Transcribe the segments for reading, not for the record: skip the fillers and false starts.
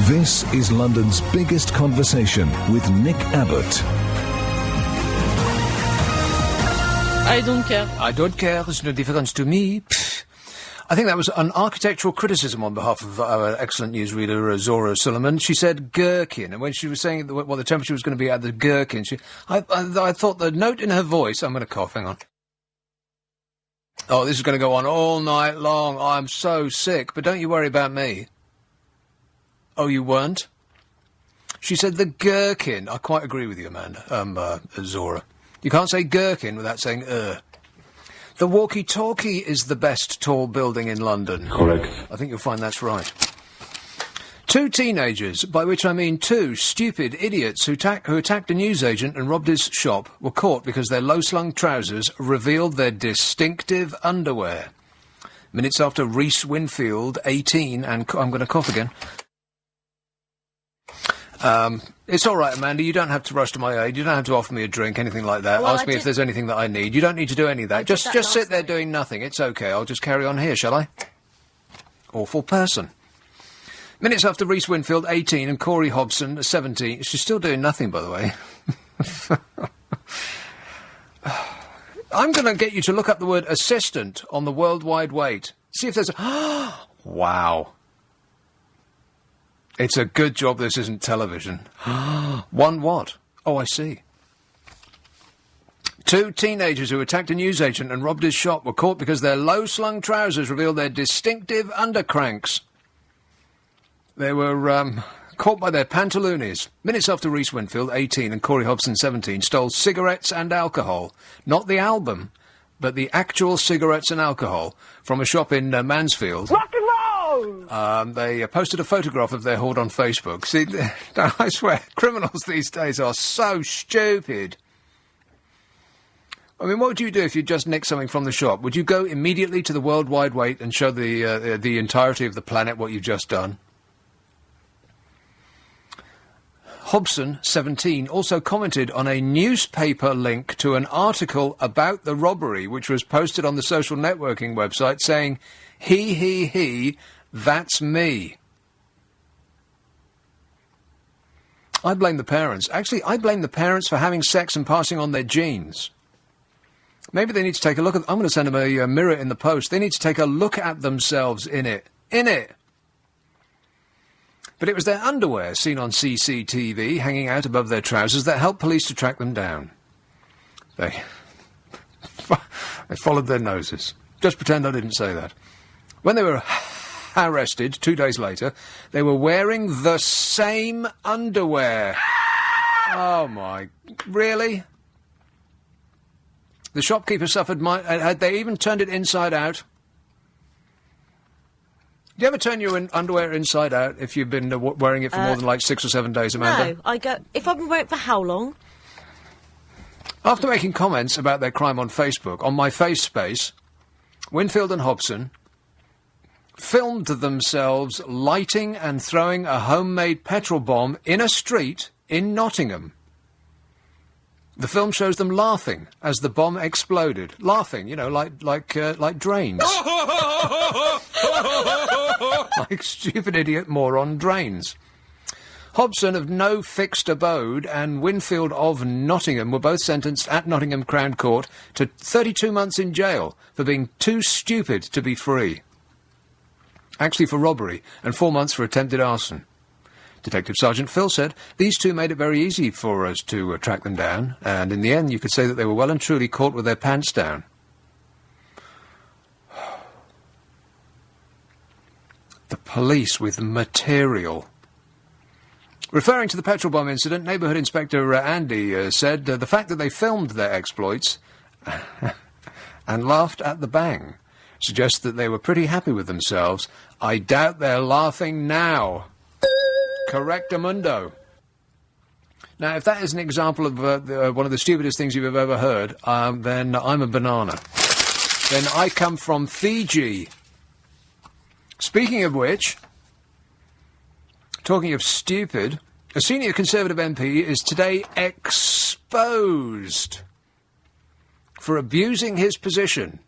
This is London's biggest conversation with Nick Abbott. I don't care. I don't care. There's no difference to me. Pfft. I think that was an architectural criticism on behalf of our excellent newsreader, Zora Suleiman. She said gherkin, and when she was saying what the temperature was going to be at the gherkin, I thought the note in her voice... I'm going to cough, hang on. Oh, this is going to go on all night long. I'm so sick, but don't you worry about me. Oh, you weren't? She said the gherkin. I quite agree with you, Amanda, Zora. You can't say gherkin without saying The walkie-talkie is the best tall building in London. Correct. I think you'll find that's right. Two teenagers, by which I mean two stupid idiots who attacked a newsagent and robbed his shop, were caught because their low-slung trousers revealed their distinctive underwear. Minutes after Reese Winfield, 18, and... I'm going to cough again. It's all right, Amanda. You don't have to rush to my aid. You don't have to offer me a drink, anything like that. Well, Ask me if there's anything that I need. You don't need to do any of that. Just sit there doing nothing. It's okay. I'll just carry on here, shall I? Awful person. Minutes after Reese Winfield, 18, and Corey Hobson, 17. She's still doing nothing, by the way. I'm going to get you to look up the word assistant on the World Wide Wait. See if there's a... Wow. It's a good job this isn't television. One what? Oh, I see. Two teenagers who attacked a newsagent and robbed his shop were caught because their low-slung trousers revealed their distinctive undercranks. They were caught by their pantaloonies. Minutes after Reese Winfield, 18, and Corey Hobson, 17, stole cigarettes and alcohol. Not the album, but the actual cigarettes and alcohol from a shop in Mansfield. Rock and roll! They posted a photograph of their hoard on Facebook. See, I swear, criminals these days are so stupid. I mean, what would you do if you just nicked something from the shop? Would you go immediately to the World Wide Wait and show the entirety of the planet what you've just done? Hobson, 17, also commented on a newspaper link to an article about the robbery, which was posted on the social networking website, saying, he, that's me. I blame the parents. Actually, I blame the parents for having sex and passing on their genes. Maybe they need to take a look at... I'm going to send them a mirror in the post. They need to take a look at themselves in it. In it! But it was their underwear seen on CCTV hanging out above their trousers that helped police to track them down. They followed their noses. Just pretend I didn't say that. When they were arrested 2 days later, they were wearing the same underwear. Oh, my... Really? The shopkeeper suffered... Had they even turned it inside out? Do you ever turn your underwear inside out if you've been wearing it for more than like 6 or 7 days, Amanda? No, I go... If I've been wearing it for how long? After making comments about their crime on Facebook, on my face space, Winfield and Hobson filmed themselves lighting and throwing a homemade petrol bomb in a street in Nottingham. The film shows them laughing as the bomb exploded. Laughing, you know, like drains. Like stupid idiot moron drains. Hobson, of no fixed abode, and Winfield of Nottingham were both sentenced at Nottingham Crown Court to 32 months in jail for being too stupid to be free. Actually for robbery, and 4 months for attempted arson. Detective Sergeant Phil said, these two made it very easy for us to track them down, and in the end you could say that they were well and truly caught with their pants down. The police with material. Referring to the petrol bomb incident, Neighbourhood Inspector Andy said the fact that they filmed their exploits and laughed at the bang suggests that they were pretty happy with themselves. I doubt they're laughing now. Correctamundo. Now, if that is an example of one of the stupidest things you've ever heard, then I'm a banana. Then I come from Fiji. Speaking of which, talking of stupid, a senior Conservative MP is today exposed for abusing his position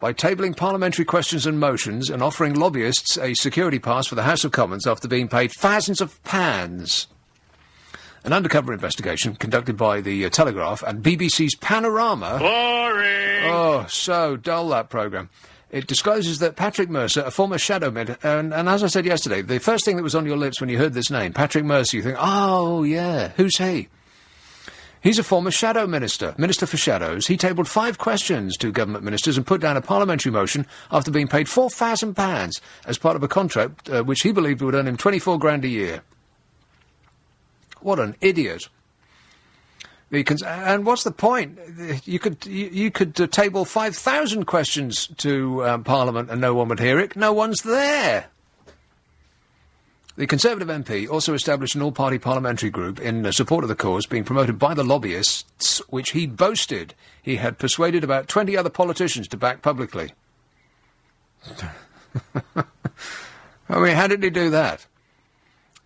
by tabling parliamentary questions and motions and offering lobbyists a security pass for the House of Commons after being paid thousands of pounds. An undercover investigation conducted by the Telegraph and BBC's Panorama... Boring! Oh, so dull, that programme. It discloses that Patrick Mercer, a former shadow minister, and as I said yesterday, the first thing that was on your lips when you heard this name, Patrick Mercer, you think, oh, yeah, who's he? He's a former shadow minister, Minister for Shadows. He tabled 5 questions to government ministers and put down a parliamentary motion after being paid £4,000 as part of a contract which he believed would earn him 24 grand a year. What an idiot. And what's the point? You could table 5,000 questions to Parliament and no one would hear it. No one's there. The Conservative MP also established an all-party parliamentary group in support of the cause, being promoted by the lobbyists, which he boasted he had persuaded about 20 other politicians to back publicly. I mean, how did he do that?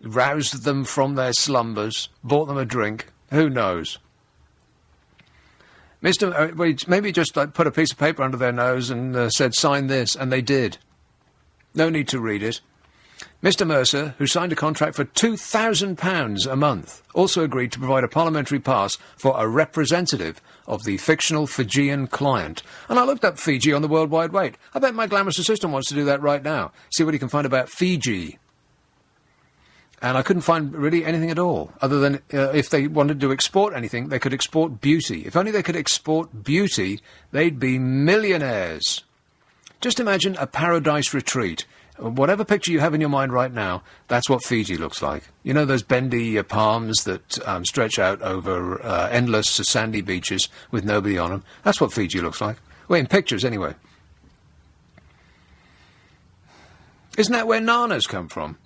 Roused them from their slumbers, bought them a drink, who knows? Maybe just put a piece of paper under their nose and said, sign this, and they did. No need to read it. Mr Mercer, who signed a contract for £2,000 a month, also agreed to provide a parliamentary pass for a representative of the fictional Fijian client. And I looked up Fiji on the World Wide Web. I bet my glamorous assistant wants to do that right now. See what he can find about Fiji. And I couldn't find really anything at all, other than if they wanted to export anything, they could export beauty. If only they could export beauty, they'd be millionaires. Just imagine a paradise retreat. Whatever picture you have in your mind right now, that's what Fiji looks like. You know those bendy palms that stretch out over endless sandy beaches with nobody on them? That's what Fiji looks like. Well, in pictures, anyway. Isn't that where nanas come from?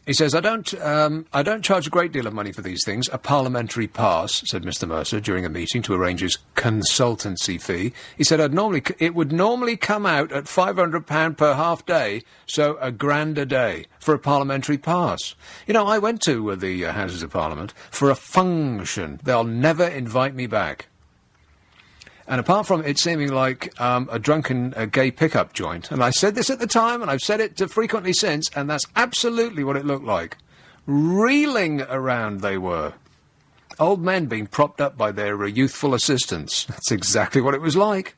He says, I don't charge a great deal of money for these things. A parliamentary pass, said Mr Mercer during a meeting to arrange his consultancy fee. He said, it would normally come out at £500 per half day, so £1,000 a day for a parliamentary pass. You know, I went to the Houses of Parliament for a function. They'll never invite me back. And apart from it seeming like a drunken gay pickup joint, and I said this at the time, and I've said it frequently since, and that's absolutely what it looked like. Reeling around they were. Old men being propped up by their youthful assistants. That's exactly what it was like.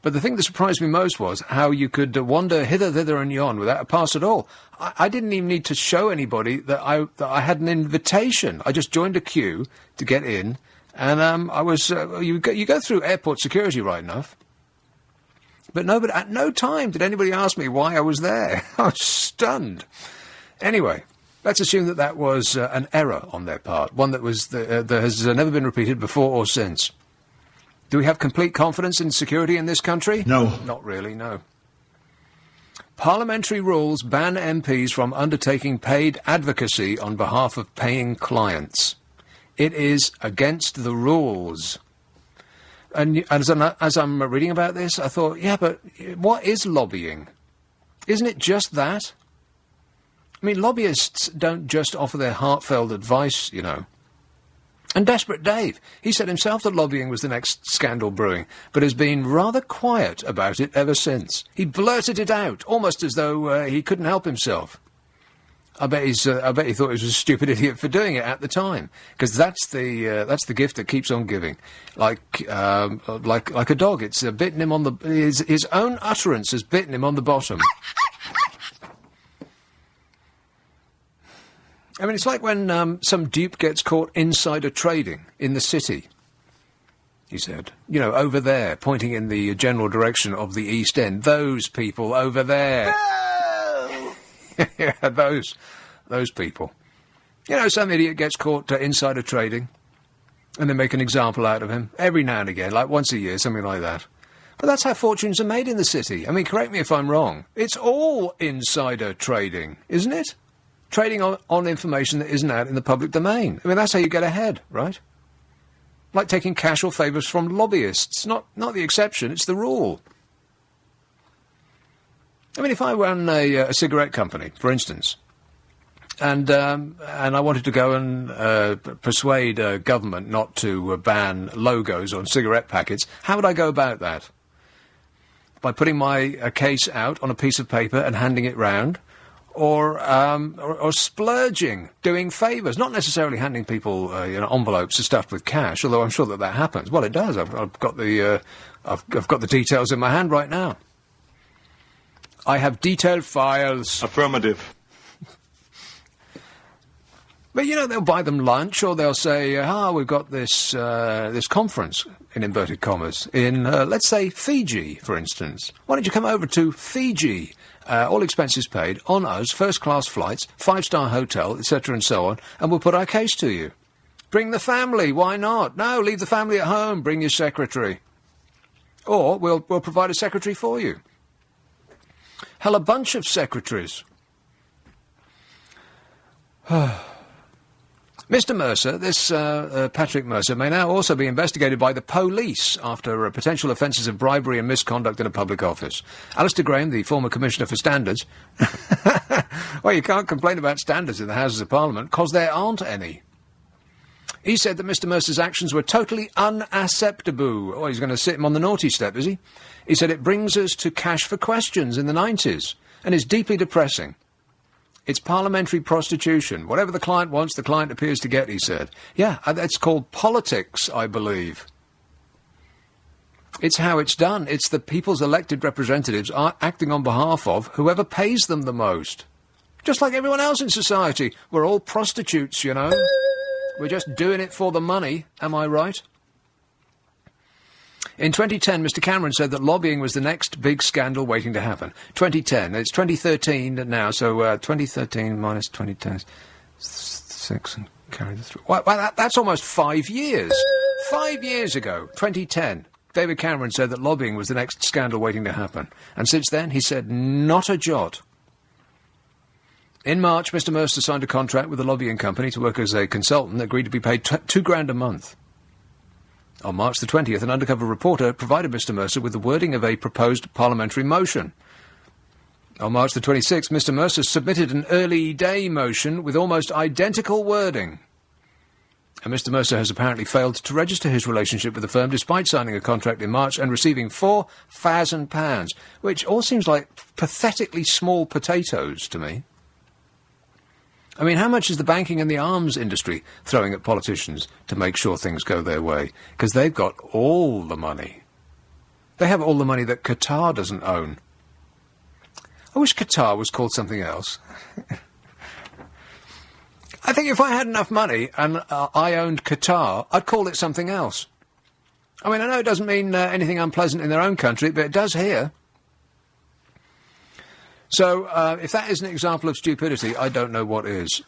But the thing that surprised me most was how you could wander hither, thither and yon without a pass at all. I didn't even need to show anybody that I had an invitation. I just joined a queue to get in. And I was, you go through airport security right enough. But at no time did anybody ask me why I was there. I was stunned. Anyway, let's assume that was an error on their part, one that has never been repeated before or since. Do we have complete confidence in security in this country? No. Not really, no. Parliamentary rules ban MPs from undertaking paid advocacy on behalf of paying clients. It is against the rules. And as I'm reading about this, I thought, yeah, but what is lobbying? Isn't it just that? I mean, lobbyists don't just offer their heartfelt advice, you know. And Desperate Dave, he said himself that lobbying was the next scandal brewing, but has been rather quiet about it ever since. He blurted it out, almost as though he couldn't help himself. I bet he thought he was a stupid idiot for doing it at the time, because that's the gift that keeps on giving, like a dog. It's bitten him on his own utterance has bitten him on the bottom. I mean, it's like when some dupe gets caught insider trading in the city. He said, you know, over there, pointing in the general direction of the East End. Those people over there. Yeah, those people. You know, some idiot gets caught insider trading, and they make an example out of him every now and again, like once a year, something like that. But that's how fortunes are made in the city. I mean, correct me if I'm wrong. It's all insider trading, isn't it? Trading on information that isn't out in the public domain. I mean, that's how you get ahead, right? Like taking cash or favours from lobbyists. Not the exception, it's the rule. I mean, if I run a cigarette company, for instance, And I wanted to go and persuade government not to ban logos on cigarette packets. How would I go about that? By putting my case out on a piece of paper and handing it round? Or splurging, doing favours, not necessarily handing people envelopes stuffed with cash, although I'm sure that happens. Well, it does. I've got the details in my hand right now. I have detailed files. Affirmative. But they'll buy them lunch, or they'll say, we've got this conference in inverted commas in let's say Fiji, for instance. Why don't you come over to Fiji? All expenses paid, on us, first-class flights, 5-star hotel, etc. and so on, and we'll put our case to you. Bring the family, why not? No, leave the family at home, bring your secretary. Or we'll provide a secretary for you. Hell, a bunch of secretaries. Mr. Mercer, this Patrick Mercer, may now also be investigated by the police after potential offences of bribery and misconduct in a public office. Alistair Graham, the former Commissioner for Standards... Well, you can't complain about standards in the Houses of Parliament, because there aren't any. He said that Mr. Mercer's actions were totally unacceptable. Oh, he's going to sit him on the naughty step, is he? He said it brings us to cash for questions in the 90s, and is deeply depressing. It's parliamentary prostitution. Whatever the client wants, the client appears to get, he said. Yeah, that's called politics, I believe. It's how it's done. It's the people's elected representatives are acting on behalf of whoever pays them the most. Just like everyone else in society. We're all prostitutes, We're just doing it for the money, am I right? In 2010, Mr. Cameron said that lobbying was the next big scandal waiting to happen. 2010. It's 2013 now, so 2013 minus 2010 is 6 and carry the 3. Well, that's almost 5 years. 5 years ago, 2010, David Cameron said that lobbying was the next scandal waiting to happen. And since then, he said not a jot. In March, Mr. Mercer signed a contract with a lobbying company to work as a consultant, agreed to be paid £2,000 a month. On March the 20th, an undercover reporter provided Mr. Mercer with the wording of a proposed parliamentary motion. On March the 26th, Mr. Mercer submitted an early day motion with almost identical wording. And Mr. Mercer has apparently failed to register his relationship with the firm despite signing a contract in March and receiving £4,000, which all seems like pathetically small potatoes to me. I mean, how much is the banking and the arms industry throwing at politicians to make sure things go their way? Because they've got all the money. They have all the money that Qatar doesn't own. I wish Qatar was called something else. I think if I had enough money and I owned Qatar, I'd call it something else. I mean, I know it doesn't mean anything unpleasant in their own country, but it does here. So, if that is an example of stupidity, I don't know what is.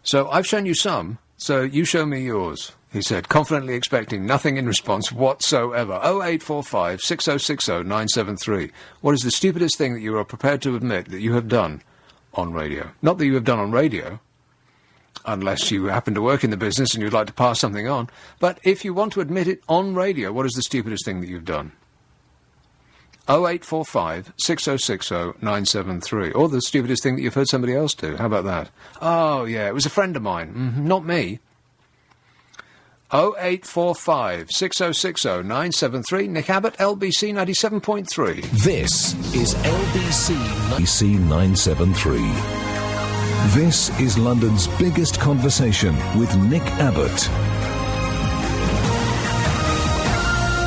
So, I've shown you some, so you show me yours, he said, confidently expecting nothing in response whatsoever. 0845 6060 973. What is the stupidest thing that you are prepared to admit that you have done on radio? Not that you have done on radio, unless you happen to work in the business and you'd like to pass something on, but if you want to admit it on radio, what is the stupidest thing that you've done? 0845 6060 973. Or the stupidest thing that you've heard somebody else do. How about that? Oh, yeah, it was a friend of mine. Not me. 0845 6060 973. Nick Abbott, LBC 97.3. This is LBC 973. This is London's biggest conversation with Nick Abbott.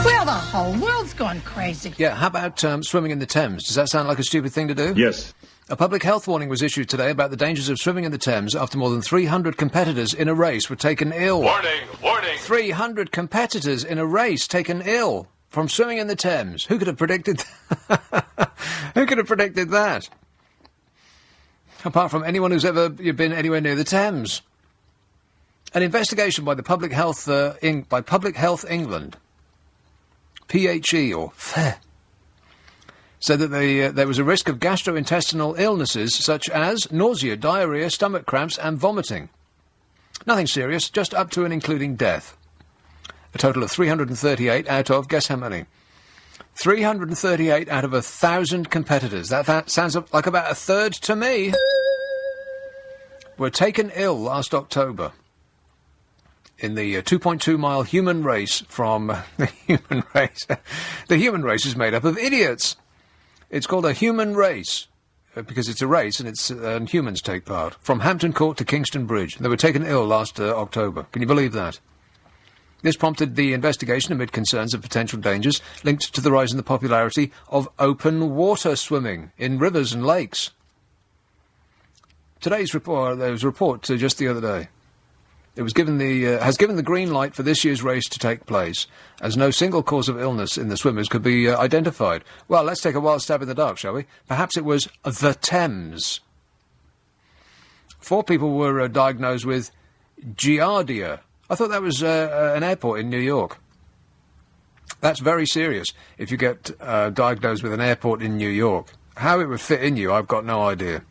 Well, the whole world's gone crazy. Yeah, how about swimming in the Thames? Does that sound like a stupid thing to do? Yes. A public health warning was issued today about the dangers of swimming in the Thames after more than 300 competitors in a race were taken ill. Warning! Warning! 300 competitors in a race taken ill from swimming in the Thames. Who could have predicted Who could have predicted that? Apart from anyone who's ever been anywhere near the Thames. An investigation by the Public Health England, PHE or FE, said that there was a risk of gastrointestinal illnesses such as nausea, diarrhoea, stomach cramps and vomiting. Nothing serious, just up to and including death. A total of 338 out of, guess how many? 338 out of 1,000 competitors. That sounds like about a third to me. were taken ill last October in the 2.2-mile human race from the human race. The human race is made up of idiots. It's called a human race because it's a race and humans take part. From Hampton Court to Kingston Bridge. They were taken ill last October. Can you believe that? This prompted the investigation amid concerns of potential dangers linked to the rise in the popularity of open water swimming in rivers and lakes. Today's report, there was a report just the other day. It was has given the green light for this year's race to take place, as no single cause of illness in the swimmers could be identified. Well, let's take a wild stab in the dark, shall we? Perhaps it was the Thames. 4 people were diagnosed with Giardia. I thought that was an airport in New York. That's very serious if you get diagnosed with an airport in New York. How it would fit in you, I've got no idea.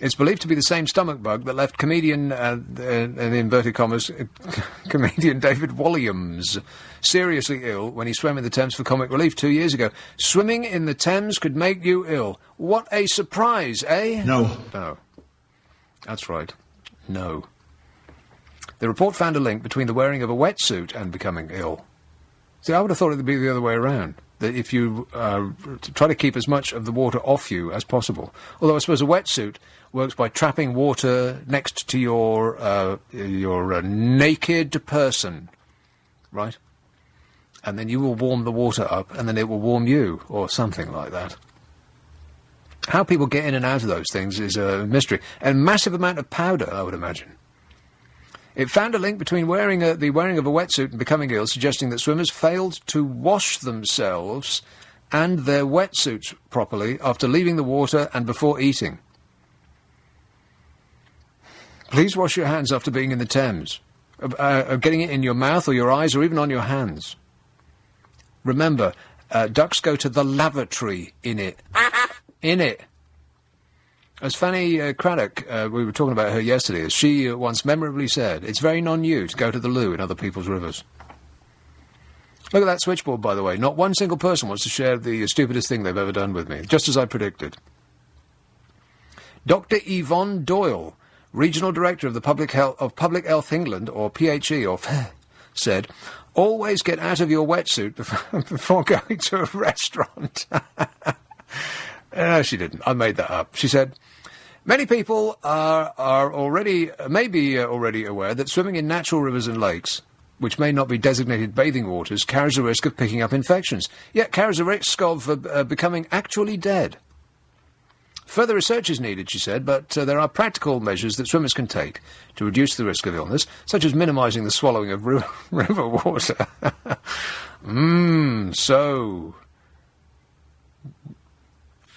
It's believed to be the same stomach bug that left comedian, in inverted commas, comedian David Walliams seriously ill when he swam in the Thames for comic relief 2 years ago. Swimming in the Thames could make you ill. What a surprise, eh? No. No. That's right. No. The report found a link between the wearing of a wetsuit and becoming ill. See, I would have thought it would be the other way around. That if you try to keep as much of the water off you as possible. Although I suppose a wetsuit works by trapping water next to your naked person, right? And then you will warm the water up, and then it will warm you, or something like that. How people get in and out of those things is a mystery. A massive amount of powder, I would imagine. It found a link between the wearing of a wetsuit and becoming ill, suggesting that swimmers failed to wash themselves and their wetsuits properly after leaving the water and before eating. Please wash your hands after being in the Thames, getting it in your mouth or your eyes or even on your hands. Remember, ducks go to the lavatory in it. In it. As Fanny Craddock, we were talking about her yesterday, as she once memorably said, it's very non-you to go to the loo in other people's rivers. Look at that switchboard, by the way. Not one single person wants to share the stupidest thing they've ever done with me, just as I predicted. Dr. Yvonne Doyle, Regional Director of the Public Health England, or PHE, said, always get out of your wetsuit before going to a restaurant. No, she didn't. I made that up. She said, many people may be already aware that swimming in natural rivers and lakes, which may not be designated bathing waters, carries a risk of picking up infections, yet carries a risk of becoming actually dead. Further research is needed, she said, but there are practical measures that swimmers can take to reduce the risk of illness, such as minimising the swallowing of river water.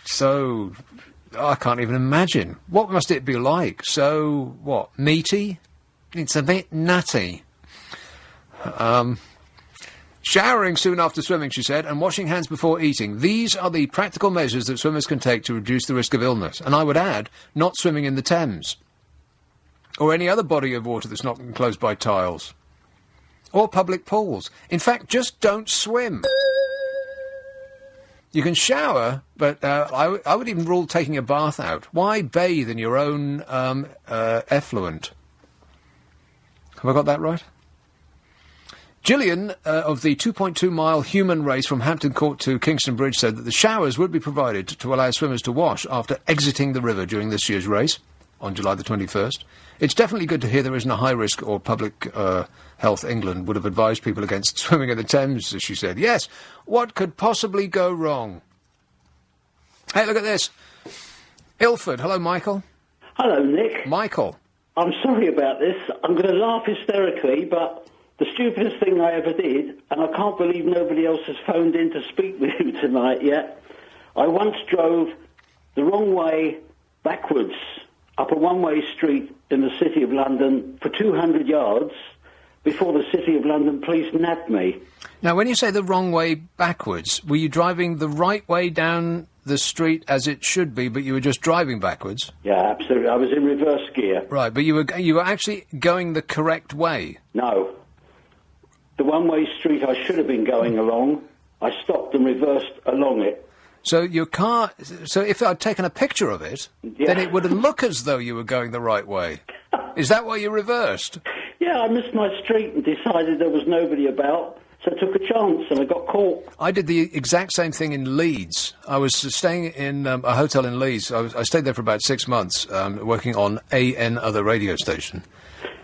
So, I can't even imagine. What must it be like? So, what, meaty? It's a bit nutty. Showering soon after swimming, she said, and washing hands before eating. These are the practical measures that swimmers can take to reduce the risk of illness. And I would add, not swimming in the Thames. Or any other body of water that's not enclosed by tiles. Or public pools. In fact, just don't swim. You can shower, but I would even rule taking a bath out. Why bathe in your own effluent? Have I got that right? Gillian of the 2.2-mile human race from Hampton Court to Kingston Bridge said that the showers would be provided to allow swimmers to wash after exiting the river during this year's race on July the 21st. It's definitely good to hear there isn't a high risk, or Public Health England would have advised people against swimming in the Thames, as she said. Yes, what could possibly go wrong? Hey, look at this. Ilford. Hello, Michael. Hello, Nick. Michael. I'm sorry about this. I'm going to laugh hysterically, but the stupidest thing I ever did, and I can't believe nobody else has phoned in to speak with you tonight yet, I once drove the wrong way backwards up a one-way street in the City of London for 200 yards before the City of London police nabbed me. Now, when you say the wrong way backwards, were you driving the right way down the street as it should be, but you were just driving backwards? Yeah, absolutely. I was in reverse gear. Right, but you were actually going the correct way? No. The one-way street I should have been going along, I stopped and reversed along it. So your car... So if I'd taken a picture of it, then it would look as though you were going the right way. Is that why you reversed? Yeah, I missed my street and decided there was nobody about, so I took a chance and I got caught. I did the exact same thing in Leeds. I was staying in a hotel in Leeds. I stayed there for about 6 months, working on other radio station.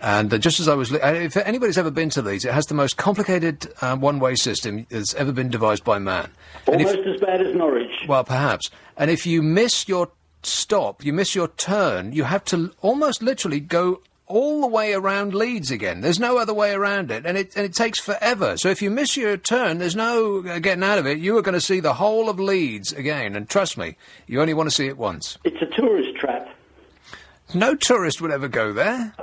And just as I was... if anybody's ever been to Leeds, it has the most complicated one-way system that's ever been devised by man. Almost as bad as Norwich. Well, perhaps. And if you miss your stop, you miss your turn, you have to almost literally go all the way around Leeds again. There's no other way around it, and it takes forever. So if you miss your turn, there's no getting out of it. You are going to see the whole of Leeds again, and trust me, you only want to see it once. It's a tourist trap. No tourist would ever go there.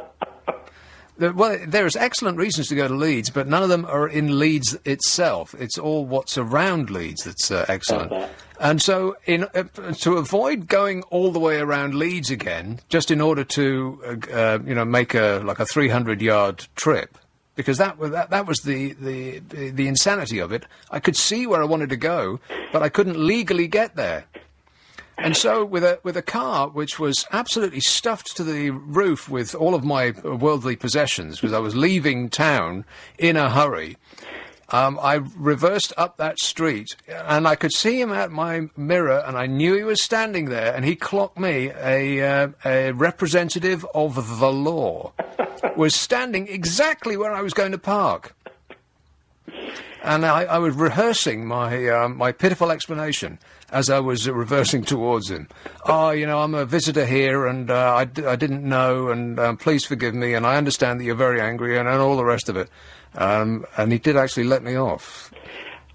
Well, there's excellent reasons to go to Leeds, but none of them are in Leeds itself. It's all what's around Leeds that's excellent. And so, to avoid going all the way around Leeds again, just in order to, make a 300-yard trip, because that was the insanity of it. I could see where I wanted to go, but I couldn't legally get there. And so, with a car which was absolutely stuffed to the roof with all of my worldly possessions, because I was leaving town in a hurry, I reversed up that street, and I could see him at my mirror, and I knew he was standing there, and he clocked me, a representative of the law, was standing exactly where I was going to park. And I was rehearsing my pitiful explanation as I was reversing towards him. Oh, I'm a visitor here, and I didn't know, and please forgive me, and I understand that you're very angry, and all the rest of it. And he did actually let me off.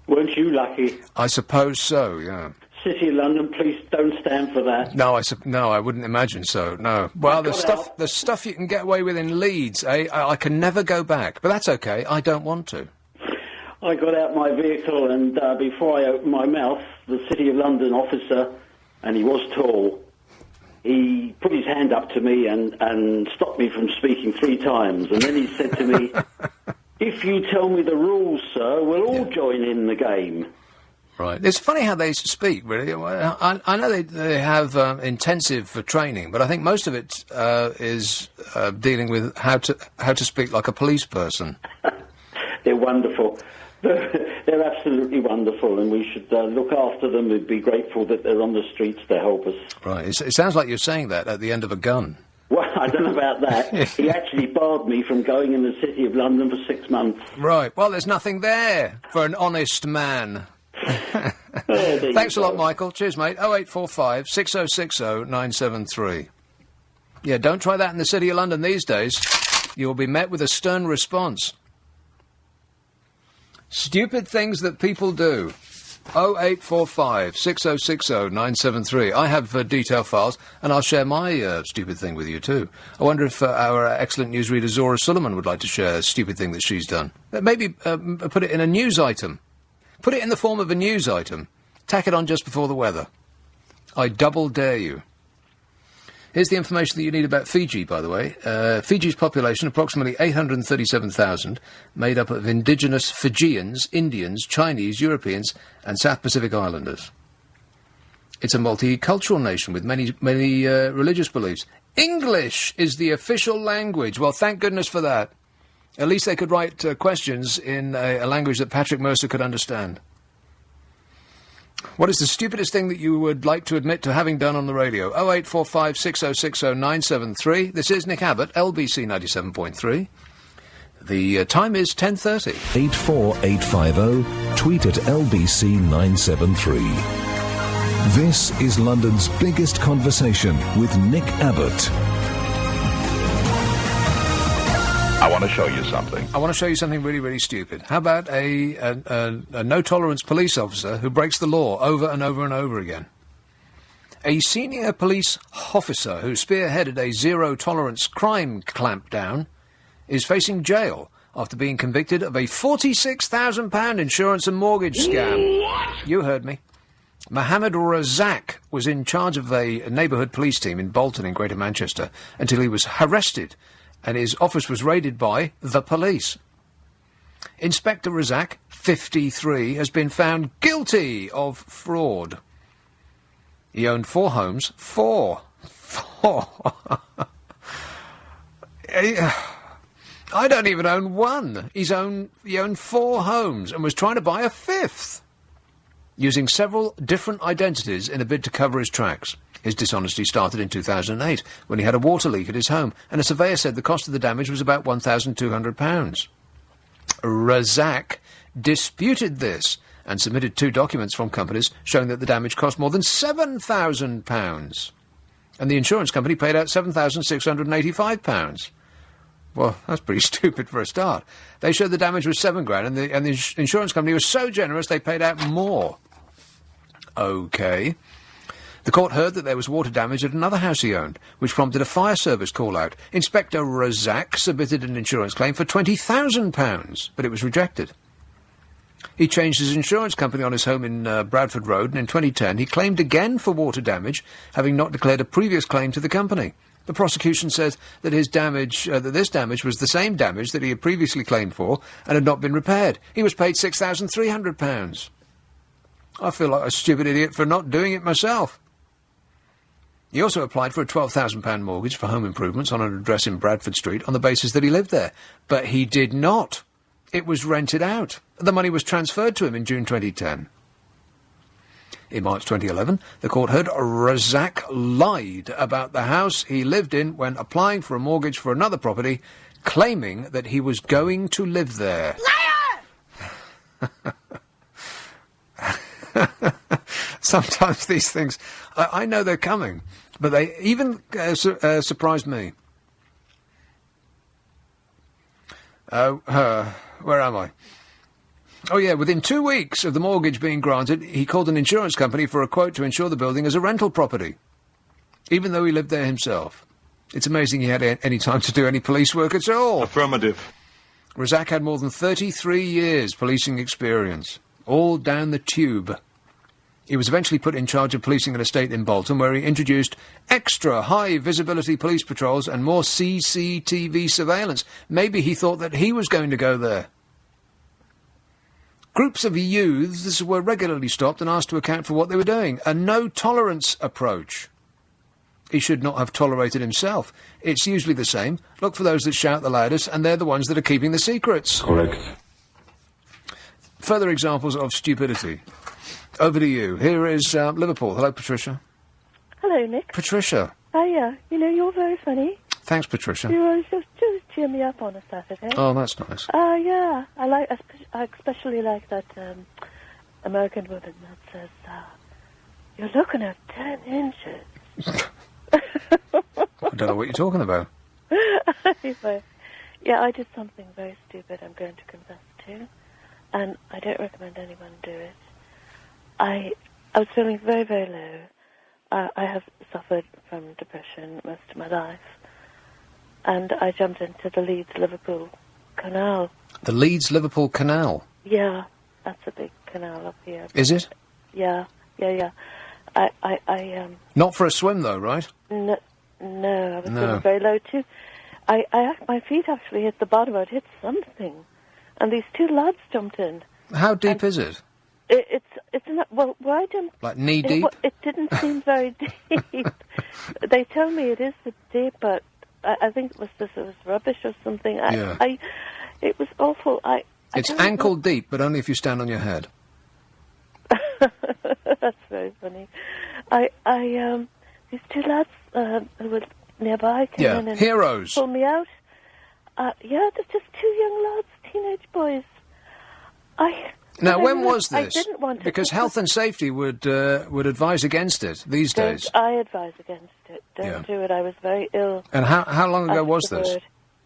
Weren't you lucky? I suppose so, yeah. City of London, please don't stand for that. No, I wouldn't imagine so, no. Well, the stuff you can get away with in Leeds, I can never go back. But that's okay, I don't want to. I got out my vehicle, and before I opened my mouth, the City of London officer, and he was tall, he put his hand up to me and stopped me from speaking 3 times. And then he said to me, if you tell me the rules, sir, we'll all join in the game. Right. It's funny how they speak, really. I know they have intensive training, but I think most of it is dealing with how to speak like a police person. They're wonderful. They're absolutely wonderful, and we should look after them. We'd be grateful that they're on the streets to help us. Right. It sounds like you're saying that at the end of a gun. Well, I don't know about that. He actually barred me from going in the City of London for 6 months. Right. Well, there's nothing there for an honest man. Thanks a lot, Michael. Cheers, mate. 0845 6060 973. Yeah, don't try that in the City of London these days. You'll be met with a stern response. Stupid things that people do. 0845 6060 973. I have detail files, and I'll share my stupid thing with you too. I wonder if our excellent newsreader Zora Suleiman would like to share a stupid thing that she's done. Maybe put it in a news item. Put it in the form of a news item. Tack it on just before the weather. I double dare you. Here's the information that you need about Fiji, by the way. Fiji's population, approximately 837,000, made up of indigenous Fijians, Indians, Chinese, Europeans, and South Pacific Islanders. It's a multicultural nation with many religious beliefs. English is the official language. Well, thank goodness for that. At least they could write questions in a language that Patrick Mercer could understand. What is the stupidest thing that you would like to admit to having done on the radio? 0845 6060 973. This is Nick Abbott, LBC 97.3. The time is 10:30. 84850. Tweet at LBC 973. This is London's biggest conversation with Nick Abbott. I want to show you something. I want to show you something really, really stupid. How about a no-tolerance police officer who breaks the law over and over and over again? A senior police officer who spearheaded a zero-tolerance crime clampdown is facing jail after being convicted of a £46,000 insurance and mortgage scam. What? You heard me. Mohammed Razak was in charge of a neighbourhood police team in Bolton in Greater Manchester until he was arrested and his office was raided by the police. Inspector Razak, 53, has been found guilty of fraud. He owned 4 homes. 4! 4! I don't even own one. He owned 4 homes and was trying to buy a 5th, using several different identities in a bid to cover his tracks. His dishonesty started in 2008, when he had a water leak at his home, and a surveyor said the cost of the damage was about £1,200. Razak disputed this and submitted 2 documents from companies showing that the damage cost more than £7,000. And the insurance company paid out £7,685. Well, that's pretty stupid for a start. They showed the damage was £7,000, and the insurance company was so generous they paid out more. OK. The court heard that there was water damage at another house he owned, which prompted a fire service call-out. Inspector Razak submitted an insurance claim for £20,000, but it was rejected. He changed his insurance company on his home in Bradford Road, and in 2010 he claimed again for water damage, having not declared a previous claim to the company. The prosecution says that this damage was the same damage that he had previously claimed for and had not been repaired. He was paid £6,300. I feel like a stupid idiot for not doing it myself. He also applied for a £12,000 mortgage for home improvements on an address in Bradford Street on the basis that he lived there. But he did not. It was rented out. The money was transferred to him in June 2010. In March 2011, the court heard Razak lied about the house he lived in when applying for a mortgage for another property, claiming that he was going to live there. Liar! Sometimes these things, I know they're coming, but they even surprised me. Where am I? Oh, yeah, within 2 weeks of the mortgage being granted, he called an insurance company for a quote to insure the building as a rental property, even though he lived there himself. It's amazing he had any time to do any police work at all. Affirmative. Razak had more than 33 years policing experience, all down the tube. He was eventually put in charge of policing an estate in Bolton, where he introduced extra high-visibility police patrols and more CCTV surveillance. Maybe he thought that he was going to go there. Groups of youths were regularly stopped and asked to account for what they were doing. A no-tolerance approach. He should not have tolerated himself. It's usually the same. Look for those that shout the loudest, and they're the ones that are keeping the secrets. Correct. Further examples of stupidity. Over to you. Here is Liverpool. Hello, Patricia. Hello, Nick. Patricia. Hiya. You're very funny. Thanks, Patricia. You always just cheer me up on a Saturday. Oh, that's nice. Yeah. I especially like that American woman that says, you're looking at 10 inches. I don't know what you're talking about. Anyway, yeah, I did something very stupid I'm going to confess to, and I don't recommend anyone do it. I was feeling very, very low. I have suffered from depression most of my life, and I jumped into the Leeds-Liverpool Canal. The Leeds-Liverpool Canal? Yeah, that's a big canal up here. Is it? Yeah. Not for a swim, though, right? No, I was feeling very low, too. My feet actually hit the bottom. I'd hit something, and these 2 lads jumped in. How deep is it? It's not, well, where I jumped... Like knee deep? It didn't seem very deep. They tell me it is deep, but I think it was rubbish or something. It was awful. It's ankle deep, but only if you stand on your head. That's very funny. These 2 lads who were nearby came in and heroes. Pulled me out. They're just 2 young lads, teenage boys. Now, when was this? I didn't want to. Because health and safety would advise against it these days. I advise against it. Don't do it. I was very ill. And how long ago was this?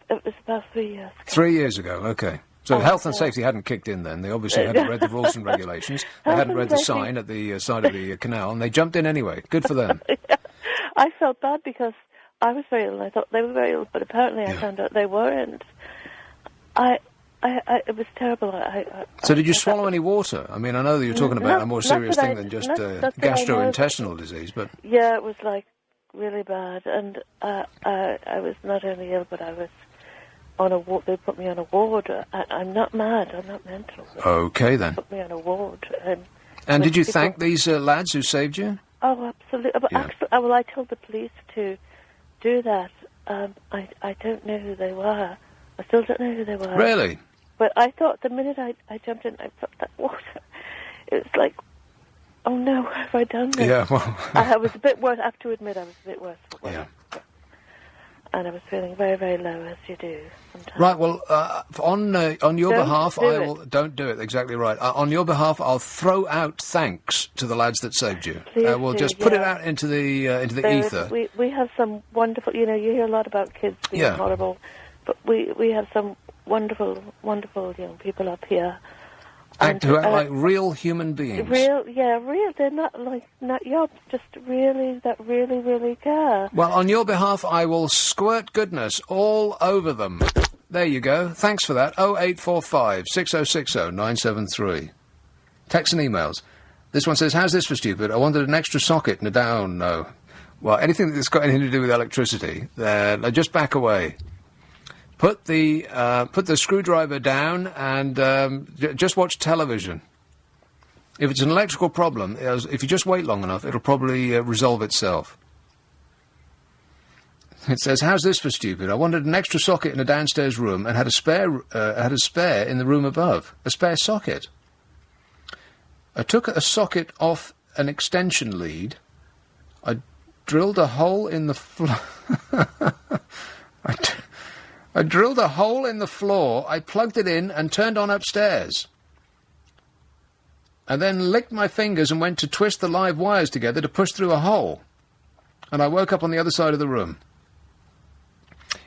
It was about 3 years ago. 3 years ago, OK. So health and safety hadn't kicked in then. They obviously hadn't read the rules and regulations. They hadn't read the sign at the side of the canal, and they jumped in anyway. Good for them. I felt bad because I was very ill, and I thought they were very ill, but apparently I found out they weren't. It was terrible. So did you swallow any water? I mean, I know that you're talking about a more serious thing than just gastrointestinal disease, but... Yeah, it was, really bad, and I was not only ill, but I was on a ward. They put me on a ward. I'm not mad. I'm not mental. OK, then. They put me on a ward. And did you thank these lads who saved you? Oh, absolutely. But Yeah. actually, well, I told the police to do that. I don't know who they were. I still don't know who they were. Really? But I thought the minute I jumped in, I felt that water. It was like, oh no, what have I done this? Yeah, well... I was a bit worse. I have to admit, I was a bit worse for wear. Yeah. And I was feeling very, very low, as you do sometimes. Right, well, on your Don't behalf, do I it. will... Don't do it, exactly right. On your behalf, I'll throw out thanks to the lads that saved you. Please We'll do, just put it yeah. out into the There is- ether. We have some wonderful, you hear a lot about kids being Yeah. horrible, but we have some wonderful, wonderful young people up here. Who act like real human beings. Real. They're not like nut jobs, just really care. Well, on your behalf, I will squirt goodness all over them. There you go. Thanks for that. 0845 6060 973. Texts and emails. This one says, how's this for stupid? I wanted an extra socket and a down. No. Well, anything that's got anything to do with electricity, just back away. Put the screwdriver down and just watch television. If it's an electrical problem, if you just wait long enough, it'll probably resolve itself. It says, how's this for stupid? I wanted an extra socket in a downstairs room and had a spare in the room above. A spare socket. I took a socket off an extension lead. I drilled a hole in the floor. I drilled a hole in the floor, I plugged it in and turned on upstairs. I then licked my fingers and went to twist the live wires together to push through a hole. And I woke up on the other side of the room.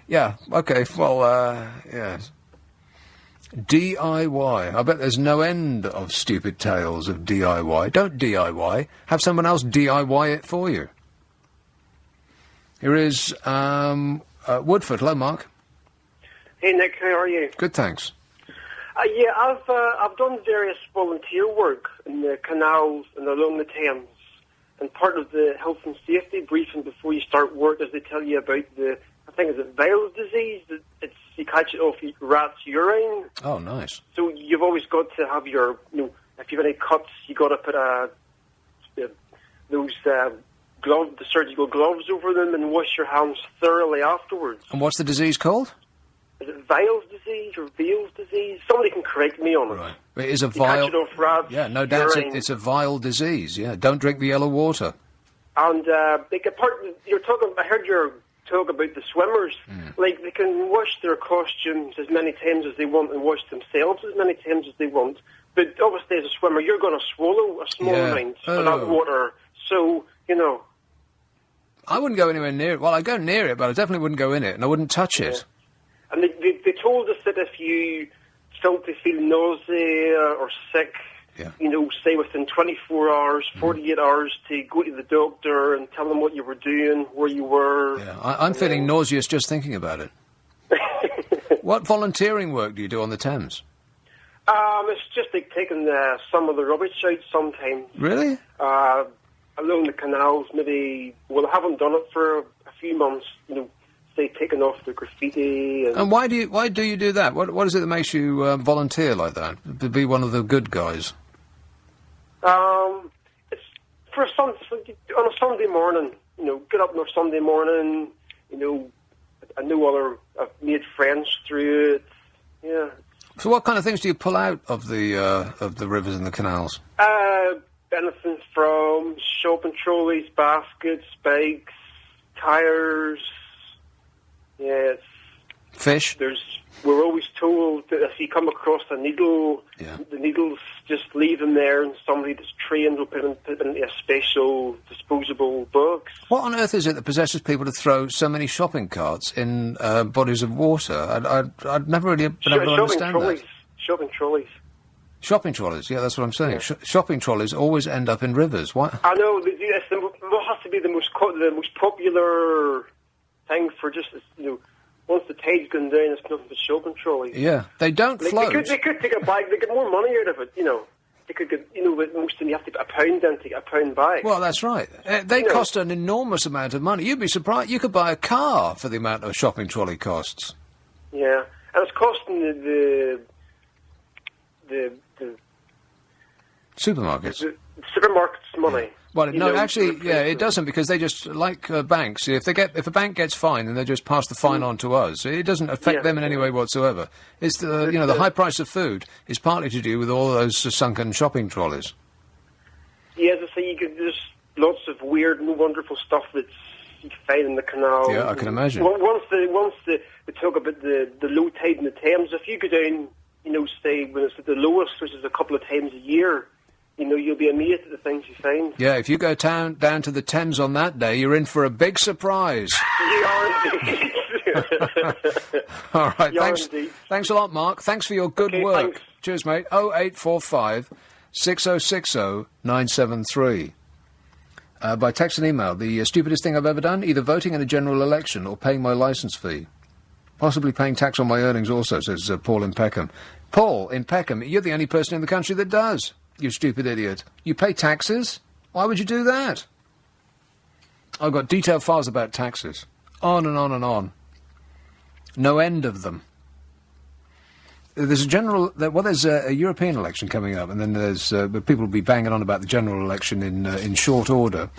Yeah, okay, well, yeah. DIY. I bet there's no end of stupid tales of DIY. Don't DIY. Have someone else DIY it for you. Here is Woodford. Hello, Mark. Hey Nick, how are you? Good, thanks. Yeah, I've done various volunteer work in the canals and along the Thames, and part of the health and safety briefing before you start work is they tell you about I think it's Weil's disease. You catch it off rats' urine. Oh, nice. So you've always got to have your, if you've any cuts, you got to put those the surgical gloves over them and wash your hands thoroughly afterwards. And what's the disease called? Is it Weil's disease or Veil's disease? Somebody can correct me on it. Right. It is a You vile... catch it off rats' Yeah, no doubt urine. it's a vile disease, yeah. Don't drink the yellow water. And you're talking. I heard your talk about the swimmers. Like, they can wash their costumes as many times as they want and wash themselves as many times as they want. But obviously, as a swimmer, you're going to swallow a small amount of that water. So, I wouldn't go anywhere near it. Well, I'd go near it, but I definitely wouldn't go in it, and I wouldn't touch it. And they told us that if you felt to feel nausea or sick, say within 24 hours, 48 hours, to go to the doctor and tell them what you were doing, where you were. Yeah, I'm feeling nauseous just thinking about it. What volunteering work do you do on the Thames? It's just like taking some of the rubbish out sometimes. Really? Along the canals, maybe. Well, I haven't done it for a few months. Say taking off the graffiti. And why do you do that? What is it that makes you volunteer like that? To be one of the good guys? It's on a Sunday morning. Get up on a Sunday morning. I've made friends through it. Yeah. So, what kind of things do you pull out of the rivers and the canals? Anything from shopping trolleys, baskets, bikes, tires. Yeah, Fish? We're always told that if you come across a needle, the needles, just leave them there, and somebody that's trained will put them into a special disposable box. What on earth is it that possesses people to throw so many shopping carts in bodies of water? I'd never really been able to understand that. Shopping trolleys. Shopping trolleys, yeah, that's what I'm saying. Yeah. Shopping trolleys always end up in rivers. Why? I know. It has to be the most popular thing for just, once the tide's gone down, it's nothing but shopping trolleys. Yeah, they don't float. They could take a bag. They get more money out of it. They could get. But most of them you have to put £1 in to get a £1 bag. Well, that's right. They cost an enormous amount of money. You'd be surprised. You could buy a car for the amount of shopping trolley costs. Yeah, and it's costing the supermarkets. The supermarkets money. Well, you no, know, actually, to yeah, replace it doesn't, because they just, like banks, if a bank gets fined, then they just pass the fine on to us. It doesn't affect Yeah. them in any way whatsoever. It's the high price of food is partly to do with all those sunken shopping trolleys. Yeah, as I say, there's lots of weird and wonderful stuff that's you can find in the canal. Yeah, I can imagine. Once they talk about the low tide in the Thames, if you go down, say when it's at the lowest, which is a couple of times a year, you'll be amazed at the things you find. Yeah, if you go down to the Thames on that day, you're in for a big surprise. You are indeed. All right, You are thanks. indeed. Thanks a lot, Mark. Thanks for your good Okay, work. thanks. Cheers, mate. 0845 6060 973. By text and email, the stupidest thing I've ever done, either voting in a general election or paying my licence fee. Possibly paying tax on my earnings also, says Paul in Peckham. Paul in Peckham, you're the only person in the country that does, you stupid idiot. You pay taxes? Why would you do that? I've got detailed files about taxes. On and on and on. No end of them. There's there's a European election coming up, and then there's people will be banging on about the general election in short order,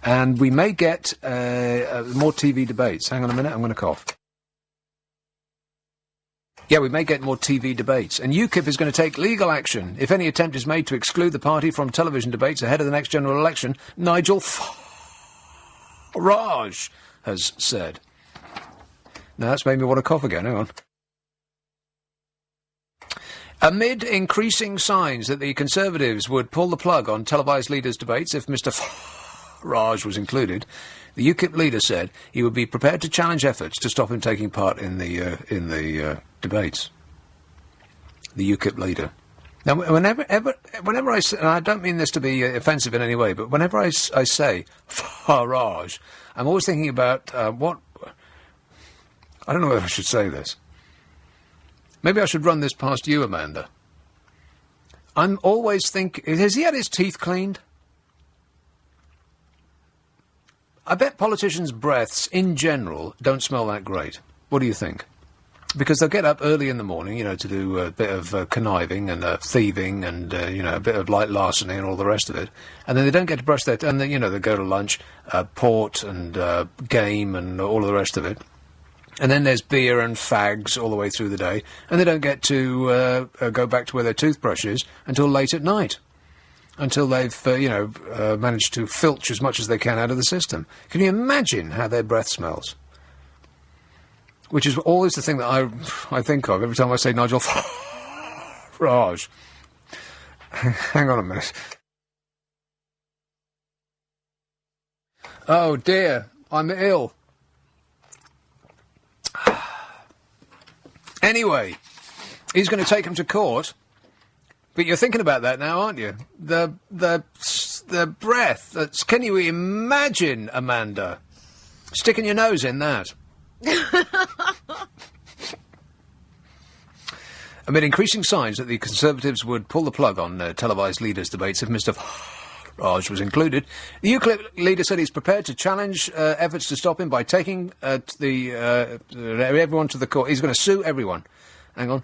and we may get more TV debates. Hang on a minute, I'm going to cough. Yeah, we may get more TV debates, and UKIP is going to take legal action if any attempt is made to exclude the party from television debates ahead of the next general election. Nigel Farage has said. Now that's made me want to cough again. Hang on. Amid increasing signs that the Conservatives would pull the plug on televised leaders' debates if Mr. Farage was included, the UKIP leader said he would be prepared to challenge efforts to stop him taking part in the debates. The UKIP leader. Now, whenever I say, and I don't mean this to be offensive in any way, but whenever I say Farage, I'm always thinking about what. I don't know whether I should say this. Maybe I should run this past you, Amanda. I'm always thinking, has he had his teeth cleaned? I bet politicians' breaths, in general, don't smell that great. What do you think? Because they'll get up early in the morning, to do a bit of conniving and thieving and, a bit of light larceny and all the rest of it. And then they don't get to brush their teeth, and then, they go to lunch, port and game and all of the rest of it. And then there's beer and fags all the way through the day, and they don't get to go back to where their toothbrush is until late at night, until they've, managed to filch as much as they can out of the system. Can you imagine how their breath smells? Which is always the thing that I think of every time I say Nigel Farage. Hang on a minute. Oh dear, I'm ill. Anyway, he's going to take him to court. But you're thinking about that now, aren't you? The breath. Can you imagine, Amanda, sticking your nose in that? Amid increasing signs that the Conservatives would pull the plug on televised leaders' debates if Mr. Farage was included, the UKIP leader said he's prepared to challenge efforts to stop him by taking everyone to the court. He's going to sue everyone. Hang on.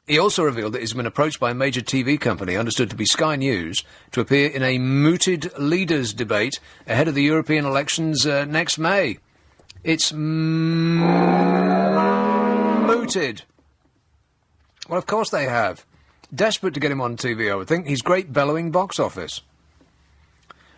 He also revealed that he's been approached by a major TV company, understood to be Sky News, to appear in a mooted leaders' debate ahead of the European elections next May. It's mooted. Well, of course they have. Desperate to get him on TV, I would think. He's great bellowing box office.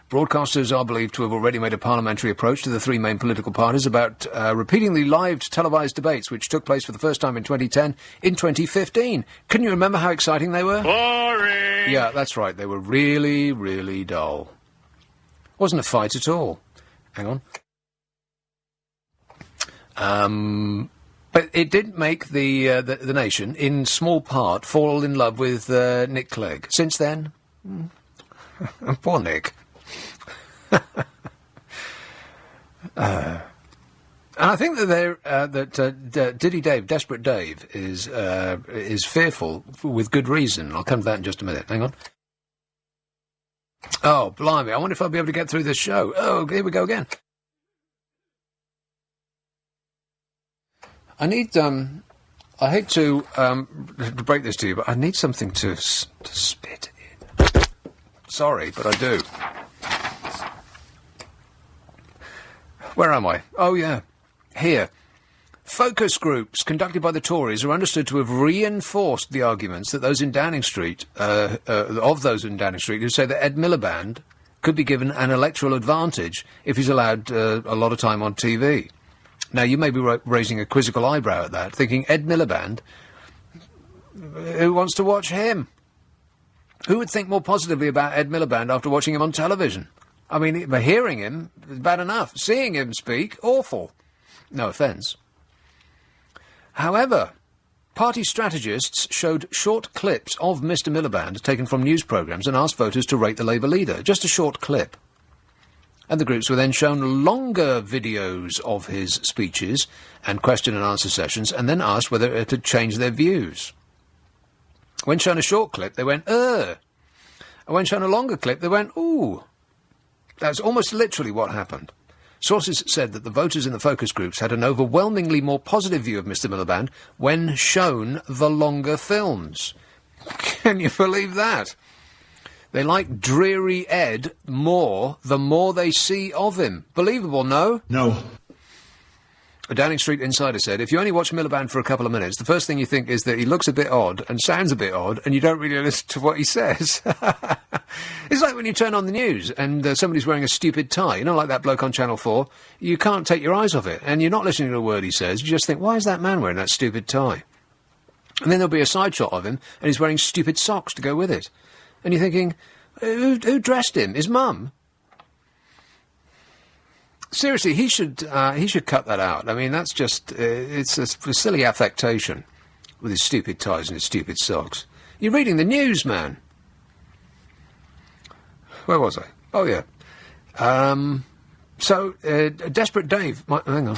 Broadcasters are believed to have already made a parliamentary approach to the three main political parties about repeating the live televised debates which took place for the first time in 2010 in 2015. Can you remember how exciting they were? Boring! Yeah, that's right. They were really, really dull. Wasn't a fight at all. Hang on. But it did make the nation, in small part, fall in love with Nick Clegg. Since then, poor Nick. And I think that Diddy Dave, Desperate Dave, is fearful with good reason. I'll come to that in just a minute. Hang on. Oh, blimey! I wonder if I'll be able to get through this show. Oh, here we go again. I need, I hate to break this to you, but I need something to spit in. Sorry, but I do. Where am I? Oh, yeah. Here. Focus groups conducted by the Tories are understood to have reinforced the arguments that those in Downing Street, of those in Downing Street, who say that Ed Miliband could be given an electoral advantage if he's allowed a lot of time on TV. Now, you may be raising a quizzical eyebrow at that, thinking Ed Miliband, who wants to watch him? Who would think more positively about Ed Miliband after watching him on television? I mean, hearing him is bad enough. Seeing him speak, awful. No offence. However, party strategists showed short clips of Mr Miliband taken from news programmes and asked voters to rate the Labour leader. Just a short clip. And the groups were then shown longer videos of his speeches and question and answer sessions and then asked whether it had changed their views. When shown a short clip, they went, And when shown a longer clip, they went, ooh. That's almost literally what happened. Sources said that the voters in the focus groups had an overwhelmingly more positive view of Mr Miliband when shown the longer films. Can you believe that? They like Dreary Ed more the more they see of him. Believable, no? No. A Downing Street insider said, if you only watch Miliband for a couple of minutes, the first thing you think is that he looks a bit odd and sounds a bit odd, and you don't really listen to what he says. It's like when you turn on the news and somebody's wearing a stupid tie, you know, like that bloke on Channel 4. You can't take your eyes off it, and you're not listening to a word he says. You just think, why is that man wearing that stupid tie? And then there'll be a side shot of him, and he's wearing stupid socks to go with it. And you're thinking, who dressed him? His mum? Seriously, he should cut that out. I mean, that's just, it's a silly affectation with his stupid ties and his stupid socks. You're reading the news, man. Where was I? Oh, yeah. Desperate Dave hang on.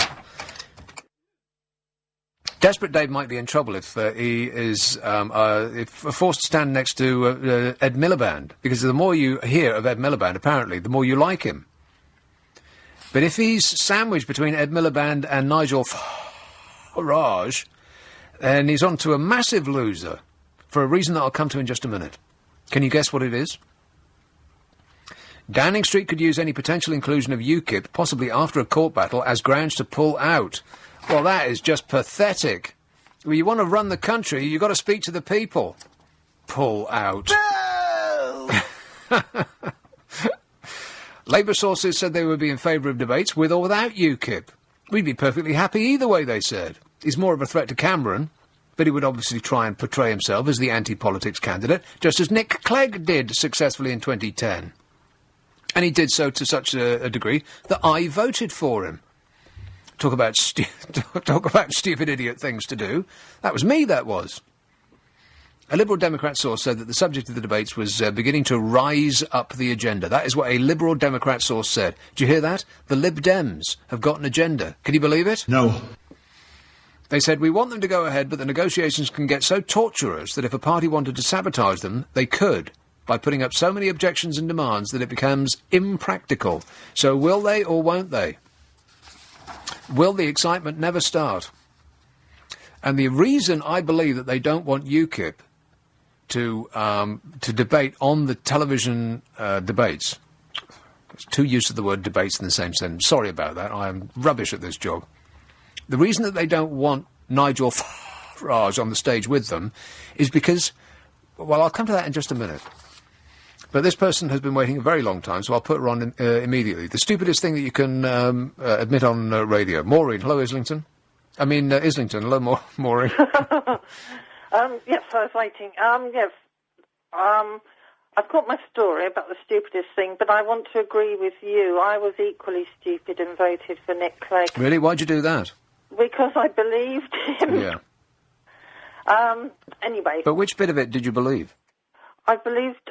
Desperate Dave might be in trouble if he is forced to stand next to Ed Miliband, because the more you hear of Ed Miliband, apparently, the more you like him. But if he's sandwiched between Ed Miliband and Nigel Farage, then he's on to a massive loser, for a reason that I'll come to in just a minute. Can you guess what it is? Downing Street could use any potential inclusion of UKIP, possibly after a court battle, as grounds to pull out. Well, that is just pathetic. Well, you want to run the country, you've got to speak to the people. Pull out. No! Labour sources said they would be in favour of debates with or without UKIP. We'd be perfectly happy either way, they said. He's more of a threat to Cameron, but he would obviously try and portray himself as the anti-politics candidate, just as Nick Clegg did successfully in 2010. And he did so to such a degree that I voted for him. Talk about stupid idiot things to do. That was me, that was. A Liberal Democrat source said that the subject of the debates was beginning to rise up the agenda. That is what a Liberal Democrat source said. Do you hear that? The Lib Dems have got an agenda. Can you believe it? No. They said, we want them to go ahead, but the negotiations can get so torturous that if a party wanted to sabotage them, they could, by putting up so many objections and demands that it becomes impractical. So will they or won't they? Will the excitement never start? And the reason I believe that they don't want UKIP to debate on the television debates. There's two use of the word debates in the same sentence. Sorry about that. I am rubbish at this job. The reason that they don't want Nigel Farage on the stage with them is because, well, I'll come to that in just a minute. But this person has been waiting a very long time, so I'll put her on immediately. The stupidest thing that you can admit on radio. Maureen, hello, Islington. Islington, hello, Maureen. Yes, I was waiting. Yes. I've got my story about the stupidest thing, but I want to agree with you. I was equally stupid and voted for Nick Clegg. Really? Why'd you do that? Because I believed him. Yeah. Anyway. But which bit of it did you believe? I believed,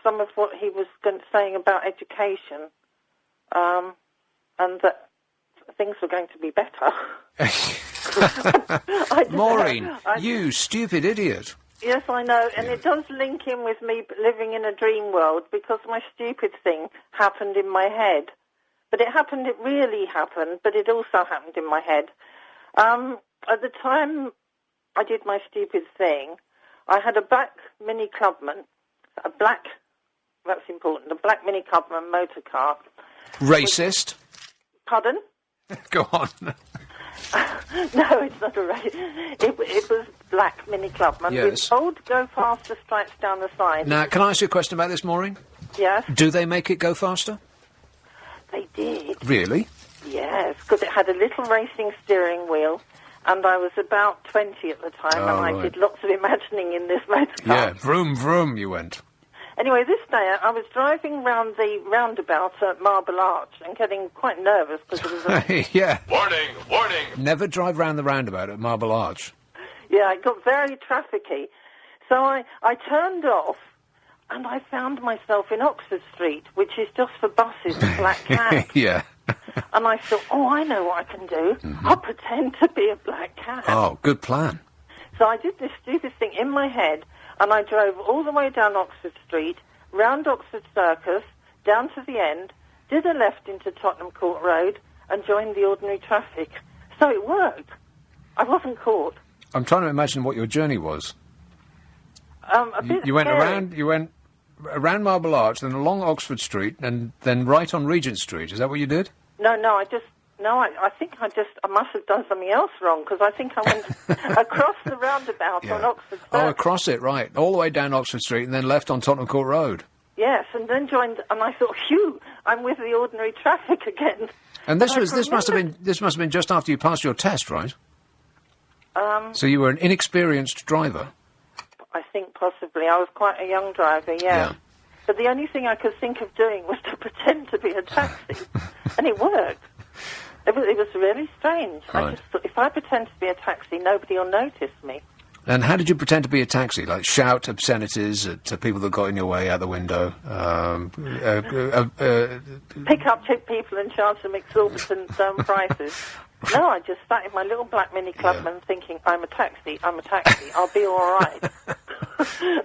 some of what he was saying about education, and that things were going to be better. Maureen, you stupid idiot. Yes, I know, and it does link in with me living in a dream world, because my stupid thing happened in my head. But it really happened, but it also happened in my head. At the time I did my stupid thing, I had a black Mini Clubman, that's important, a black Mini Clubman motor car. Racist? Pardon? Go on. No, it's not a race. It was black Mini Clubman Yes. with old go faster stripes down the side. Now, can I ask you a question about this, Maureen? Yes, Do they make it go faster? they did. Really? Yes, because it had a little racing steering wheel, and I was about 20 at the time, and I right. did lots of imagining in this motor car. Yeah, vroom, vroom, you went. Anyway, this day I was driving round the roundabout at Marble Arch and getting quite nervous because it was Yeah. Warning, warning. Never drive round the roundabout at Marble Arch. yeah, it got very trafficky. So I turned off, and I found myself in Oxford Street, which is just for buses and black cabs. Yeah. And I thought, I know what I can do. I'll pretend to be a black cab. Oh, good plan. So I did this stupid thing in my head, and I drove all the way down Oxford Street, round Oxford Circus, down to the end, did a left into Tottenham Court Road, and joined the ordinary traffic. So it worked. I wasn't caught. I'm trying to imagine what your journey was. A bit You went scary. around Marble Arch, then along Oxford Street, and then right on Regent Street. Is that what you did? No, I think I must have done something else wrong, because I think I went across the roundabout on Oxford Circus. Oh, across it, right. All the way down Oxford Street, and then left on Tottenham Court Road. Yes, and then joined, and I thought, phew, I'm with the ordinary traffic again. And this must have been just after you passed your test, right? So you were an inexperienced driver. I think possibly. I was quite a young driver, yeah. But the only thing I could think of doing was to pretend to be a taxi, and it worked. It was really strange. I Right. just thought, if I pretend to be a taxi, nobody will notice me. And how did you pretend to be a taxi? Like shout obscenities at people that got in your way out the window? Pick up cheap people and charge them exorbitant prices. No, I just sat in my little black Mini Clubman thinking, I'm a taxi, I'll be all right.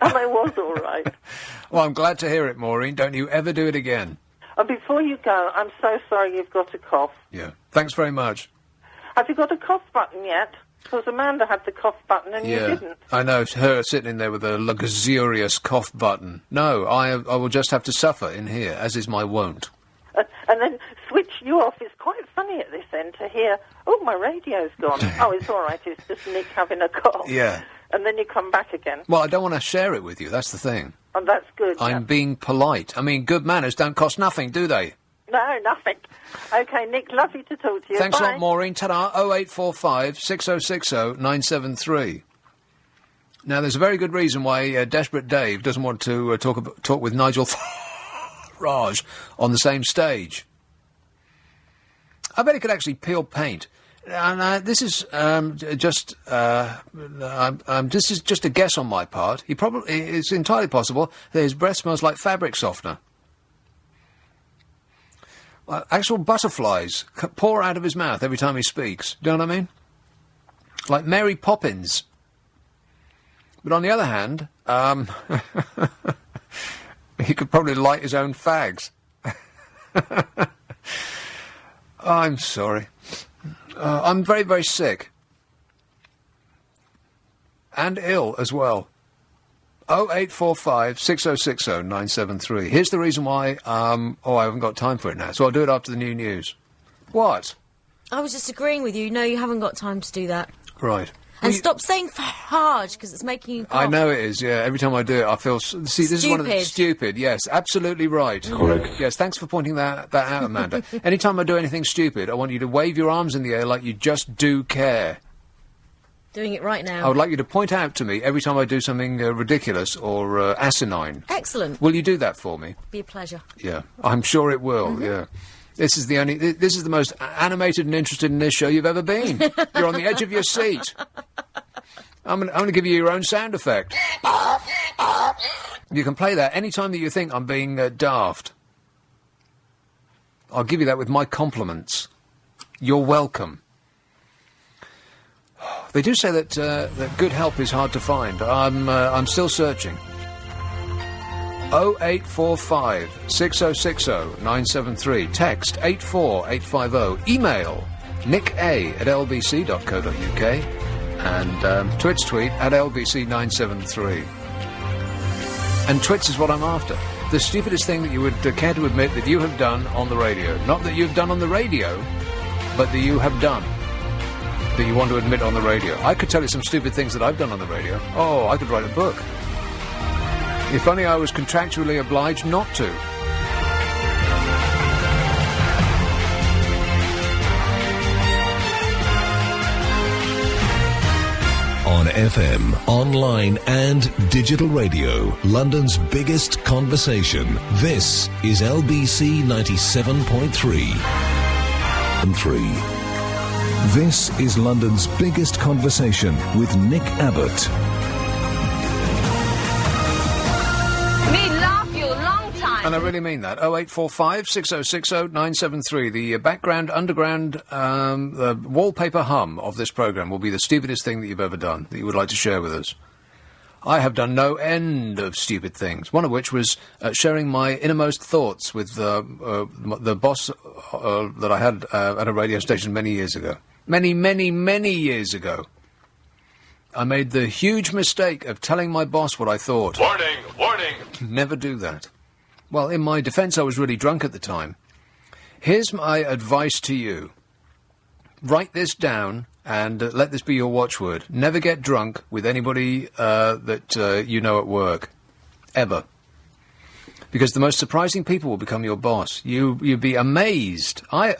And I was all right. Well, I'm glad to hear it, Maureen. Don't you ever do it again. And before you go, I'm so sorry you've got a cough. Yeah. Thanks very much. Have you got a cough button yet? Because Amanda had the cough button and you didn't. I know, her sitting in there with a luxurious cough button. No, I will just have to suffer in here, as is my wont. And then switch you off. It's quite funny at this end to hear, oh, my radio's gone. Oh, it's all right, it's just Nick having a cough. Yeah. And then you come back again. Well, I don't want to share it with you, that's the thing. And that's good. I'm being polite. I mean, good manners don't cost nothing, do they? No, nothing. OK, Nick, lovely to talk to you. Thanks Bye. a lot, Maureen. Ta-da, 0845 6060 973. Now, there's a very good reason why Desperate Dave doesn't want to talk with Nigel Farage on the same stage. I bet he could actually peel paint. And this is just a guess on my part. It's entirely possible that his breath smells like fabric softener. Actual butterflies pour out of his mouth every time he speaks. Do you know what I mean? Like Mary Poppins. But on the other hand, he could probably light his own fags. I'm sorry. I'm very, very sick. And ill as well. 0845 6060 973. Here's the reason why, I haven't got time for it now, so I'll do it after the new news. What? I was just agreeing with you. No, you haven't got time to do that. Right. And stop saying Farage, because it's making you cough. I know it is, yeah. Every time I do it, I feel... See, this is one of the... Stupid, yes. Absolutely right. Correct. Yes, thanks for pointing that out, Amanda. Anytime I do anything stupid, I want you to wave your arms in the air like you just do care. Doing it right now. I would like you to point out to me every time I do something ridiculous or asinine. Excellent. Will you do that for me? Be a pleasure. Yeah, I'm sure it will, yeah. This is the most animated and interested in this show you've ever been. You're on the edge of your seat. I'm going to give you your own sound effect. You can play that any time that you think I'm being daft. I'll give you that with my compliments. You're welcome. They do say that good help is hard to find. I'm still searching. 0845 6060 973. Text 84850. Email nick@lbc.co.uk. And Twits tweet at LBC973. And Twits is what I'm after. The stupidest thing that you would care to admit that you have done on the radio. Not that you've done on the radio, but that you have done. That you want to admit on the radio. I could tell you some stupid things that I've done on the radio. Oh, I could write a book. If only I was contractually obliged not to. On FM, online and digital radio, London's biggest conversation. This is LBC 97.3. And 3. This is London's biggest conversation with Nick Abbott. Me love you long time. And I really mean that. 0845 6060 973. The background, underground, the wallpaper hum of this programme will be the stupidest thing that you've ever done that you would like to share with us. I have done no end of stupid things, one of which was sharing my innermost thoughts with the boss that I had at a radio station many years ago. Many years ago. I made the huge mistake of telling my boss what I thought. Warning! Warning! Never do that. Well, in my defence, I was really drunk at the time. Here's my advice to you. Write this down and let this be your watchword. Never get drunk with anybody that you know at work. Ever. Because the most surprising people will become your boss. You'd be amazed. I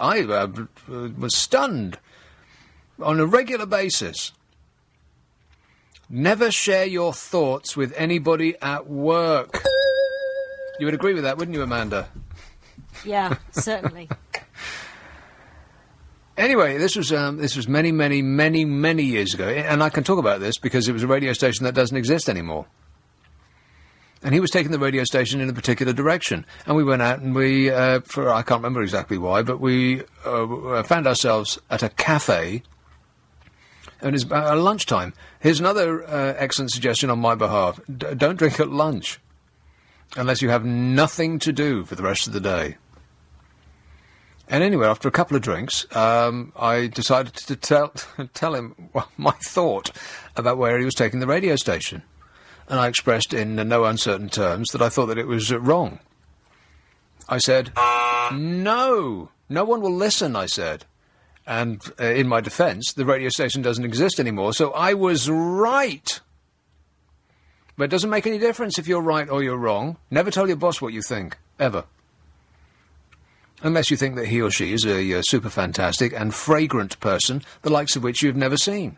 was stunned on a regular basis. Never share your thoughts with anybody at work. You would agree with that, wouldn't you, Amanda? Yeah, certainly. Anyway, this was many years ago, and I can talk about this because it was a radio station that doesn't exist anymore. And he was taking the radio station in a particular direction, and we went out and we, I can't remember exactly why, but we found ourselves at a cafe, and it's about lunchtime. Here's another excellent suggestion on my behalf: don't drink at lunch, unless you have nothing to do for the rest of the day. And anyway, after a couple of drinks, I decided to tell him my thought about where he was taking the radio station. And I expressed in no uncertain terms that I thought that it was wrong. I said, no one will listen, I said. And in my defence, the radio station doesn't exist anymore, so I was right. But it doesn't make any difference if you're right or you're wrong. Never tell your boss what you think, ever. Unless you think that he or she is a super fantastic and fragrant person, the likes of which you've never seen.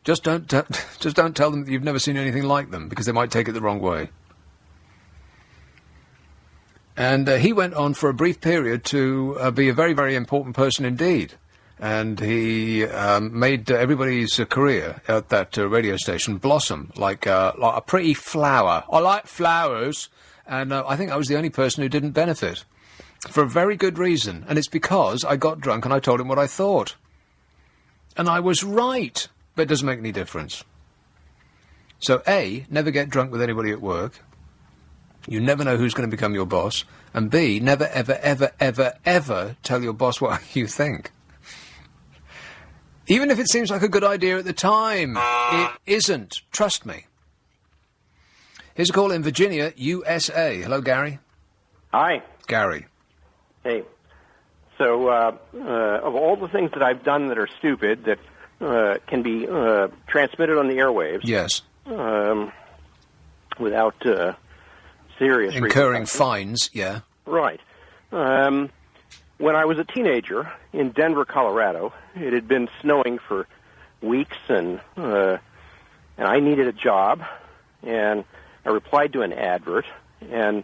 Just don't tell them that you've never seen anything like them, because they might take it the wrong way. And he went on for a brief period to be a very, very important person indeed. And he made everybody's career at that radio station blossom like a pretty flower. I like flowers. And I think I was the only person who didn't benefit, for a very good reason. And it's because I got drunk and I told him what I thought. And I was right, but it doesn't make any difference. So A, never get drunk with anybody at work. You never know who's going to become your boss. And B, never, ever, ever, ever, ever tell your boss what you think. Even if it seems like a good idea at the time, it isn't. Trust me. Here's a call in Virginia, USA. Hello, Gary. Hi. Gary. Hey. So, of all the things that I've done that are stupid, that can be transmitted on the airwaves... Yes. Without serious... Incurring fines, yeah. Right. When I was a teenager in Denver, Colorado, it had been snowing for weeks, and I needed a job, and I replied to an advert, and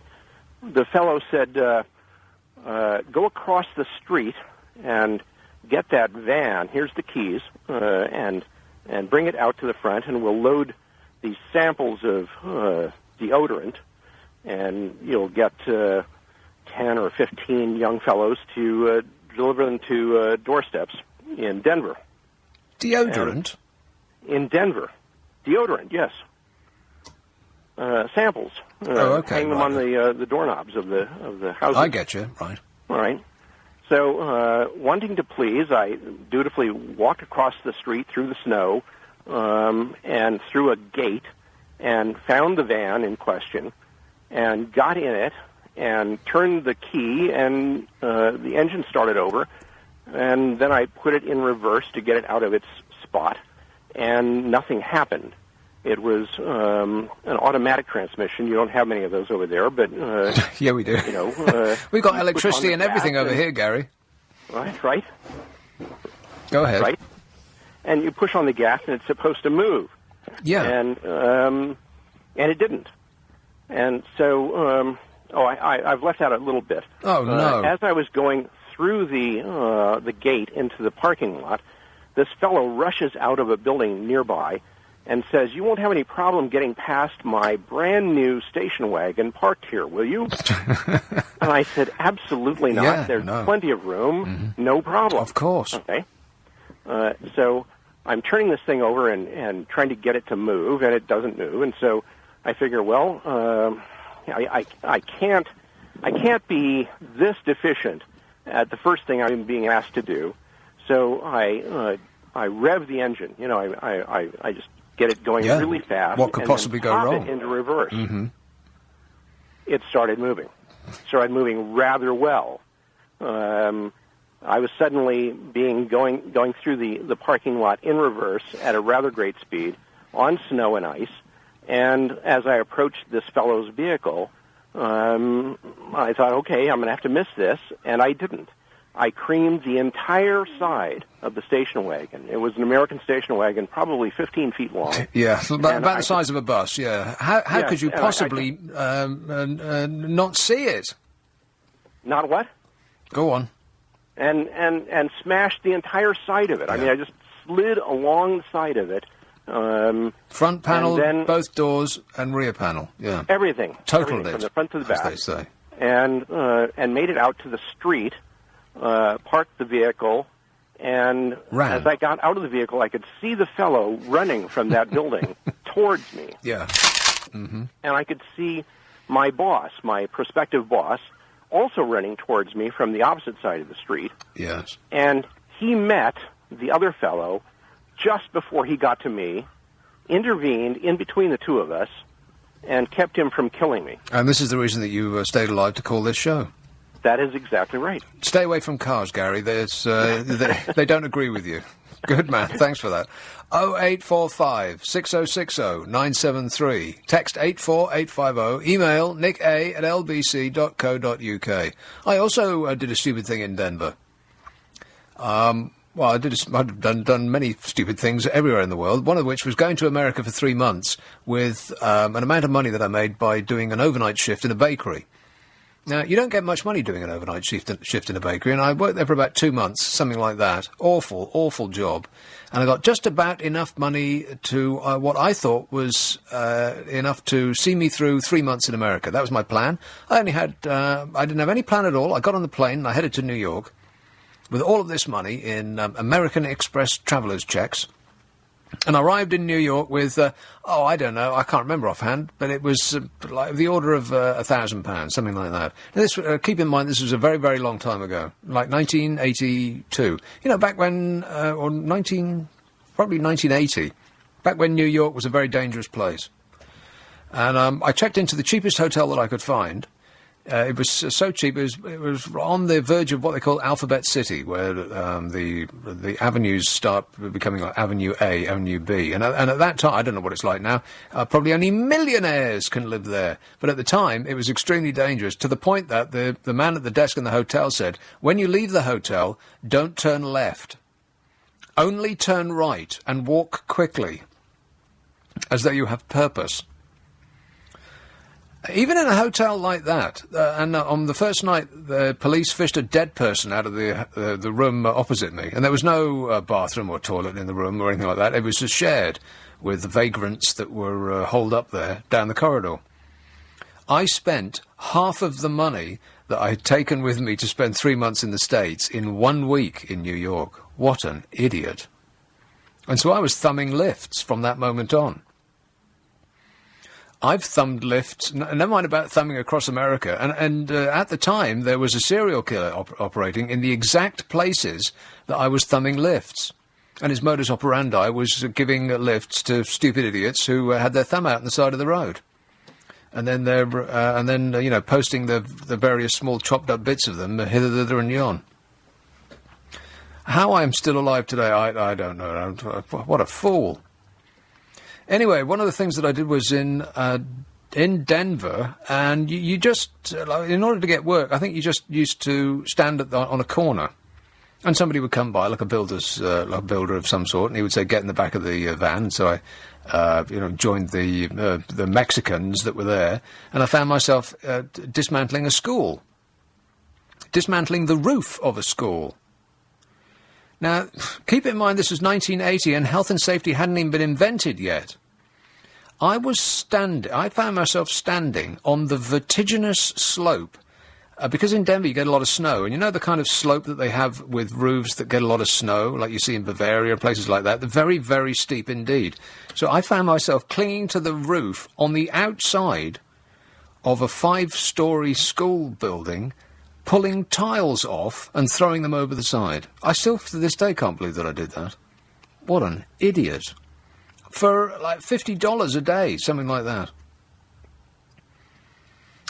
the fellow said, go across the street and get that van, here's the keys, and bring it out to the front, and we'll load these samples of deodorant, and you'll get 10 or 15 young fellows to deliver them to doorsteps in Denver. Deodorant? In Denver. Deodorant, yes. Samples. Okay, hang them on the doorknobs of the houses. I get you, right. All right. So, wanting to please, I dutifully walked across the street through the snow and through a gate and found the van in question and got in it and turned the key, and the engine started over. And then I put it in reverse to get it out of its spot, and nothing happened. It was an automatic transmission. You don't have many of those over there, but yeah, we do. You know, we've got electricity and everything over here, Gary. Right. Go ahead. Right. And you push on the gas, and it's supposed to move. Yeah. And it didn't. And so, I've left out a little bit. Oh no! As I was going through the gate into the parking lot, this fellow rushes out of a building nearby and says, "You won't have any problem getting past my brand new station wagon parked here, will you?" And I said, "Absolutely not. Yeah, There's no. plenty of room. No problem." Of course. Okay. So I'm turning this thing over and trying to get it to move, and it doesn't move. And so I figure, well, I can't be this deficient at the first thing I'm being asked to do. So I rev the engine. You know, I just get it going really fast. What could and possibly then go pop wrong? It into reverse. Mm-hmm. It started moving. Started moving rather well. I was suddenly going through the parking lot in reverse at a rather great speed on snow and ice. And as I approached this fellow's vehicle, I thought, okay, I'm going to have to miss this, and I didn't. I creamed the entire side of the station wagon. It was an American station wagon, probably 15 feet long. Yeah, about the size of a bus, yeah. How could you possibly not see it? Not what? Go on. And smashed the entire side of it. Yeah. I mean, I just slid along the side of it. Front panel, then, both doors, and rear panel. Yeah, everything. Total did. From the front to the back. As they say. And made it out to the street, parked the vehicle, and ran. As I got out of the vehicle, I could see the fellow running from that building towards me. Yeah. Mm-hmm. And I could see my boss, my prospective boss, also running towards me from the opposite side of the street. Yes. And he met the other fellow just before he got to me, intervened in between the two of us, and kept him from killing me. And this is the reason that you stayed alive to call this show. That is exactly right. Stay away from cars, Gary. There's, they don't agree with you. Good man. Thanks for that. 0845 6060 973. Text 84850. Email nicka@lbc.co.uk. I also did a stupid thing in Denver. Well, I've done many stupid things everywhere in the world, one of which was going to America for 3 months with an amount of money that I made by doing an overnight shift in a bakery. Now, you don't get much money doing an overnight shift in a bakery, and I worked there for about 2 months, something like that. Awful job. And I got just about enough money to what I thought was enough to see me through 3 months in America. That was my plan. I didn't have any plan at all. I got on the plane and I headed to New York with all of this money in American Express traveller's checks. And I arrived in New York with, I don't know, I can't remember offhand, but it was like the order of £1,000, something like that. Now this, keep in mind, this was a very, very long time ago, like 1982. You know, back when, probably 1980, back when New York was a very dangerous place. And I checked into the cheapest hotel that I could find. It was so cheap, it was on the verge of what they call Alphabet City, where the avenues start becoming like Avenue A, Avenue B. And at that time, I don't know what it's like now, probably only millionaires can live there. But at the time, it was extremely dangerous, to the point that the man at the desk in the hotel said, when you leave the hotel, don't turn left. Only turn right and walk quickly, as though you have purpose. Even in a hotel like that, and on the first night, the police fished a dead person out of the room opposite me, and there was no bathroom or toilet in the room or anything like that. It was just shared with the vagrants that were holed up there down the corridor. I spent half of the money that I had taken with me to spend 3 months in the States in 1 week in New York. What an idiot. And so I was thumbing lifts from that moment on. I've thumbed lifts, never mind about thumbing across America, and at the time there was a serial killer operating in the exact places that I was thumbing lifts. And his modus operandi was giving lifts to stupid idiots who had their thumb out on the side of the road. And then posting the various small chopped up bits of them hither, thither and yon. How I am still alive today, I don't know. What a fool. Anyway, one of the things that I did was in Denver, and you just, in order to get work, I think you just used to stand on a corner, and somebody would come by, like a builder of some sort, and he would say, "Get in the back of the van." And so I, joined the Mexicans that were there, and I found myself dismantling a school, dismantling the roof of a school. Now, keep in mind this was 1980 and health and safety hadn't even been invented yet. I found myself standing on the vertiginous slope, because in Denver you get a lot of snow, and you know the kind of slope that they have with roofs that get a lot of snow, like you see in Bavaria and places like that? They're very, very steep indeed. So I found myself clinging to the roof on the outside of a 5-story school building, pulling tiles off and throwing them over the side. I still, to this day, can't believe that I did that. What an idiot. For, like, $50 a day, something like that.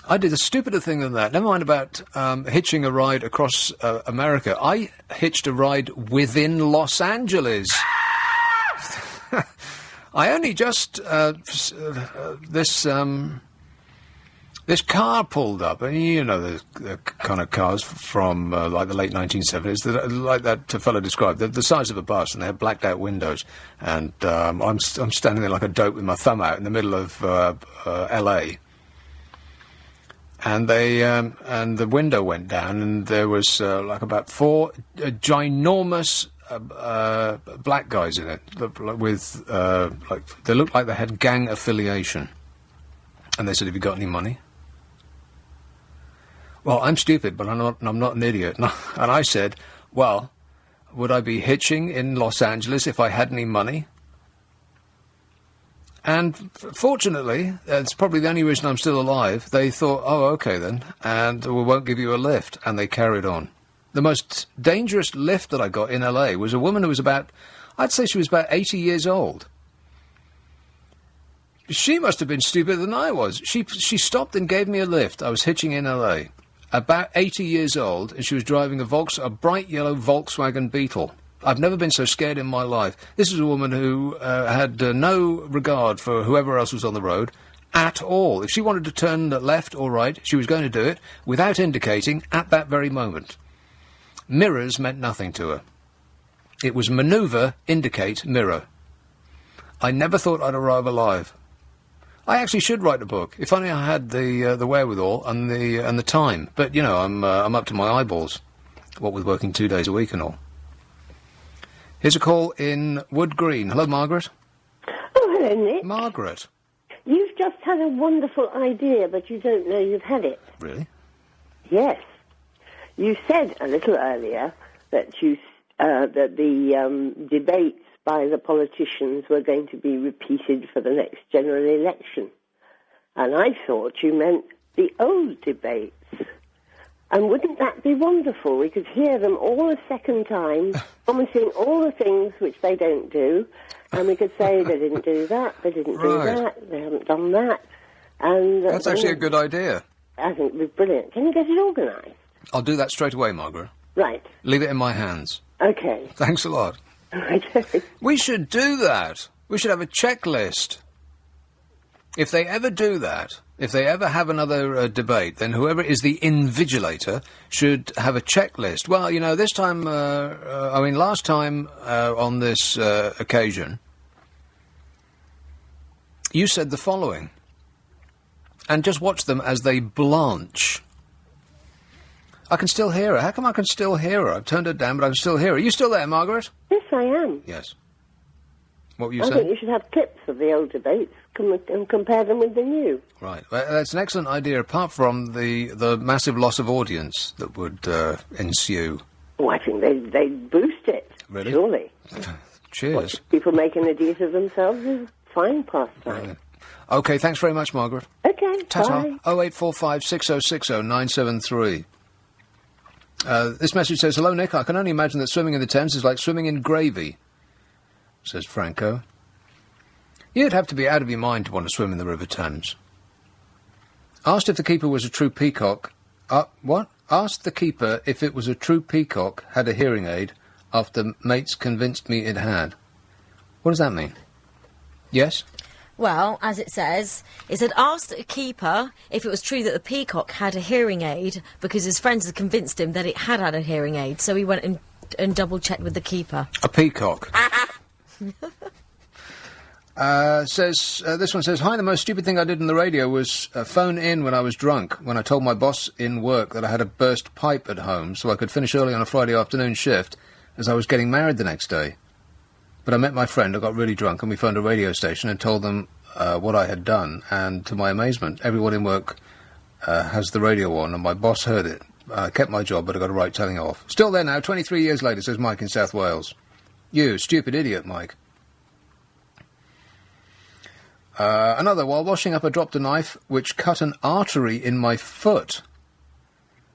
I did a stupider thing than that. Never mind about hitching a ride across America. I hitched a ride within Los Angeles. I only just... This car pulled up, and you know the kind of cars from like the late 1970s, like that fellow described, the size of a bus, and they had blacked out windows. And I'm standing there like a dope with my thumb out in the middle of L.A. And the window went down, and there was like about 4 ginormous black guys in it, with they looked like they had gang affiliation. And they said, "Have you got any money?" Well, I'm stupid, but I'm not an idiot. And I said, "Well, would I be hitching in Los Angeles if I had any money?" And fortunately, it's probably the only reason I'm still alive. They thought, "Oh, okay then, and we won't give you a lift," and they carried on. The most dangerous lift that I got in LA was a woman who was I'd say she was about 80 years old. She must have been stupider than I was. She stopped and gave me a lift. I was hitching in L.A., about 80 years old, and she was driving a bright yellow Volkswagen Beetle. I've never been so scared in my life. This is a woman who had no regard for whoever else was on the road at all. If she wanted to turn left or right, she was going to do it without indicating at that very moment. Mirrors meant nothing to her. It was manoeuvre, indicate, mirror. I never thought I'd arrive alive. I actually should write a book, if only I had the wherewithal and the time. But you know, I'm up to my eyeballs, what with working 2 days a week and all. Here's a call in Wood Green. Hello, Margaret. Oh, hello, Nick. Margaret. You've just had a wonderful idea, but you don't know you've had it. Really? Yes. You said a little earlier that the debates by the politicians were going to be repeated for the next general election. And I thought you meant the old debates. And wouldn't that be wonderful? We could hear them all a second time, promising all the things which they don't do. And we could say they didn't do that, they didn't do that, they haven't done that. And that's actually a good idea. I think it would be brilliant. Can you get it organised? I'll do that straight away, Margaret. Right. Leave it in my hands. Okay. Thanks a lot. We should do that. We should have a checklist. If they ever do that, if they ever have another debate, then whoever is the invigilator should have a checklist. Well, you know, this time, last time on this occasion, you said the following. And just watch them as they blanch. I can still hear her. How come I can still hear her? I've turned her down, but I can still hear her. Are you still there, Margaret? Yes, I am. Yes. What were you saying? I think you should have clips of the old debates and compare them with the new. Right. Well, that's an excellent idea, apart from the massive loss of audience that would ensue. Oh, I think they'd boost it. Really? Surely. Cheers. People making idiots of themselves is fine pastime. Right. OK, thanks very much, Margaret. Okay, Ta-ta. bye. 0845 6060 973. This message says, hello, Nick. I can only imagine that swimming in the Thames is like swimming in gravy, says Franco. You'd have to be out of your mind to want to swim in the River Thames. Asked if the keeper was a true peacock. What? Asked the keeper if it was a true peacock had a hearing aid after mates convinced me it had. What does that mean? Yes? Well, as it said, asked a keeper if it was true that the peacock had a hearing aid because his friends had convinced him that it had a hearing aid, so he went and double-checked with the keeper. A peacock. This one says, hi, the most stupid thing I did on the radio was phone in when I was drunk, when I told my boss in work that I had a burst pipe at home so I could finish early on a Friday afternoon shift as I was getting married the next day. But I met my friend, I got really drunk, and we phoned a radio station and told them what I had done, and to my amazement, everyone in work has the radio on, and my boss heard it. I kept my job, but I got a right telling off. Still there now, 23 years later, says Mike in South Wales. You stupid idiot, Mike. Another, while washing up, I dropped a knife which cut an artery in my foot.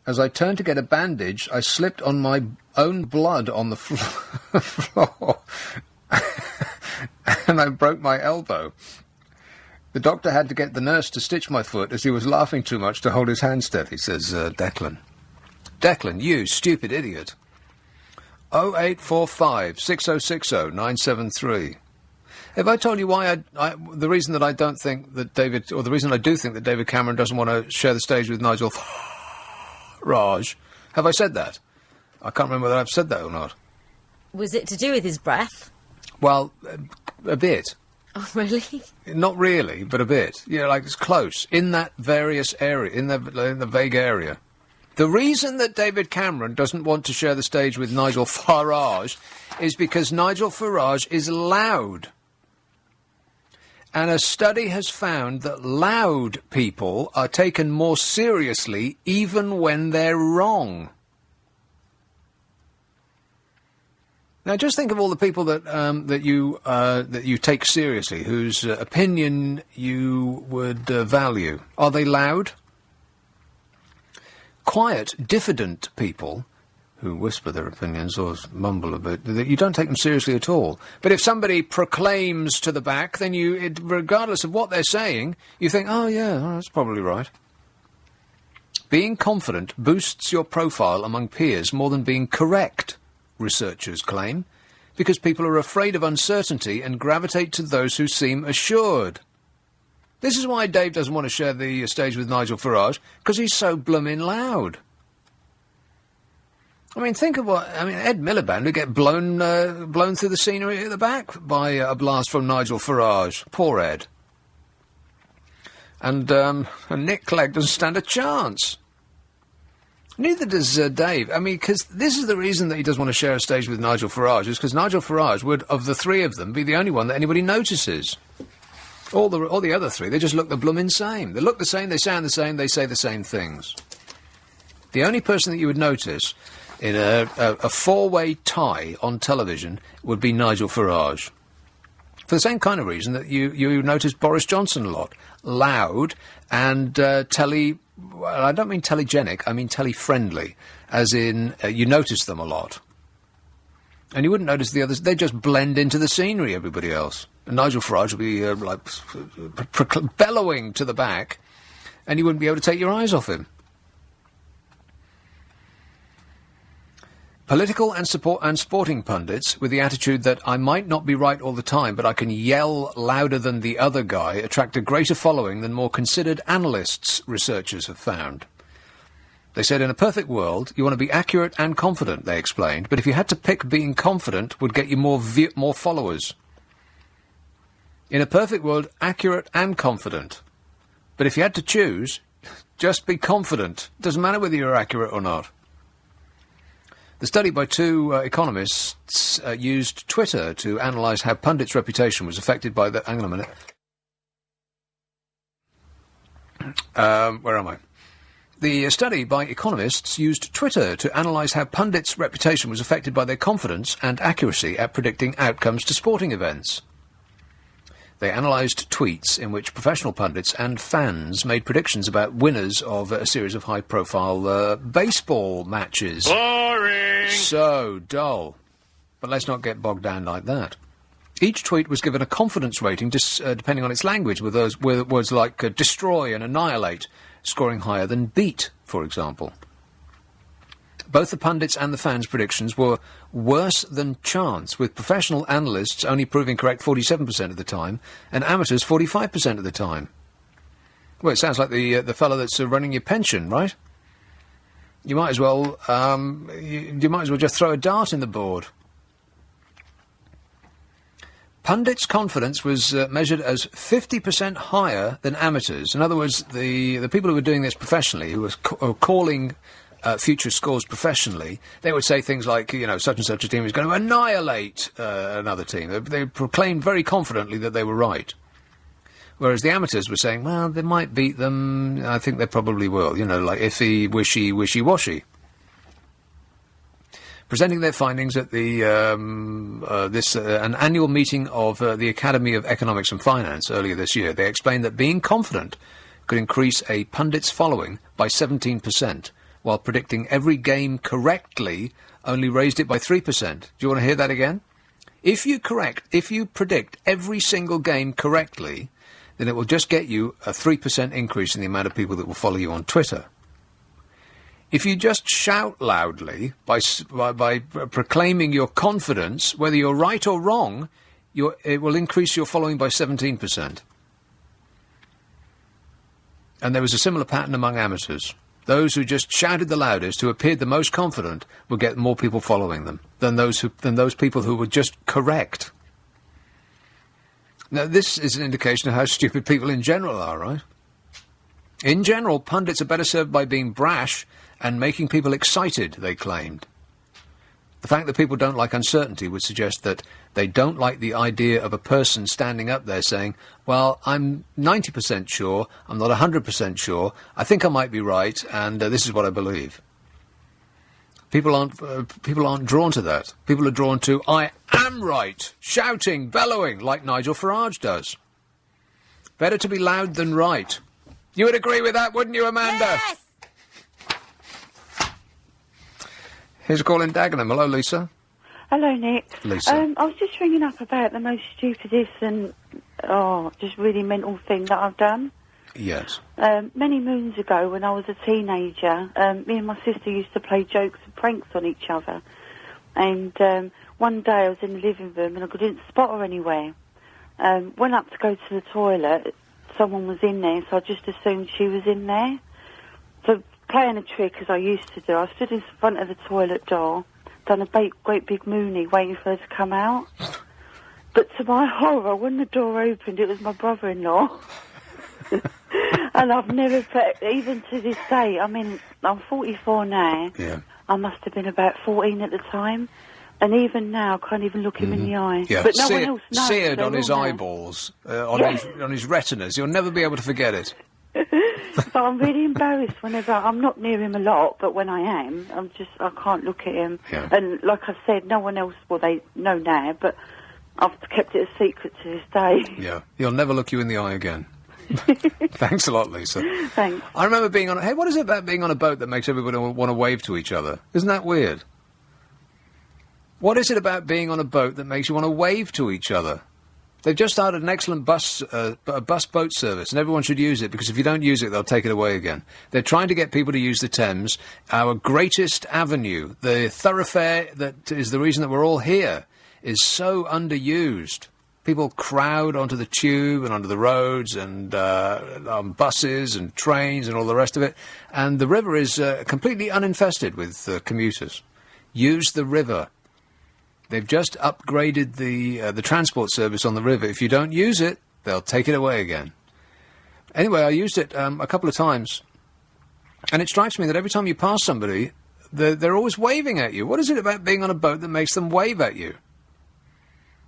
As I turned to get a bandage, I slipped on my own blood on the floor, and I broke my elbow. The doctor had to get the nurse to stitch my foot as he was laughing too much to hold his hand steady, says Declan. Declan, you stupid idiot. 0845 6060 973. Have I told you why the reason that I don't think that David, or the reason I do think that David Cameron doesn't want to share the stage with Nigel Farage? Have I said that? I can't remember whether I've said that or not. Was it to do with his breath? Well, a bit. Oh, really? Not really, but a bit. Yeah, like it's close. In that various area, in the vague area. The reason that David Cameron doesn't want to share the stage with Nigel Farage is because Nigel Farage is loud. And a study has found that loud people are taken more seriously even when they're wrong. Now, just think of all the people that that you take seriously, whose opinion you would value. Are they loud? Quiet, diffident people who whisper their opinions or mumble a bit, that you don't take them seriously at all. But if somebody proclaims to the back, then regardless of what they're saying, you think, oh yeah, that's probably right. Being confident boosts your profile among peers more than being correct, researchers claim, because people are afraid of uncertainty and gravitate to those who seem assured. This is why Dave doesn't want to share the stage with Nigel Farage, because he's so blooming loud. I mean, think of Ed Miliband would get blown through the scenery at the back by a blast from Nigel Farage. Poor Ed. And Nick Clegg doesn't stand a chance. Neither does Dave. I mean, because this is the reason that he doesn't want to share a stage with Nigel Farage, is because Nigel Farage would, of the three of them, be the only one that anybody notices. All the other three, they just look the bloomin' same. They look the same, they sound the same, they say the same things. The only person that you would notice in a four-way tie on television would be Nigel Farage. For the same kind of reason that you notice Boris Johnson a lot. Loud and well, I don't mean telegenic, I mean tele-friendly, as in you notice them a lot. And you wouldn't notice the others, they just blend into the scenery, everybody else. And Nigel Farage would be bellowing to the back, and you wouldn't be able to take your eyes off him. Political and sporting pundits with the attitude that I might not be right all the time, but I can yell louder than the other guy, attract a greater following than more considered analysts, researchers have found. They said in a perfect world, you want to be accurate and confident, they explained, but if you had to pick, being confident would get you more followers. In a perfect world, accurate and confident. But if you had to choose, just be confident. Doesn't matter whether you're accurate or not. The study by two economists used Twitter to analyse how pundits' reputation was affected by the... Hang on a minute. Where am I? The study by economists used Twitter to analyse how pundits' reputation was affected by their confidence and accuracy at predicting outcomes to sporting events. They analysed tweets in which professional pundits and fans made predictions about winners of a series of high-profile baseball matches. Boring! So dull. But let's not get bogged down like that. Each tweet was given a confidence rating depending on its language, with words like destroy and annihilate scoring higher than beat, for example. Both the pundits and the fans' predictions were worse than chance, with professional analysts only proving correct 47% of the time, and amateurs 45% of the time. Well, it sounds like the fellow that's running your pension, right? You might as well you might as well just throw a dart in the board. Pundits' confidence was measured as 50% higher than amateurs. In other words, the people who were doing this professionally, who were calling future scores professionally, they would say things like, such and such a team is going to annihilate another team. They proclaimed very confidently that they were right. Whereas the amateurs were saying, well, they might beat them, I think they probably will, like iffy, wishy, wishy-washy. Presenting their findings at an annual meeting of the Academy of Economics and Finance earlier this year, they explained that being confident could increase a pundit's following by 17%, while predicting every game correctly only raised it by 3%. Do you want to hear that again? If you predict every single game correctly, then it will just get you a 3% increase in the amount of people that will follow you on Twitter. If you just shout loudly by proclaiming your confidence, whether you're right or wrong, it will increase your following by 17%. And there was a similar pattern among amateurs. Those who just shouted the loudest, who appeared the most confident, would get more people following them than those people who were just correct. Now, this is an indication of how stupid people in general are, right? In general, pundits are better served by being brash and making people excited, they claimed. The fact that people don't like uncertainty would suggest that they don't like the idea of a person standing up there saying, well, I'm 90% sure, I'm not 100% sure, I think I might be right, and this is what I believe. People aren't drawn to that. People are drawn to, I am right, shouting, bellowing, like Nigel Farage does. Better to be loud than right. You would agree with that, wouldn't you, Amanda? Yes! Here's a call in Dagenham. Hello, Lisa. Hello, Nick. Lisa. I was just ringing up about the most stupidest and, just really mental thing that I've done. Yes. Many moons ago, when I was a teenager, me and my sister used to play jokes and pranks on each other. And one day I was in the living room and I couldn't spot her anywhere. Went up to go to the toilet. Someone was in there, so I just assumed she was in there. So, playing a trick, as I used to do, I stood in front of the toilet door, done a great big moonie, waiting for her to come out. But to my horror, when the door opened, it was my brother-in-law. And I've never, even to this day, I mean, I'm 44 now. Yeah. I must have been about 14 at the time. And even now, I can't even look him in the eye. Yeah. But no one else knows. Seared on his eyeballs, on his retinas. You'll never be able to forget it. But I'm really embarrassed whenever I'm not near him a lot, but when I am, I can't look at him. Yeah. And like I said, no one else, well, they know now, but I've kept it a secret to this day. Yeah, he'll never look you in the eye again. Thanks a lot, Lisa. Thanks. I remember being on. Hey, what is it about being on a boat that makes everybody want to wave to each other? Isn't that weird? What is it about being on a boat that makes you want to wave to each other? They've just started an excellent bus boat service, and everyone should use it, because if you don't use it, they'll take it away again. They're trying to get people to use the Thames, our greatest avenue, the thoroughfare that is the reason that we're all here, is so underused. People crowd onto the tube and onto the roads and on buses and trains and all the rest of it, and the river is completely uninfested with commuters. Use the river. They've just upgraded the transport service on the river. If you don't use it, they'll take it away again. Anyway, I used it a couple of times, and it strikes me that every time you pass somebody, they're always waving at you. What is it about being on a boat that makes them wave at you?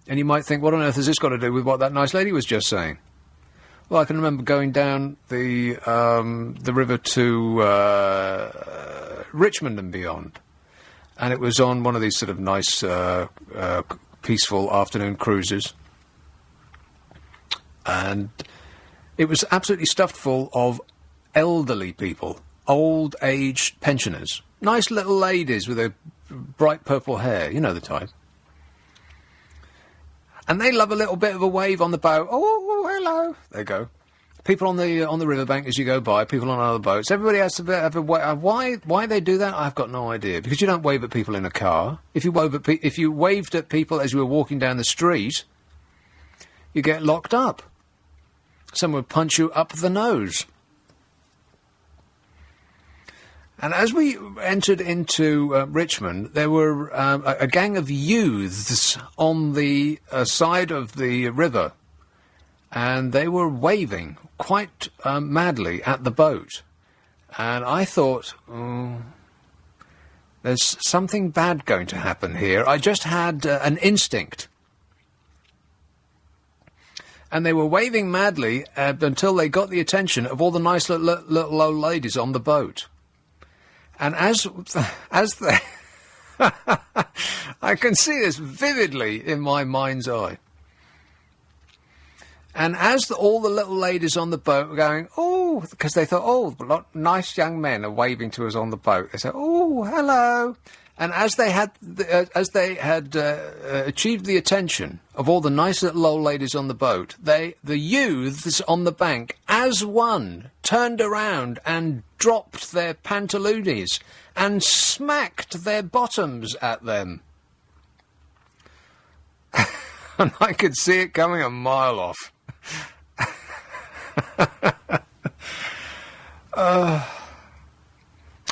And you might think, what on earth has this got to do with what that nice lady was just saying? Well, I can remember going down the river to Richmond and beyond. And it was on one of these sort of nice, peaceful afternoon cruises. and it was absolutely stuffed full of elderly people, old-age pensioners, nice little ladies with a bright purple hair, you know the type. And they love a little bit of a wave on the boat. Oh, hello. There you go. People on the riverbank as you go by, people on other boats. Everybody has to have a wave. Why they do that, I've got no idea. Because you don't wave at people in a car. If you waved at people as you were walking down the street, you get locked up. Someone would punch you up the nose. And as we entered into Richmond, there were a gang of youths on the side of the river, and they were waving quite madly at the boat. And I thought, there's something bad going to happen here. I just had an instinct. And they were waving madly until they got the attention of all the nice little old ladies on the boat. And as they, I can see this vividly in my mind's eye. And as all the little ladies on the boat were going, oh, because they thought, oh, nice young men are waving to us on the boat. They said, oh, hello. And as they had achieved the attention of all the nice little old ladies on the boat, the youths on the bank, as one, turned around and dropped their pantaloons and smacked their bottoms at them. And I could see it coming a mile off.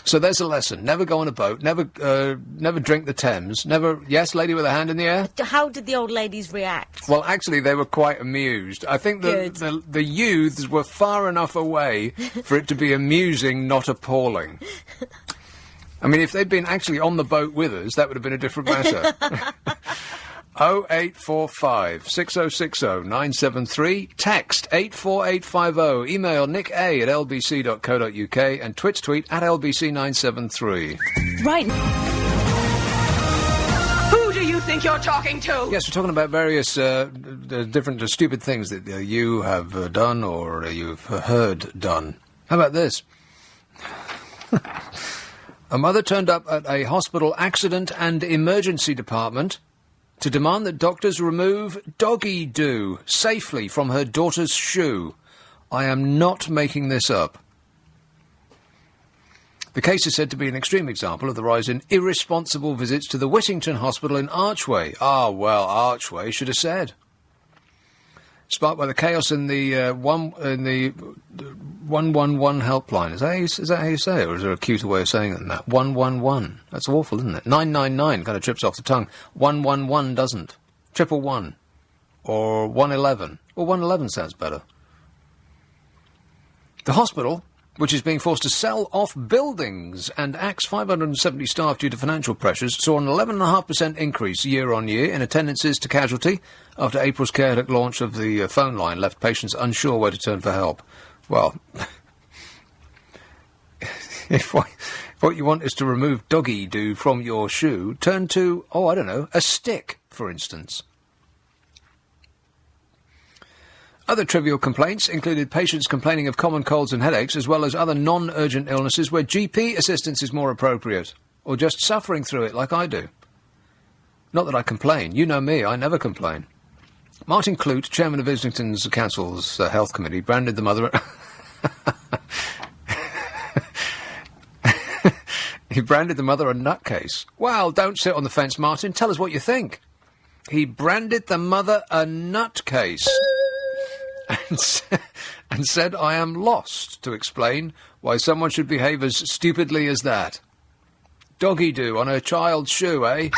So there's a lesson. Never go on a boat. Never drink the Thames. Never... Yes, lady with a hand in the air? How did the old ladies react? Well, actually, they were quite amused. I think the youths were far enough away for it to be amusing, not appalling. I mean, if they'd been actually on the boat with us, that would have been a different matter. 0845 6060 973. Text 84850. Email nick@lbc.co.uk and tweet at lbc973. Right. Who do you think you're talking to? Yes, we're talking about various different stupid things that you have done or you've heard done. How about this? A mother turned up at a hospital accident and emergency department to demand that doctors remove doggy doo safely from her daughter's shoe. I am not making this up. The case is said to be an extreme example of the rise in irresponsible visits to the Whittington Hospital in Archway. Ah, well, Archway should have said. Sparked by the chaos in the 111 helpline. Is that how you say it, or is there a cuter way of saying it than that? 111. That's awful, isn't it? 999 kind of trips off the tongue. 111 doesn't. 111. Or 111. Well, 111 sounds better. The hospital, which is being forced to sell off buildings and axe 570 staff due to financial pressures, saw an 11.5% increase year-on-year in attendances to casualty after April's chaotic launch of the phone line left patients unsure where to turn for help. Well, if what you want is to remove doggy doo from your shoe, turn to, I don't know, a stick, for instance. Other trivial complaints included patients complaining of common colds and headaches, as well as other non-urgent illnesses where GP assistance is more appropriate, or just suffering through it like I do. Not that I complain. You know me, I never complain. Martin Clute, chairman of Islington's Council's Health Committee, branded the mother... He branded the mother a nutcase. Well, don't sit on the fence, Martin. Tell us what you think. He branded the mother a nutcase. And said, I am lost to explain why someone should behave as stupidly as that. Doggy doo on her child's shoe, eh?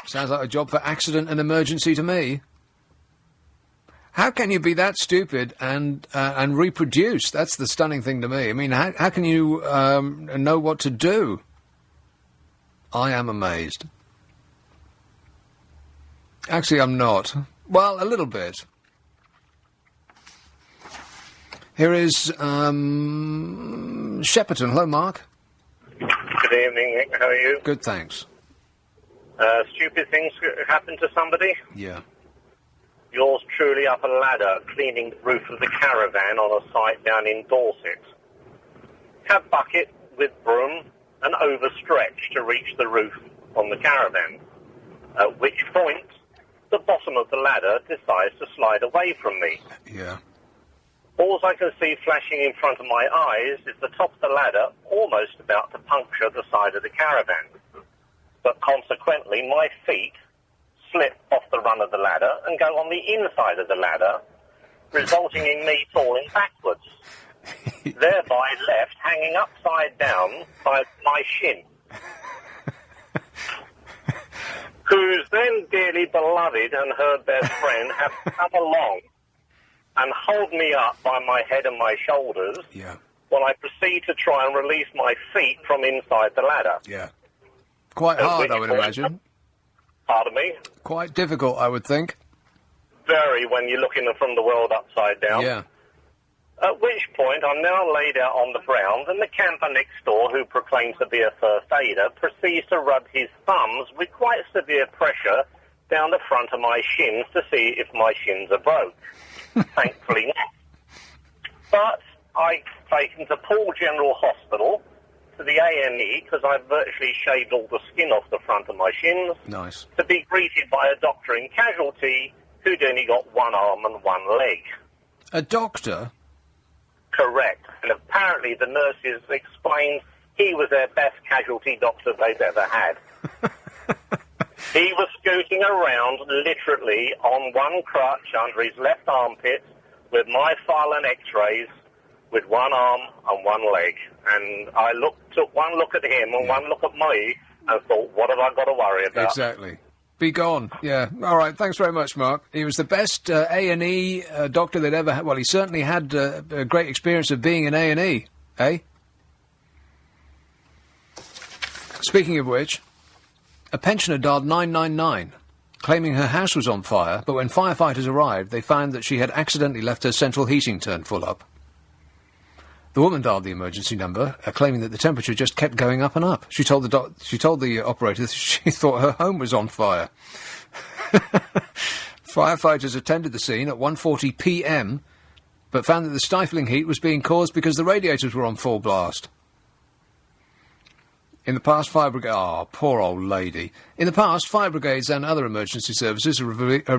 Sounds like a job for accident and emergency to me. How can you be that stupid and reproduce? That's the stunning thing to me. I mean, how can you know what to do? I am amazed. Actually, I'm not. Well, a little bit. Here is Shepperton. Hello, Mark. Good evening, Nick. How are you? Good, thanks. Stupid things happen to somebody? Yeah. yours truly up a ladder cleaning the roof of the caravan on a site down in Dorset. Had bucket with broom and overstretched to reach the roof on the caravan, at which point the bottom of the ladder decides to slide away from me. Yeah. All I can see flashing in front of my eyes is the top of the ladder almost about to puncture the side of the caravan. But consequently, my feet slip off the run of the ladder and go on the inside of the ladder, resulting in me falling backwards, thereby left hanging upside down by my shin. Whose then dearly beloved and her best friend have come along and hold me up by my head and my shoulders while I proceed to try and release my feet from inside the ladder. Yeah. Quite hard, I would imagine. Pardon me? Quite difficult, I would think. Very, when you're looking from the world upside down. Yeah. At which point, I'm now laid out on the ground, and the camper next door, who proclaims to be a first aider, proceeds to rub his thumbs with quite severe pressure down the front of my shins to see if my shins are broke. Thankfully not. But I taken to Poole General Hospital to the A&E because I've virtually shaved all the skin off the front of my shins. Nice. To be greeted by a doctor in casualty who'd only got one arm and one leg. A doctor? Correct. And apparently the nurses explained he was their best casualty doctor they've ever had. He was scooting around literally on one crutch under his left armpit with my file and x-rays with one arm and one leg. And I took one look at him and one look at me and thought, what have I got to worry about? Exactly. Be gone. Yeah. All right. Thanks very much, Mark. He was the best A&E doctor they'd ever had. Well, he certainly had a great experience of being in A&E, eh? Speaking of which, a pensioner dialed 999, claiming her house was on fire, but when firefighters arrived, they found that she had accidentally left her central heating turned full up. The woman dialed the emergency number, claiming that the temperature just kept going up and up. She told the operator that she thought her home was on fire. Firefighters attended the scene at 1:40 p.m, but found that the stifling heat was being caused because the radiators were on full blast. In the past, fire brigade... Oh, poor old lady. In the past, fire brigades and other emergency services have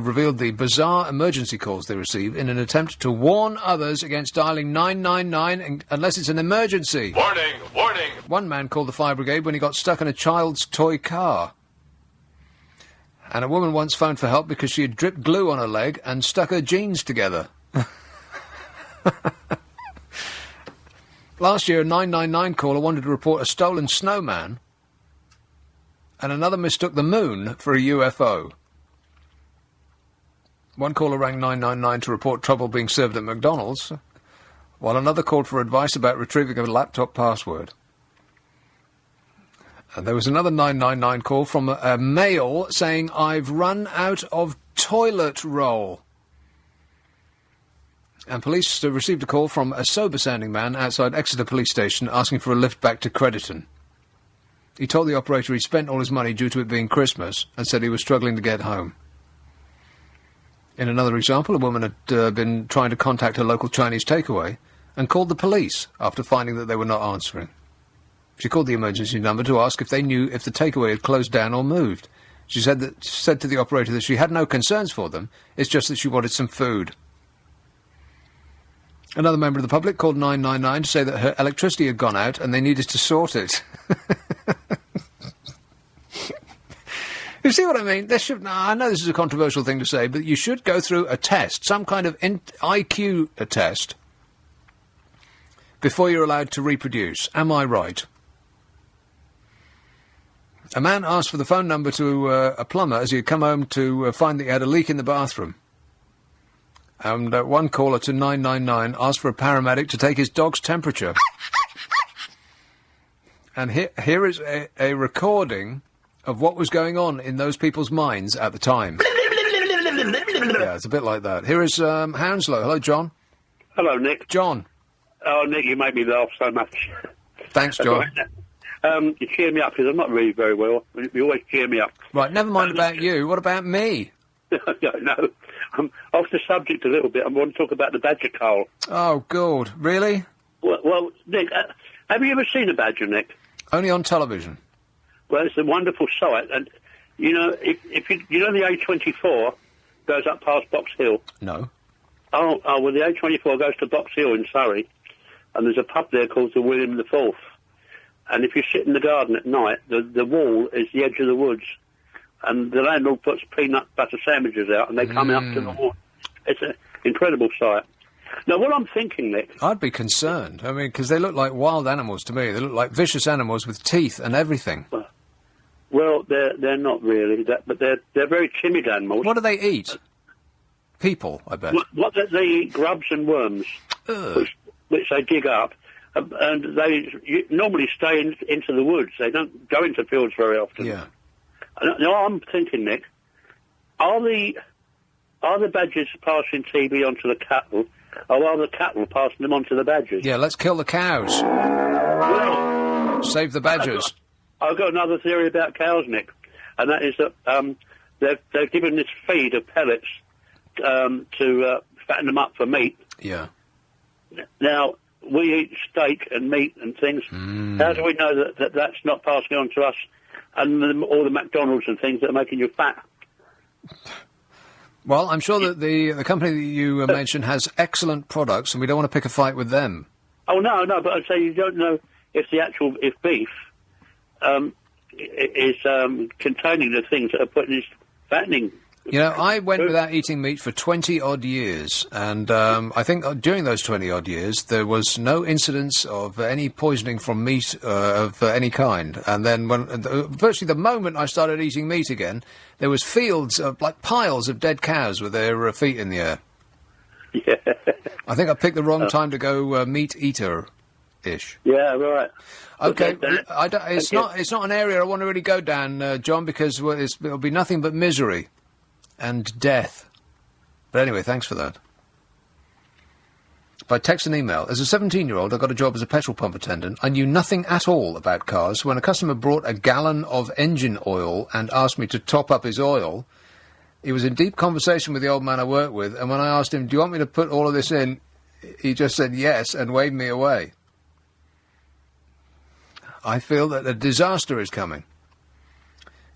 revealed the bizarre emergency calls they receive in an attempt to warn others against dialling 999 unless it's an emergency. Warning! Warning! One man called the fire brigade when he got stuck in a child's toy car. And a woman once phoned for help because she had dripped glue on her leg and stuck her jeans together. Last year, a 999 caller wanted to report a stolen snowman, and another mistook the moon for a UFO. One caller rang 999 to report trouble being served at McDonald's, while another called for advice about retrieving a laptop password. And there was another 999 call from a male saying, "I've run out of toilet roll." And police received a call from a sober-sounding man outside Exeter Police Station asking for a lift back to Crediton. He told the operator he'd spent all his money due to it being Christmas and said he was struggling to get home. In another example, a woman had been trying to contact her local Chinese takeaway and called the police after finding that they were not answering. She called the emergency number to ask if they knew if the takeaway had closed down or moved. She said to the operator that she had no concerns for them, it's just that she wanted some food. Another member of the public called 999 to say that her electricity had gone out and they needed to sort it. You see what I mean? I know this is a controversial thing to say, but you should go through a test, some kind of IQ test, before you're allowed to reproduce. Am I right? A man asked for the phone number to a plumber as he had come home to find that he had a leak in the bathroom. And one caller to 999 asked for a paramedic to take his dog's temperature. And here is a recording of what was going on in those people's minds at the time. Yeah, it's a bit like that. Here is Hounslow. Hello, John. Hello, Nick. John. Oh, Nick, you make me laugh so much. Thanks, John. You cheer me up because I'm not really very well. You always cheer me up. Right, never mind about you. What about me? No. off the subject a little bit. I want to talk about the badger coal. Oh, God. Really? Well Nick, have you ever seen a badger, Nick? Only on television. Well, it's a wonderful sight. And, you know, if you know the A24 goes up past Box Hill? No. Oh, well, the A24 goes to Box Hill in Surrey, and there's a pub there called the William IV. And if you sit in the garden at night, the wall is the edge of the woods, and the landlord puts peanut butter sandwiches out, and they come out to the wall. It's an incredible sight. Now, what I'm thinking, Nick... I'd be concerned. I mean, because they look like wild animals to me. They look like vicious animals with teeth and everything. Well, they're not really, but they're very timid animals. What do they eat? People, I bet. They eat grubs and worms, which they dig up, and they normally stay into the woods. They don't go into fields very often. Yeah. Now, I'm thinking, Nick, are the badgers passing TB onto the cattle, or are the cattle passing them onto the badgers? Yeah, let's kill the cows. Well, save the badgers. I've got another theory about cows, Nick, and that is that they've given this feed of pellets to fatten them up for meat. Yeah. Now, we eat steak and meat and things. How do we know that that's not passing on to us and all the McDonald's and things that are making you fat? Well, I'm sure that the company that you mentioned has excellent products, and we don't want to pick a fight with them. Oh, no, but I'd say you don't know if beef is containing the things that are putting this fattening. You know, I went without eating meat for 20-odd years, and I think during those 20-odd years there was no incidence of any poisoning from meat of any kind. And then virtually the moment I started eating meat again, there was fields of, like, piles of dead cows with their feet in the air. Yeah. I think I picked the wrong time to go meat eater-ish. Yeah, right. Okay, it's not an area I want to really go down, John, because it'll be nothing but misery. And death. But anyway, thanks for that. By text and email. As a 17-year-old, I got a job as a petrol pump attendant. I knew nothing at all about cars. When a customer brought a gallon of engine oil and asked me to top up his oil, he was in deep conversation with the old man I worked with, and when I asked him, do you want me to put all of this in, he just said yes and waved me away. I feel that a disaster is coming.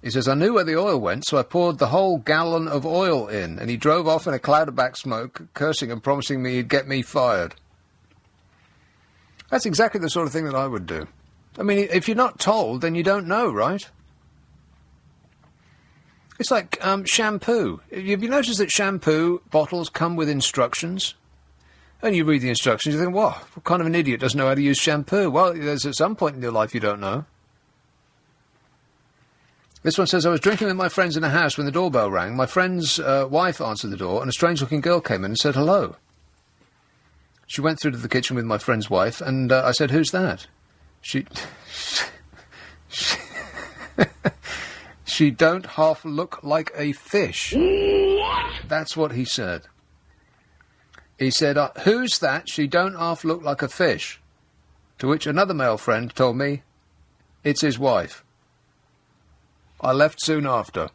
He says, I knew where the oil went, so I poured the whole gallon of oil in, and he drove off in a cloud of black smoke, cursing and promising me he'd get me fired. That's exactly the sort of thing that I would do. I mean, if you're not told, then you don't know, right? It's like shampoo. Have you noticed that shampoo bottles come with instructions? And you read the instructions, you think, what kind of an idiot doesn't know how to use shampoo? Well, there's at some point in your life you don't know. This one says, I was drinking with my friends in a house when the doorbell rang. My friend's wife answered the door, and a strange-looking girl came in and said hello. She went through to the kitchen with my friend's wife, and I said, who's that? She don't half look like a fish. What? That's what he said. He said, who's that? She don't half look like a fish. To which another male friend told me, it's his wife. I left soon after.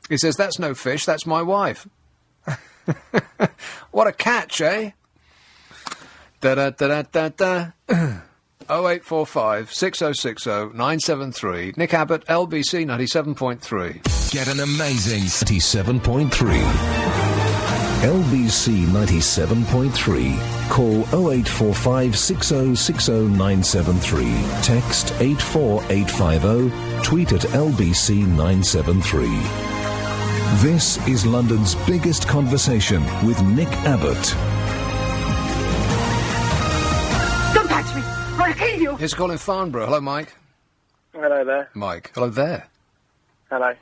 He says, that's no fish, that's my wife. What a catch, eh? Da-da-da-da-da-da. 0845 6060 973. Nick Abbot, LBC 97.3. Get an amazing 97.3. LBC 97.3. Call 0845 6060 973. Text 84850. Tweet at LBC 973. This is London's biggest conversation with Nick Abbot. Don't touch me! I'll kill you! Here's a call in Farnborough. Hello, Mike. Hello there. Mike. Hello there. Hello.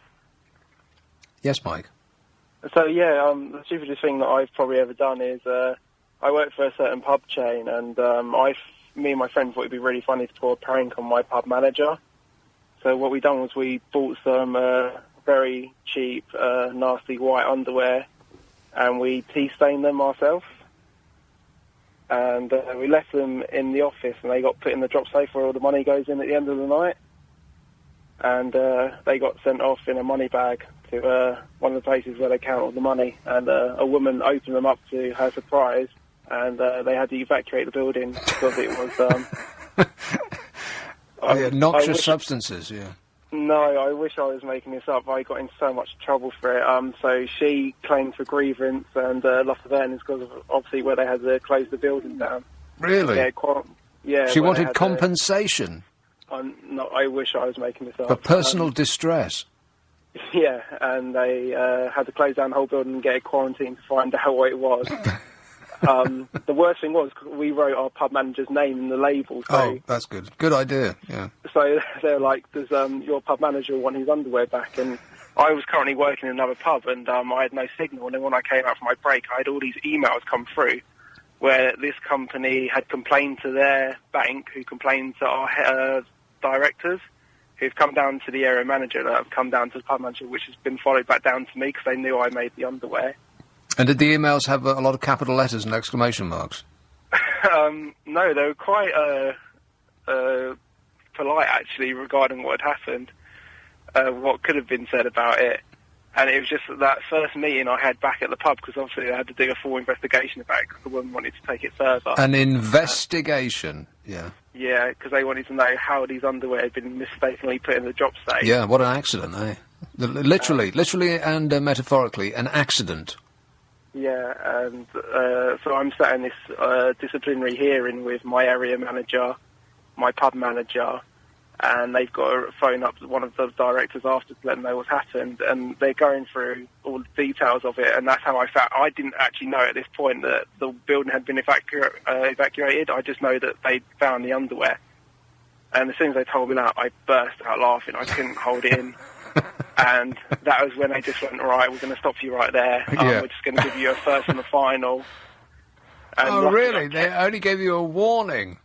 Yes, Mike. So, yeah, the stupidest thing that I've probably ever done is I work for a certain pub chain, and me and my friend thought it'd be really funny to pull a prank on my pub manager. So what we done was we bought some very cheap, nasty white underwear, and we tea-stained them ourselves. And we left them in the office, and they got put in the drop safe where all the money goes in at the end of the night. And they got sent off in a money bag to one of the places where they count all the money, and a woman opened them up to her surprise, and they had to evacuate the building because it was... noxious substances, yeah. No, I wish I was making this up. I got in so much trouble for it. So she claimed for grievance and loss of earnings because of obviously where they had to close the building down. Really? Yeah. She wanted compensation. No, I wish I was making this up. For personal distress. Yeah, and they had to close down the whole building and get a quarantine to find out what it was. The worst thing was we wrote our pub manager's name in the label. So, that's good. Good idea, yeah. So they're like, does your pub manager want his underwear back? And I was currently working in another pub, and I had no signal. And then when I came out for my break, I had all these emails come through where this company had complained to their bank, who complained to our directors, who've come down to the area manager, and have come down to the pub manager, which has been followed back down to me because they knew I made the underwear. And did the emails have a lot of capital letters and exclamation marks? No, they were quite polite, actually, regarding what had happened, what could have been said about it. And it was just that first meeting I had back at the pub, because obviously I had to do a full investigation about it, because the woman wanted to take it further. An investigation, yeah. Yeah, because they wanted to know how these underwear had been mistakenly put in the drop safe. Yeah, what an accident, eh? Literally and metaphorically, an accident. Yeah, and so I'm sat in this disciplinary hearing with my area manager, my pub manager, and they've got to phone up one of the directors after to let them know what's happened, and they're going through all the details of it, and that's how I found. I didn't actually know at this point that the building had been evacuated. I just know that they found the underwear, and as soon as they told me that, I burst out laughing. I couldn't hold it in. And that was when they just went, right, we're going to stop you right there. We're just going to give you a first and a final. And really? They only gave you a warning?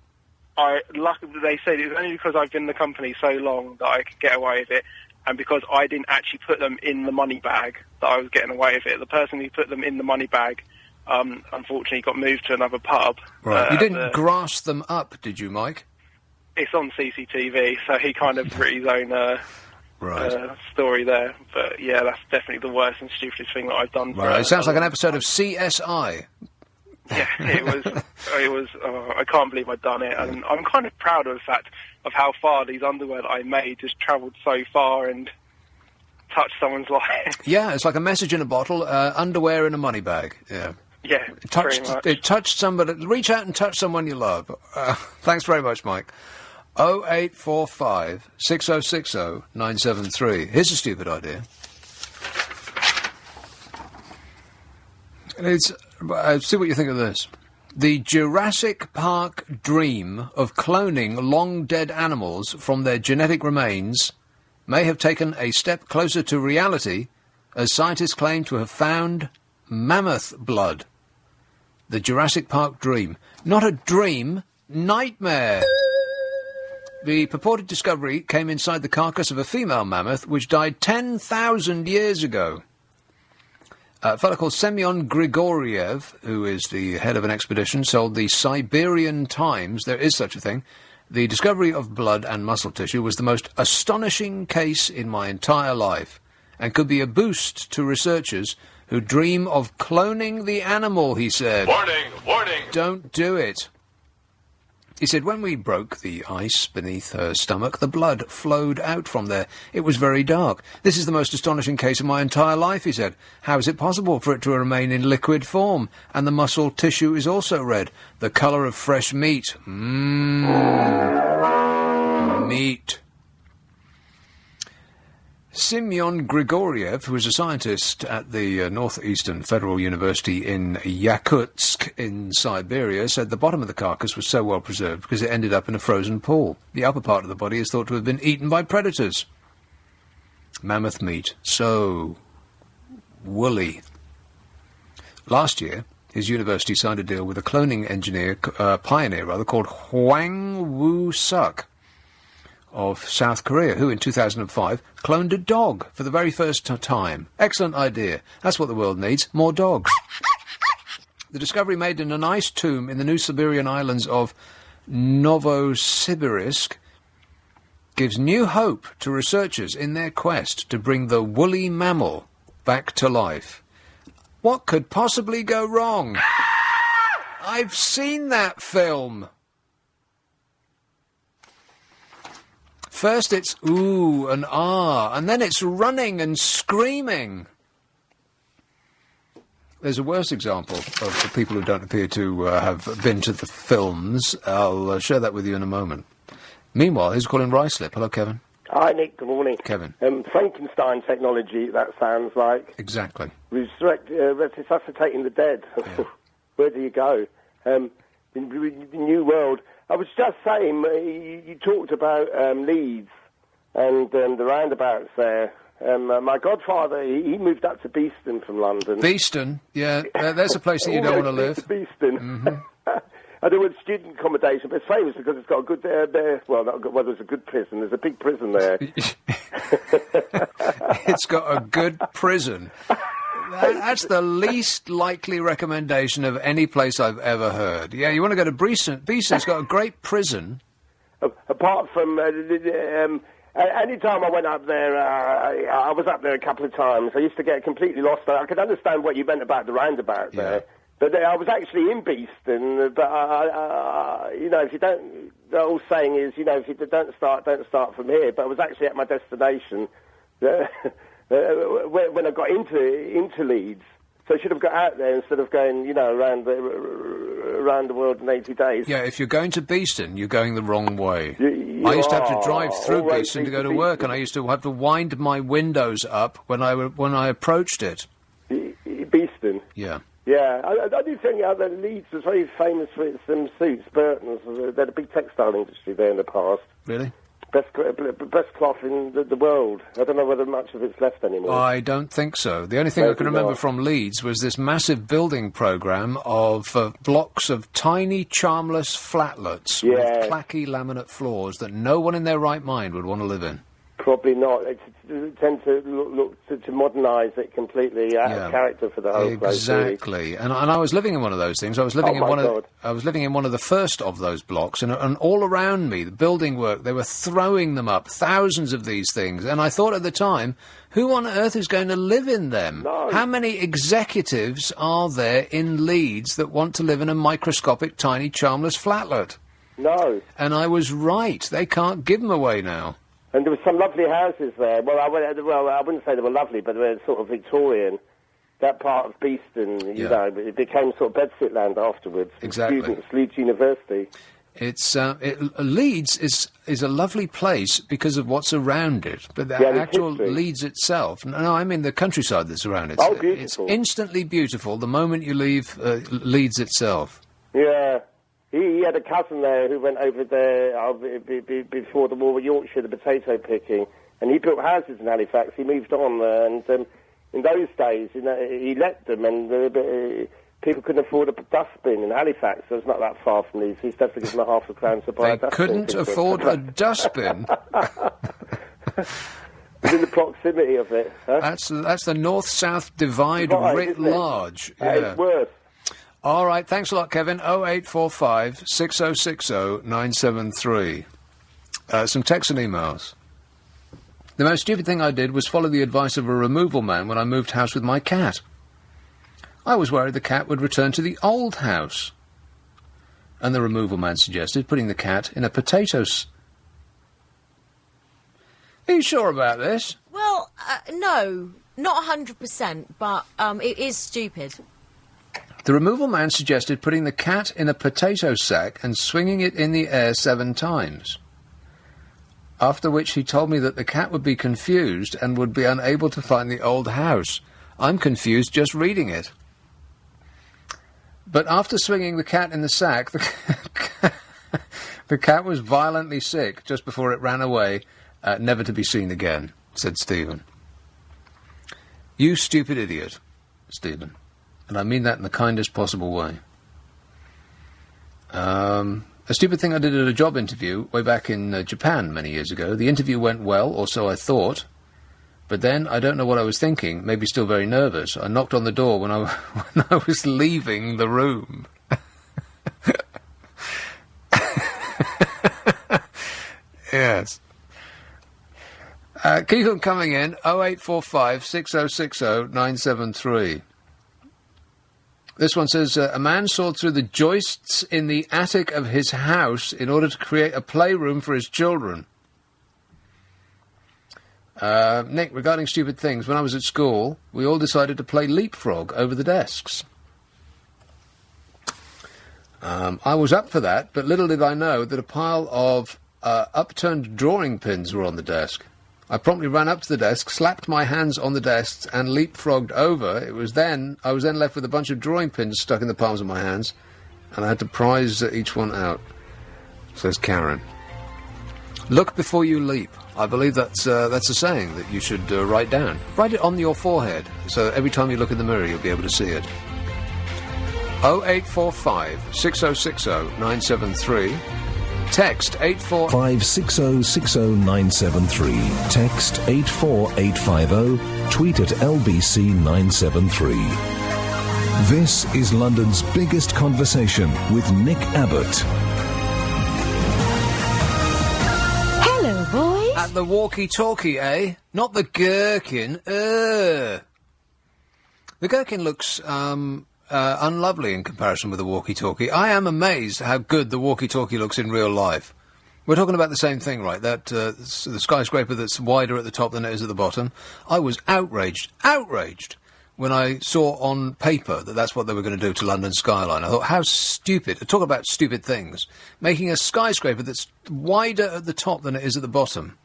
Luckily, they said it was only because I've been in the company so long that I could get away with it, and because I didn't actually put them in the money bag that I was getting away with it. The person who put them in the money bag, unfortunately, got moved to another pub. Right. You didn't grass them up, did you, Mike? It's on CCTV, so he kind of wrote his own... story there, but yeah, that's definitely the worst and stupidest thing that I've done. Right, it sounds like an episode of CSI. Yeah, it was. I can't believe I'd done it, and I'm kind of proud of the fact of how far these underwear that I made just travelled so far and touched someone's life. Yeah, it's like a message in a bottle, underwear in a money bag. Yeah. Yeah, pretty much. It touched somebody. Reach out and touch someone you love. Thanks very much, Mike. 0845 6060 973. Here's a stupid idea. See what you think of this. The Jurassic Park dream of cloning long-dead animals from their genetic remains may have taken a step closer to reality, as scientists claim to have found mammoth blood. The Jurassic Park dream. Not a dream, nightmare. The purported discovery came inside the carcass of a female mammoth which died 10,000 years ago. A fellow called Semyon Grigoriev, who is the head of an expedition, told the Siberian Times, there is such a thing, the discovery of blood and muscle tissue was the most astonishing case in my entire life, and could be a boost to researchers who dream of cloning the animal, he said. Warning, warning! Don't do it. He said, when we broke the ice beneath her stomach, the blood flowed out from there. It was very dark. This is the most astonishing case of my entire life, he said. How is it possible for it to remain in liquid form? And the muscle tissue is also red, the colour of fresh meat. Meat. Semyon Grigoriev, who is a scientist at the Northeastern Federal University in Yakutsk in Siberia, said the bottom of the carcass was so well preserved because it ended up in a frozen pool. The upper part of the body is thought to have been eaten by predators. Mammoth meat. So woolly. Last year, his university signed a deal with a cloning pioneer called Hwang Woo-suk of South Korea, who in 2005 cloned a dog for the very first time. Excellent idea. That's what the world needs, more dogs. The discovery made in an ice tomb in the New Siberian islands of Novosibirsk gives new hope to researchers in their quest to bring the woolly mammal back to life. What could possibly go wrong? I've seen that film. First it's ooh and ah, and then it's running and screaming. There's a worse example of the people who don't appear to have been to the films. I'll share that with you in a moment. Meanwhile, here's calling Ruislip. Hello, Kevin. Hi, Nick. Good morning. Kevin. Frankenstein technology, that sounds like. Exactly. Resuscitating the dead. Yeah. Where do you go? The new world. I was just saying, you talked about Leeds and the roundabouts there. My godfather, he moved up to Beeston from London. Beeston? Yeah, there's a place that you don't want to live. Beeston. Mm-hmm. I don't want student accommodation, but it's famous because it's got a good there's a good prison. There's a big prison there. It's got a good prison. That's the least likely recommendation of any place I've ever heard. Yeah, you want to go to Beeston. Beeston's got a great prison. Apart from any time I went up there, I was up there a couple of times. I used to get completely lost. I could understand what you meant about the roundabout there. But I was actually in Beeston, but if you don't, the old saying is, if you don't start from here. But I was actually at my destination when I got into Leeds. So I should have got out there instead of going, around the world in 80 days. Yeah, if you're going to Beeston, you're going the wrong way. I used to have to drive through Beeston to go to work, and I used to have to wind my windows up when I approached it. Beeston? Yeah. Yeah, I do think that Leeds was very famous for its suits, Burton's. They had a big textile industry there in the past. Really? Best cloth in the world. I don't know whether much of it's left anymore. I don't think so. The only thing I can remember from Leeds was this massive building programme of blocks of tiny, charmless flatlets with clacky laminate floors that no one in their right mind would want to live in. Probably not. It tend to look to modernise it completely out of character for the whole place. Exactly. And I was living in one of those things. I was living in one of the first of those blocks, and all around me, the building work, they were throwing them up, thousands of these things. And I thought at the time, who on earth is going to live in them? No. How many executives are there in Leeds that want to live in a microscopic, tiny, charmless flatlet? No. And I was right. They can't give them away now. And there were some lovely houses there. Well, I wouldn't say they were lovely, but they were sort of Victorian. That part of Beeston, it became sort of bedsit land afterwards. Exactly. Students, Leeds University. It's Leeds is a lovely place because of what's around it, but the actual Leeds itself. No, I mean the countryside that's around it. Oh, beautiful! It's instantly beautiful the moment you leave Leeds itself. Yeah. He had a cousin there who went over there before the war with Yorkshire, the potato picking, and he built houses in Halifax. He moved on, and in those days, he let them, and people couldn't afford a dustbin in Halifax, so it's not that far from these. He used to have to give them £500 to buy a dustbin. They couldn't afford a dustbin? Within the proximity of it. Huh? That's the north-south divide writ large. Yeah. It's worse. All right, thanks a lot, Kevin. 0845 6060 973. Some texts and emails. The most stupid thing I did was follow the advice of a removal man when I moved house with my cat. I was worried the cat would return to the old house. And the removal man suggested putting the cat in a potato... Are you sure about this? Well, no, not 100%, but it is stupid. The removal man suggested putting the cat in a potato sack and swinging it in the air 7 times. After which he told me that the cat would be confused and would be unable to find the old house. I'm confused just reading it. But after swinging the cat in the sack, the cat was violently sick just before it ran away, never to be seen again, said Stephen. You stupid idiot, Stephen. And I mean that in the kindest possible way. A stupid thing I did at a job interview way back in Japan many years ago. The interview went well, or so I thought. But then, I don't know what I was thinking, maybe still very nervous. I knocked on the door when I was leaving the room. Yes. Keep them coming in. 0845 6060 973. This one says, a man sawed through the joists in the attic of his house in order to create a playroom for his children. Nick, regarding stupid things, when I was at school, we all decided to play leapfrog over the desks. I was up for that, but little did I know that a pile of upturned drawing pins were on the desk. I promptly ran up to the desk, slapped my hands on the desks, and leapfrogged over. I was then left with a bunch of drawing pins stuck in the palms of my hands, and I had to prize each one out, says Karen. Look before you leap. I believe that's a saying that you should write down. Write it on your forehead, so every time you look in the mirror you'll be able to see it. 0845 6060 973. Text 56060 Text 84850. Tweet at LBC 973. This is London's biggest conversation with Nick Abbott. Hello, boys. At the walkie-talkie, eh? Not the gherkin. The gherkin looks unlovely in comparison with the walkie-talkie. I am amazed how good the walkie-talkie looks in real life. We're talking about the same thing, right? That the skyscraper that's wider at the top than it is at the bottom. I was outraged when I saw on paper that that's what they were going to do to London skyline. I thought, how stupid. Talk about stupid things. Making a skyscraper that's wider at the top than it is at the bottom,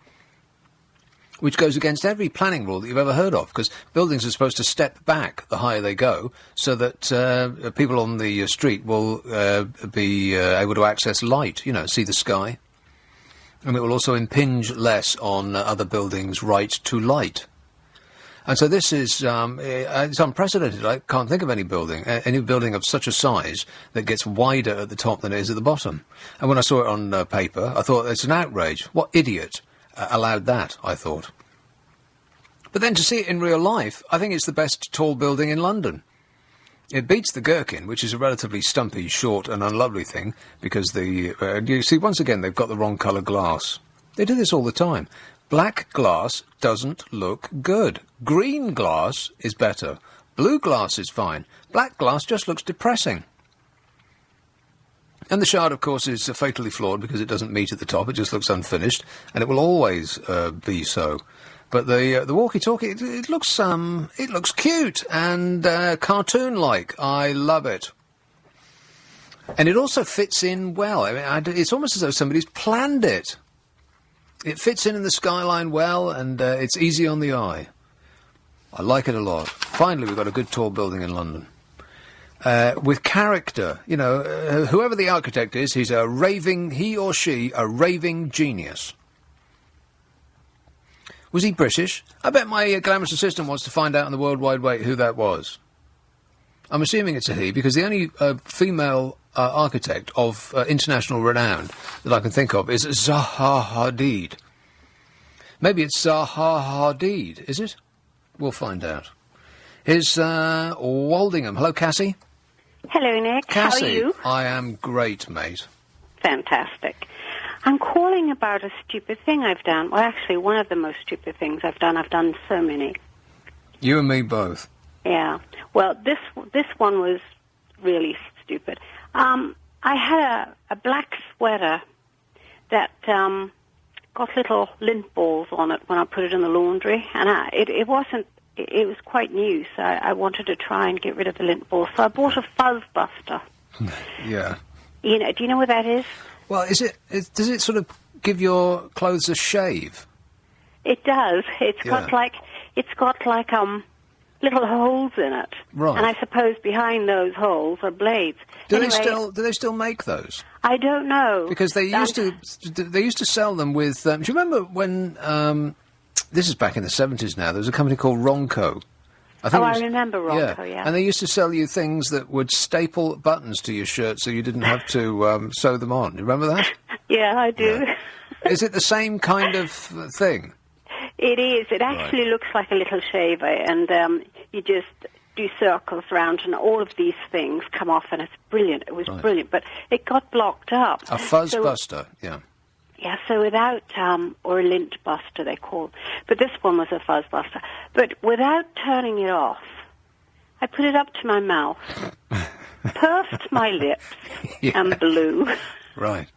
which goes against every planning rule that you've ever heard of, because buildings are supposed to step back the higher they go, so that people on the street will be able to access light, see the sky. And it will also impinge less on other buildings' right to light. And so this is, it's unprecedented. I can't think of any building of such a size that gets wider at the top than it is at the bottom. And when I saw it on paper, I thought, it's an outrage. What idiot allowed that, I thought. But then to see it in real life, I think it's the best tall building in London. It beats the Gherkin, which is a relatively stumpy, short and unlovely thing, because you see, once again, they've got the wrong colour glass. They do this all the time. Black glass doesn't look good. Green glass is better. Blue glass is fine. Black glass just looks depressing. And the Shard, of course, is fatally flawed because it doesn't meet at the top. It just looks unfinished, and it will always be so. But the walkie-talkie, it looks cute and cartoon-like. I love it, and it also fits in well. I mean, it's almost as though somebody's planned it. It fits in the skyline well, and it's easy on the eye. I like it a lot. Finally, we've got a good tall building in London. With character, whoever the architect is, he or she, a raving genius. Was he British? I bet my glamorous assistant wants to find out on the World Wide Web who that was. I'm assuming it's a he, because the only female architect of international renown that I can think of is Zaha Hadid. Maybe it's Zaha Hadid, is it? We'll find out. Here's Woldingham. Hello, Cassie. Hello, Nick. Cassie, how are you? I am great, mate. Fantastic. I'm calling about a stupid thing I've done. Well, actually, one of the most stupid things I've done. I've done so many. You and me both. Yeah. Well, this one was really stupid. I had a black sweater that got little lint balls on it when I put it in the laundry, and it wasn't. It was quite new, so I wanted to try and get rid of the lint balls. So I bought a fuzz buster. Yeah. Do you know what that is? Well, does it sort of give your clothes a shave? It does. It's got like little holes in it. Right. And I suppose behind those holes are blades. Do they still make those? I don't know. Because they used to sell them with. Do you remember when? This is back in the 70s now. There was a company called Ronco. I remember Ronco, yeah. And they used to sell you things that would staple buttons to your shirt so you didn't have to sew them on. You remember that? Yeah, I do. Yeah. Is it the same kind of thing? It is. It actually looks like a little shaver, and you just do circles round, and all of these things come off, and it's brilliant. It was brilliant, but it got blocked up. A fuzz buster, yeah. Yeah, so without, or a lint buster they call, but this one was a fuzz buster. But without turning it off, I put it up to my mouth, pursed my lips, and blew. Right.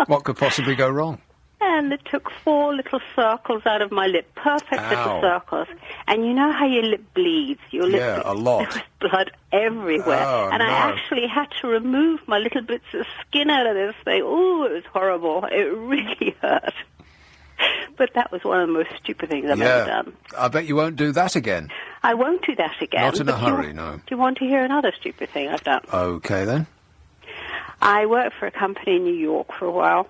What could possibly go wrong? And it took 4 little circles out of my lip, perfect little circles. And you know how your lip bleeds? Your lip Yeah, a lot. There was blood everywhere. Oh, and I no. actually had to remove my little bits of skin out of this thing. Oh, it was horrible. It really hurt. But that was one of the most stupid things I've ever done. I bet you won't do that again. I won't do that again. Not in a but hurry, no. Do you want to hear another stupid thing I've done? Okay, then. I worked for a company in New York for a while,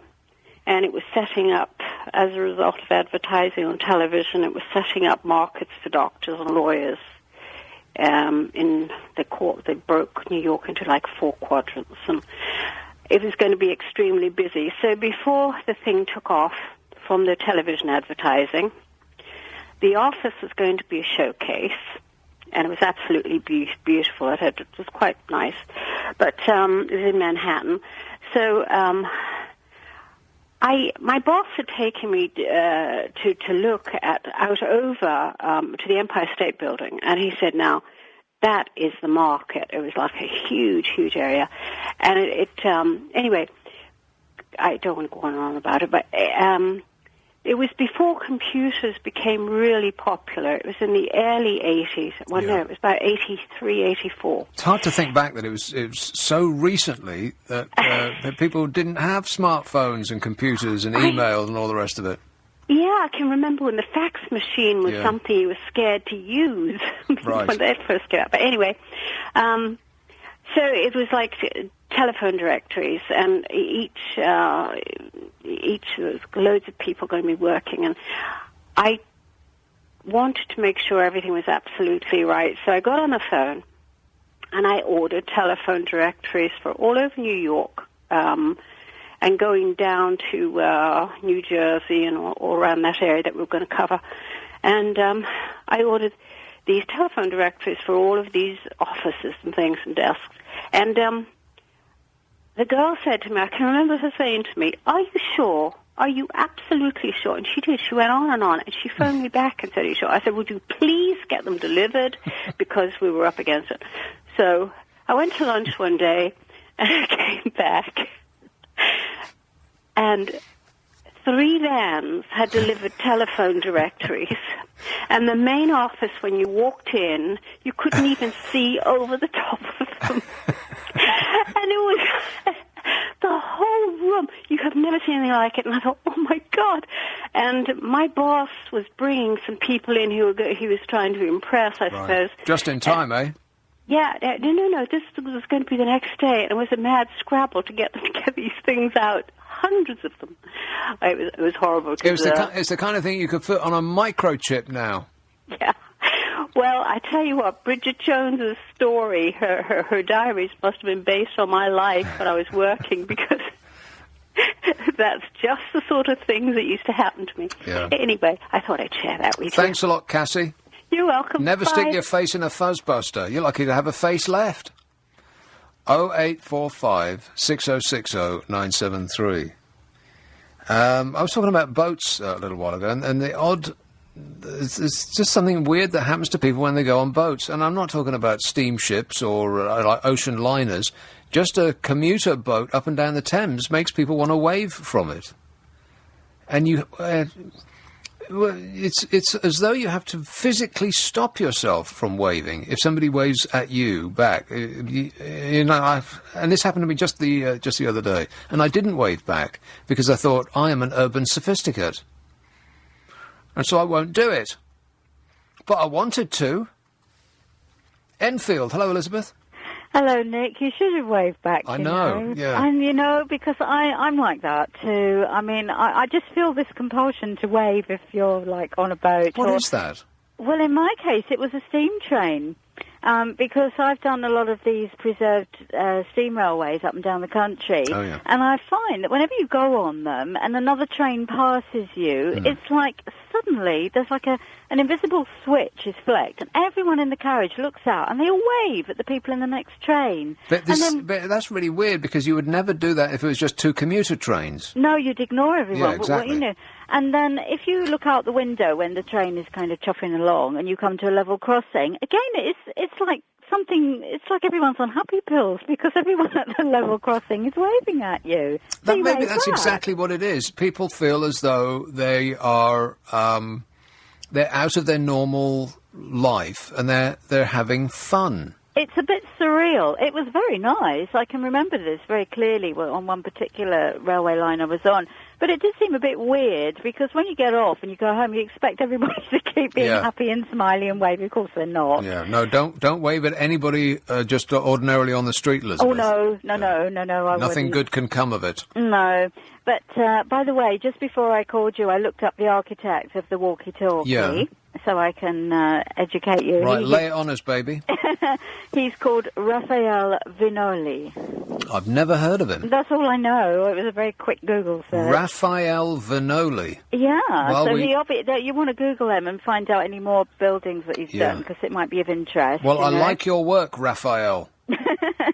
and it was setting up, as a result of advertising on television, it was setting up markets for doctors and lawyers. In the court, they broke New York into like 4 quadrants, and it was going to be extremely busy. So before the thing took off from the television advertising, the office was going to be a showcase, and it was absolutely beautiful. It was quite nice, but it was in Manhattan. So my boss had taken me to look out over to the Empire State Building, and he said, "Now, that is the market." It was like a huge, huge area, and anyway, I don't want to go on about it, but it was before computers became really popular. It was in the early 80s. Well, no, it was about 83, 84. It's hard to think back that it was so recently that people didn't have smartphones and computers and email and all the rest of it. Yeah, I can remember when the fax machine was something you were scared to use when that first came out. But anyway, so it was like telephone directories, and each was loads of people going to be working, and I wanted to make sure everything was absolutely right. So I got on the phone, and I ordered telephone directories for all over New York, and going down to New Jersey and all around that area that we were going to cover. And I ordered these telephone directories for all of these offices and things and desks. And the girl said to me, I can remember her saying to me, "Are you sure? Are you absolutely sure?" And she did. She went on, and she phoned me back and said, "Are you sure?" I said, "Would you please get them delivered?" Because we were up against it. So I went to lunch one day, and I came back, and 3 vans had delivered telephone directories. And the main office, when you walked in, you couldn't even see over the top of them. And it was the whole room. You have never seen anything like it. And I thought, oh, my God. And my boss was bringing some people in who he was trying to impress, I suppose. Just in time, eh? Yeah, no. This was going to be the next day, and it was a mad scrabble to get these things out. Hundreds of them. It was horrible. It's the kind of thing you could put on a microchip now. Yeah. Well, I tell you what, Bridget Jones's story, her diaries must have been based on my life when I was working, because that's just the sort of things that used to happen to me. Yeah. Anyway, I thought I'd share that with you. Thanks a lot, Cassie. You're welcome. Never Bye. stick your face in a fuzzbuster. You're lucky to have a face left. 0845 6060 973. I was talking about boats a little while ago, and the odd... It's just something weird that happens to people when they go on boats. And I'm not talking about steamships or like ocean liners. Just a commuter boat up and down the Thames makes people want to wave from it. And you... it's as though you have to physically stop yourself from waving if somebody waves at you back. And this happened to me just the other day, and I didn't wave back because I thought I am an urban sophisticate, and so I won't do it. But I wanted to. Enfield, hello, Elizabeth. Hello, Nick. You should have waved back. I know, yeah. And, because I'm like that, too. I mean, I just feel this compulsion to wave if you're, like, on a boat. What is that? Well, in my case, it was a steam train. Because I've done a lot of these preserved steam railways up and down the country. Oh, yeah. And I find that whenever you go on them and another train passes you, it's like suddenly there's like an invisible switch is flicked, and everyone in the carriage looks out, and they all wave at the people in the next train. But that's really weird, because you would never do that if it was just 2 commuter trains. No, you'd ignore everyone. Yeah, exactly. And then if you look out the window when the train is kind of chuffing along, and you come to a level crossing, again, it's like it's like everyone's on happy pills, because everyone at the level crossing is waving at you. Maybe that's exactly what it is. People feel as though they are they're out of their normal life, and they're having fun. It's a bit surreal. It was very nice. I can remember this very clearly on one particular railway line I was on. But it did seem a bit weird, because when you get off and you go home, you expect everybody to keep being happy and smiley and wavy. Of course they're not. Yeah, no, don't wave at anybody just ordinarily on the street, Elizabeth. Oh, no, I Nothing wouldn't. good can come of it. No. But, by the way, just before I called you, I looked up the architect of the walkie-talkie, so I can educate you. Right, lay it on us, baby. He's called Raphael Vinoli. I've never heard of him. That's all I know. It was a very quick Google search. Raphael Vinoli. Yeah, Well, so you want to Google him and find out any more buildings that he's done, because it might be of interest. Well, I like your work, Raphael.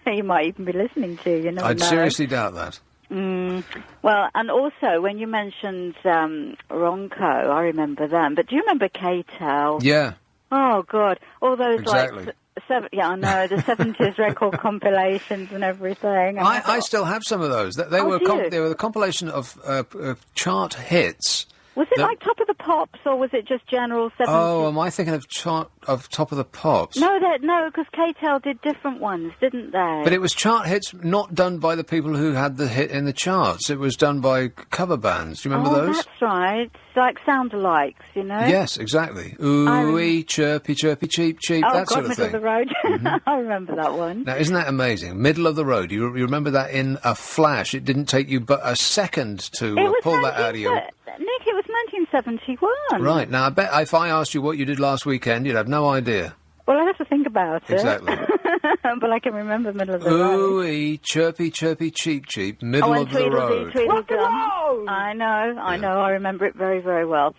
You might even be listening to, you never know. I'd seriously doubt that. Well, and also, when you mentioned Ronco, I remember them. But do you remember K-Tel? Yeah. Oh, God. All those, Exactly. I know, the 70s record compilations and everything. And I still have some of those. They were the compilation of chart hits. Was it like Top of the Pops, or was it just general 70s? Oh, am I thinking of Top of the Pops? No, because K-Tel did different ones, didn't they? But it was chart hits not done by the people who had the hit in the charts. It was done by cover bands. Do you remember those? That's right. Like sound-alikes, you know? Yes, exactly. Ooh-wee, chirpy, chirpy, cheep, cheep, that sort of Middle thing. of the Road. I remember that one. Now, isn't that amazing? Middle of the road. You remember that in a flash. It didn't take you but a second to pull that out of your... Nick, it was 1971. Right. Now, I bet if I asked you what you did last weekend, you'd have no idea. Well, I'd have to think about it. Exactly. But I can remember Middle of the Road. Ooh-wee, chirpy, chirpy, cheep, cheep, middle of the road. I know, I remember it very, very well.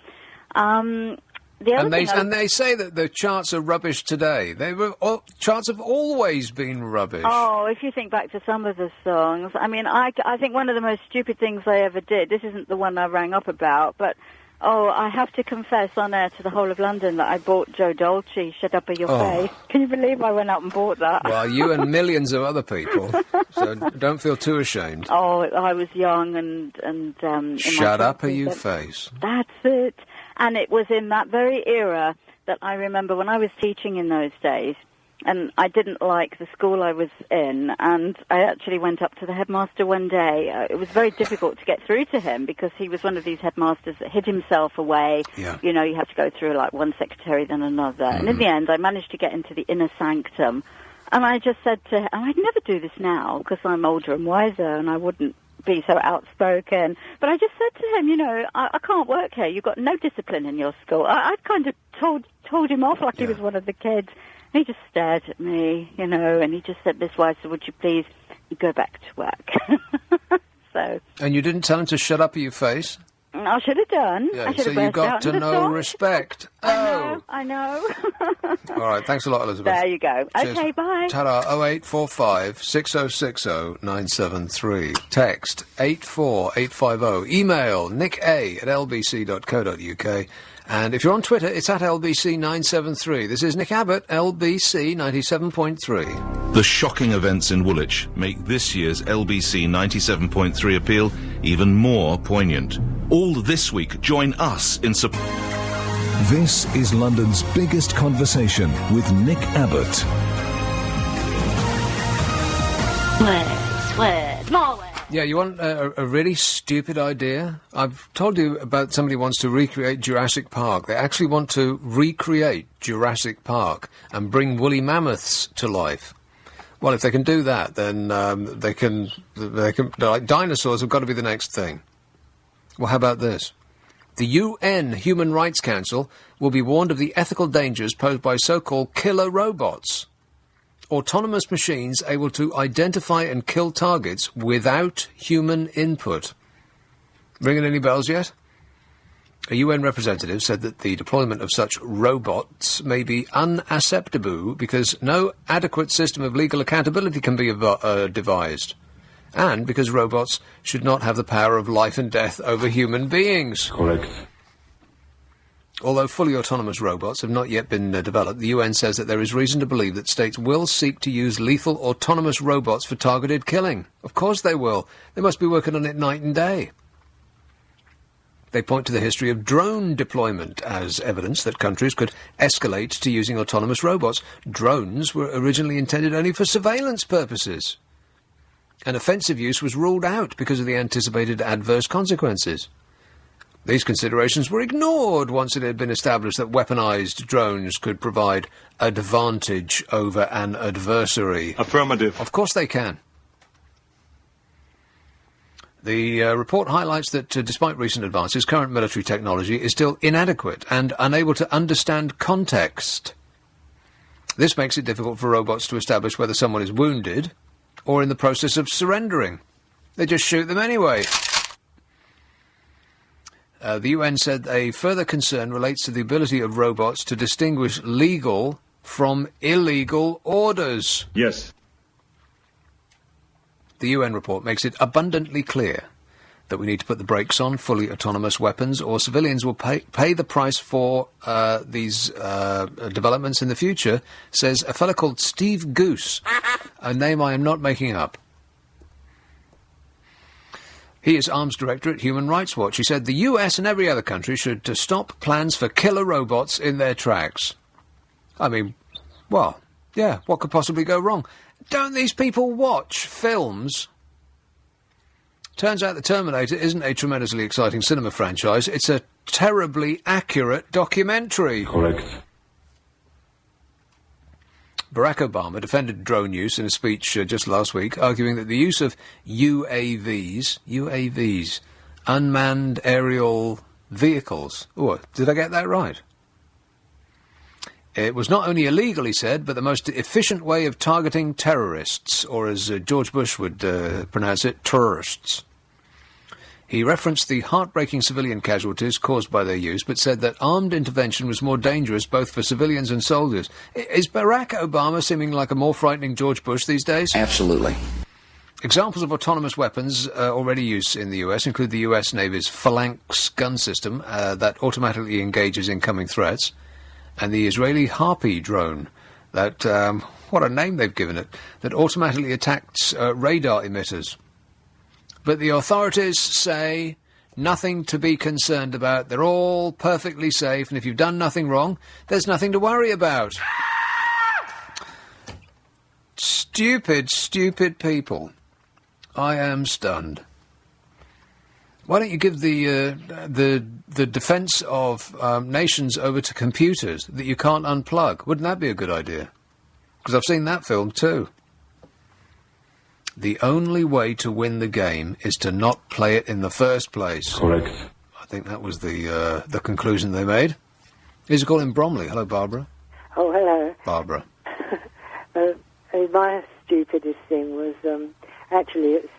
And they say that the charts are rubbish today. Charts have always been rubbish. Oh, if you think back to some of the songs, I mean, I think one of the most stupid things I ever did, this isn't the one I rang up about, but, I have to confess on air to the whole of London that I bought Joe Dolce, Shut Up in Your Face. Can you believe I went out and bought that? Well, you and millions of other people, so don't feel too ashamed. Oh, I was young and Shut Up in Your Face. That's it. And it was in that very era that I remember when I was teaching in those days, and I didn't like the school I was in, and I actually went up to the headmaster one day. It was very difficult to get through to him, because he was one of these headmasters that hid himself away. Yeah. You know, you have to go through like one secretary, then another. And in the end, I managed to get into the inner sanctum. And I just said to him, and I'd never do this now, because I'm older and wiser, and I wouldn't be so outspoken. But I just said to him, you know, I can't work here. You've got no discipline in your school. I kind of told him off like he was one of the kids. And he just stared at me, you know, and he just said this way, so would you please go back to work? And you didn't tell him to shut up in your face? I should have done. Yeah, so you got to know respect. I know. All right, thanks a lot, Elizabeth. There you go. Cheers. Okay, bye. Ta-da, 0845 6060 973. Text 84850. Email nicka@lbc.co.uk. And if you're on Twitter, it's at LBC973. This is Nick Abbott, LBC 97.3. The shocking events in Woolwich make this year's LBC 97.3 appeal even more poignant. All this week, join us in support. This is London's biggest conversation with Nick Abbott. Words, more words. Yeah, you want a really stupid idea? I've told you about somebody who wants to recreate Jurassic Park. They actually want to recreate Jurassic Park and bring woolly mammoths to life. Well, if they can do that, then they can, like dinosaurs have got to be the next thing. Well, how about this? The UN Human Rights Council will be warned of the ethical dangers posed by so-called killer robots. Autonomous machines able to identify and kill targets without human input. Ringing any bells yet? A UN representative said that the deployment of such robots may be unacceptable because no adequate system of legal accountability can be devised, and because robots should not have the power of life and death over human beings. Correct. Although fully autonomous robots have not yet been developed, the UN says that there is reason to believe that states will seek to use lethal autonomous robots for targeted killing. Of course they will. They must be working on it night and day. They point to the history of drone deployment as evidence that countries could escalate to using autonomous robots. Drones were originally intended only for surveillance purposes, and offensive use was ruled out because of the anticipated adverse consequences. These considerations were ignored once it had been established that weaponized drones could provide advantage over an adversary. Affirmative. Of course they can. The report highlights that, despite recent advances, current military technology is still inadequate and unable to understand context. This makes it difficult for robots to establish whether someone is wounded or in the process of surrendering. They just shoot them anyway. The UN said a further concern relates to the ability of robots to distinguish legal from illegal orders. Yes. The UN report makes it abundantly clear that we need to put the brakes on fully autonomous weapons, or civilians will pay the price for these developments in the future, says a fellow called Steve Goose, a name I am not making up. He is arms director at Human Rights Watch. He said the US and every other country should stop plans for killer robots in their tracks. I mean, well, yeah, what could possibly go wrong? Don't these people watch films? Turns out The Terminator isn't a tremendously exciting cinema franchise. It's a terribly accurate documentary. Correct. Barack Obama defended drone use in a speech just last week, arguing that the use of UAVs, unmanned aerial vehicles. Oh, did I get that right? It was not only illegal, he said, but the most efficient way of targeting terrorists, or as George Bush would pronounce it, terrorists. He referenced the heartbreaking civilian casualties caused by their use, but said that armed intervention was more dangerous both for civilians and soldiers. Is Barack Obama seeming like a more frightening George Bush these days? Absolutely. Examples of autonomous weapons already used in the US include the US Navy's Phalanx gun system that automatically engages incoming threats, and the Israeli Harpy drone that, what a name they've given it, that automatically attacks radar emitters. But the authorities say nothing to be concerned about. They're all perfectly safe, and if you've done nothing wrong, there's nothing to worry about. Stupid, stupid people. I am stunned. Why don't you give the defence of nations over to computers that you can't unplug? Wouldn't that be a good idea? Because I've seen that film too. The only way to win the game is to not play it in the first place. Correct. I think that was the conclusion they made. Here's a call in Bromley. Hello, Barbara. Oh, hello. Barbara. My stupidest thing was actually it's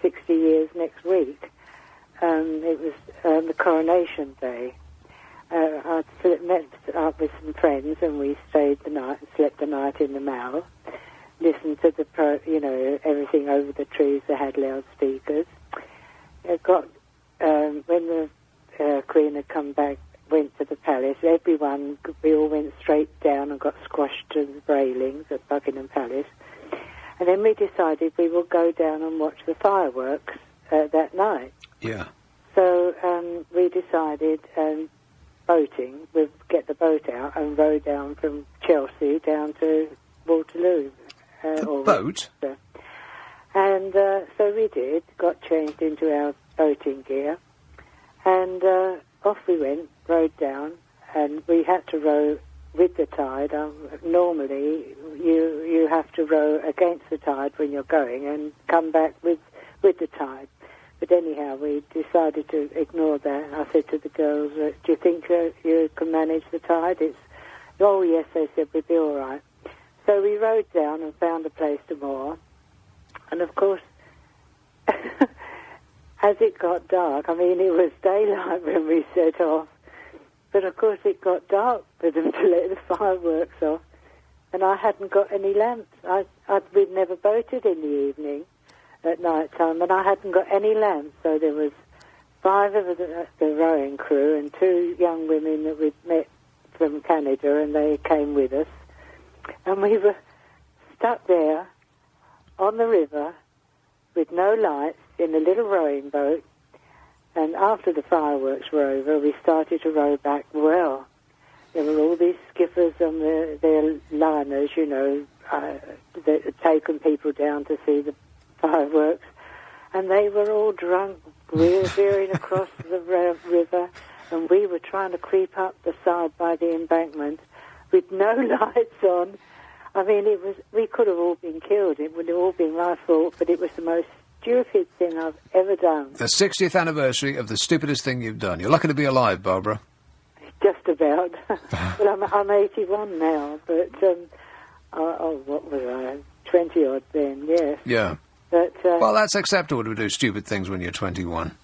60 years next week. It was the coronation day. I met up with some friends and we stayed the night and slept the night in the Mall. Listened to everything over the trees. They had loudspeakers. It got when the Queen had come back, went to the palace. We all went straight down and got squashed to the railings at Buckingham Palace. And then we decided we would go down and watch the fireworks that night. Yeah. So we decided boating. We'd get the boat out and row down from Chelsea down to Waterloo. Boat? And so we did, got changed into our boating gear, and off we went, rowed down, and we had to row with the tide. Normally, you have to row against the tide when you're going and come back with the tide. But anyhow, we decided to ignore that. I said to the girls, do you think you can manage the tide? Oh, yes, they said, we'd be all right. So we rowed down and found a place to moor. And, of course, as it got dark, I mean, it was daylight when we set off, but of course it got dark for them to let the fireworks off, and I hadn't got any lamps. We'd never boated in the evening at night time, and I hadn't got any lamps, so there was 5 of the rowing crew and 2 young women that we'd met from Canada, and they came with us, and we were stuck there on the river with no lights in a little rowing boat. And after the fireworks were over, we started to row back. Well, there were all these skippers on their liners, you know, that had taken people down to see the fireworks, and they were all drunk. We were veering across the river, and we were trying to creep up the side by the embankment with no lights on. I mean, we could have all been killed. It would have all been my fault, but it was the most stupid thing I've ever done. The 60th anniversary of the stupidest thing you've done. You're lucky to be alive, Barbara. Just about. Well, I'm 81 now, but, what was I? 20-odd then, yes. Yeah. But, well, that's acceptable to do stupid things when you're 21.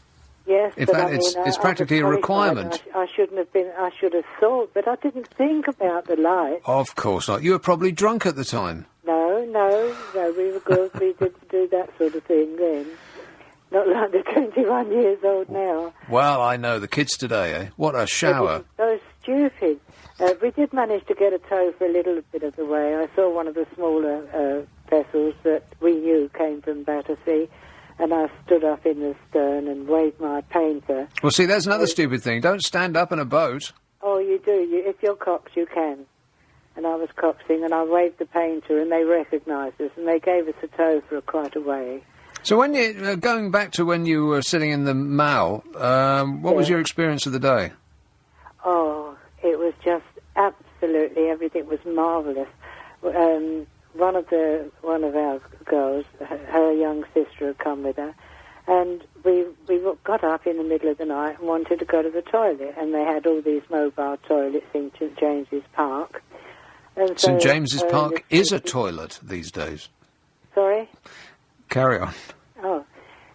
yes, In but fact, I mean, it's practically a 25, requirement. I shouldn't have been, I should have thought, but I didn't think about the light. Of course not. You were probably drunk at the time. No, we were good. We didn't do that sort of thing then. Not like the 21 years old now. Well, I know. The kids today, eh? What a shower. It was so stupid. We did manage to get a tow for a little bit of the way. I saw one of the smaller vessels that we knew came from Battersea, and I stood up in the stern and waved my painter. Well, see, there's another stupid thing. Don't stand up in a boat. Oh, you do. If you're cox, you can. And I was coxing, and I waved the painter, and they recognised us, and they gave us a tow for quite a way. So when you going back to when you were sitting in the Mall, what was your experience of the day? Oh, it was just absolutely everything was marvellous. One of our girls, her young sister had come with her, and we got up in the middle of the night and wanted to go to the toilet, and they had all these mobile toilets in St James's Park. And St James's Park is a toilet these days. Sorry? Carry on. Oh.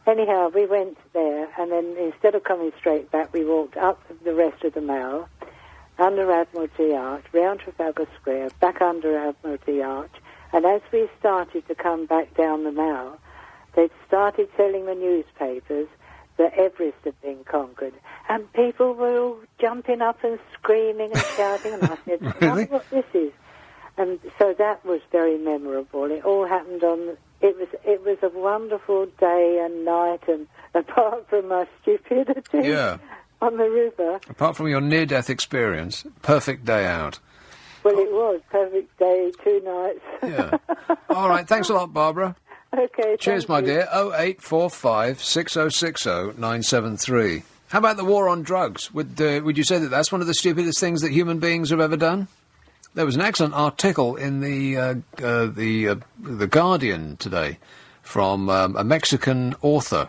Anyhow, we went there, and then instead of coming straight back, we walked up the rest of the Mall, under Admiralty Arch, round Trafalgar Square, back under Admiralty Arch, and as we started to come back down the Mall, they'd started selling the newspapers that Everest had been conquered, and people were all jumping up and screaming and shouting, and I said, Really? I wonder what this is. And so that was very memorable. It all happened on... It was a wonderful day and night, and apart from my stupidity on the river... Apart from your near-death experience, perfect day out. Well, it was. Perfect day, 2 nights. Yeah. All right, thanks a lot, Barbara. OK, Cheers, my dear. 0845 6060 973. How about the war on drugs? Would you say that that's one of the stupidest things that human beings have ever done? There was an excellent article in the Guardian today from a Mexican author,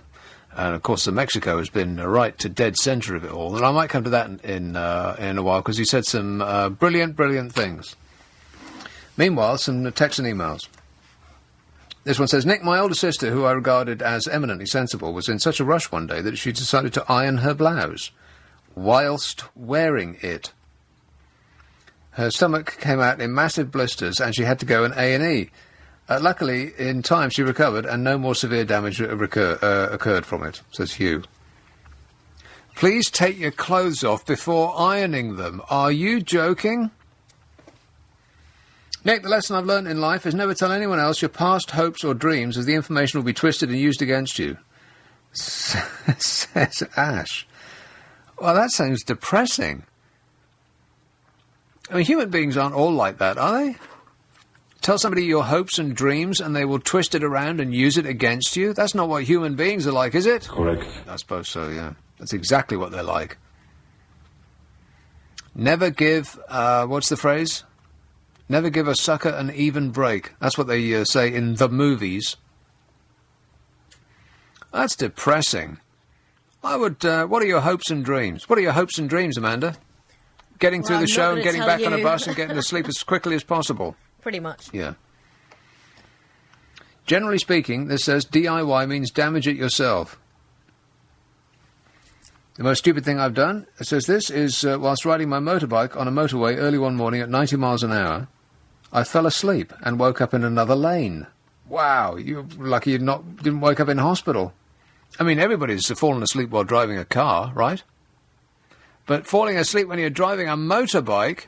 and of course, Mexico has been right to dead centre of it all. And I might come to that in a while because he said some brilliant things. Meanwhile, some texts and emails. This one says, Nick, my older sister, who I regarded as eminently sensible, was in such a rush one day that she decided to iron her blouse whilst wearing it. Her stomach came out in massive blisters, and she had to go in A&E. Luckily, in time, she recovered, and no more severe damage occurred from it, says Hugh. Please take your clothes off before ironing them. Are you joking? Nick, the lesson I've learnt in life is never tell anyone else your past hopes or dreams, as the information will be twisted and used against you, says Ash. Well, that sounds depressing. I mean, human beings aren't all like that, are they? Tell somebody your hopes and dreams and they will twist it around and use it against you? That's not what human beings are like, is it? Correct. I suppose so, yeah. That's exactly what they're like. Never give, what's the phrase? Never give a sucker an even break. That's what they say in the movies. That's depressing. I would, what are your hopes and dreams? What are your hopes and dreams, Amanda? Getting through the show and getting back on a bus and getting to sleep as quickly as possible. Pretty much. Yeah. Generally speaking, this says DIY means damage it yourself. The most stupid thing I've done, it says this, is whilst riding my motorbike on a motorway early one morning at 90 miles an hour, I fell asleep and woke up in another lane. Wow, you're lucky you didn't wake up in hospital. I mean, everybody's fallen asleep while driving a car, right? But falling asleep when you're driving a motorbike...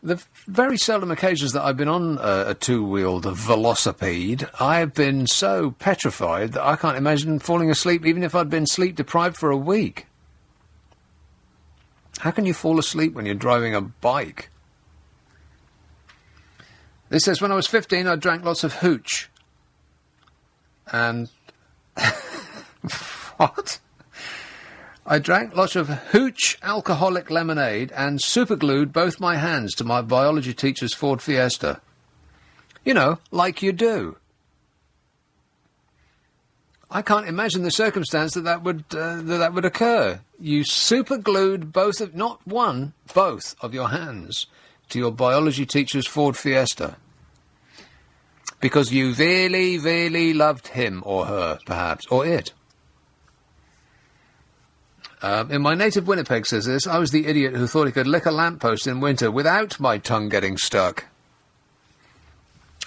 The very seldom occasions that I've been on a two-wheeled velocipede, I've been so petrified that I can't imagine falling asleep even if I'd been sleep-deprived for a week. How can you fall asleep when you're driving a bike? This says, when I was 15, I drank lots of hooch. And... What? I drank lots of hooch alcoholic lemonade and superglued both my hands to my biology teacher's Ford Fiesta. You know, like you do. I can't imagine the circumstance that would occur. You superglued both of your hands to your biology teacher's Ford Fiesta. Because you really, really loved him or her, perhaps, or it. In my native Winnipeg, says this, I was the idiot who thought he could lick a lamppost in winter without my tongue getting stuck.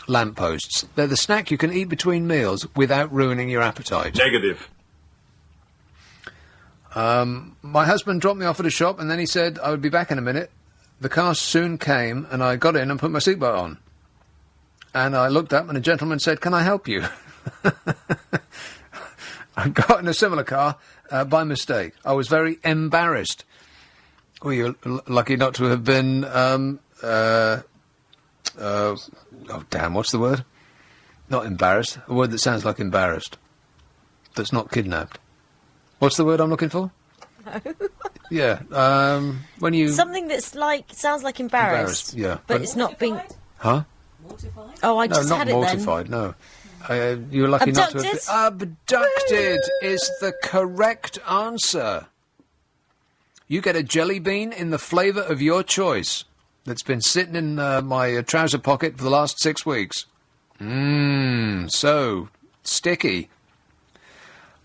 Lampposts. They're the snack you can eat between meals without ruining your appetite. Negative. My husband dropped me off at a shop and then he said I would be back in a minute. The car soon came and I got in and put my seatbelt on. And I looked up and a gentleman said, "Can I help you?" I got in a similar car by mistake. I was very embarrassed. Well, you're lucky not to have been... oh, damn, what's the word? Not embarrassed. A word that sounds like embarrassed. That's not kidnapped. What's the word I'm looking for? No. Yeah, when you... Something that's sounds like embarrassed. Yeah. But it's not being... Huh? Mortified? Oh, I just had it then. No, not mortified, no. You were lucky not to have been... Abducted is the correct answer. You get a jelly bean in the flavour of your choice that's been sitting in my trouser pocket for the last 6 weeks. So sticky.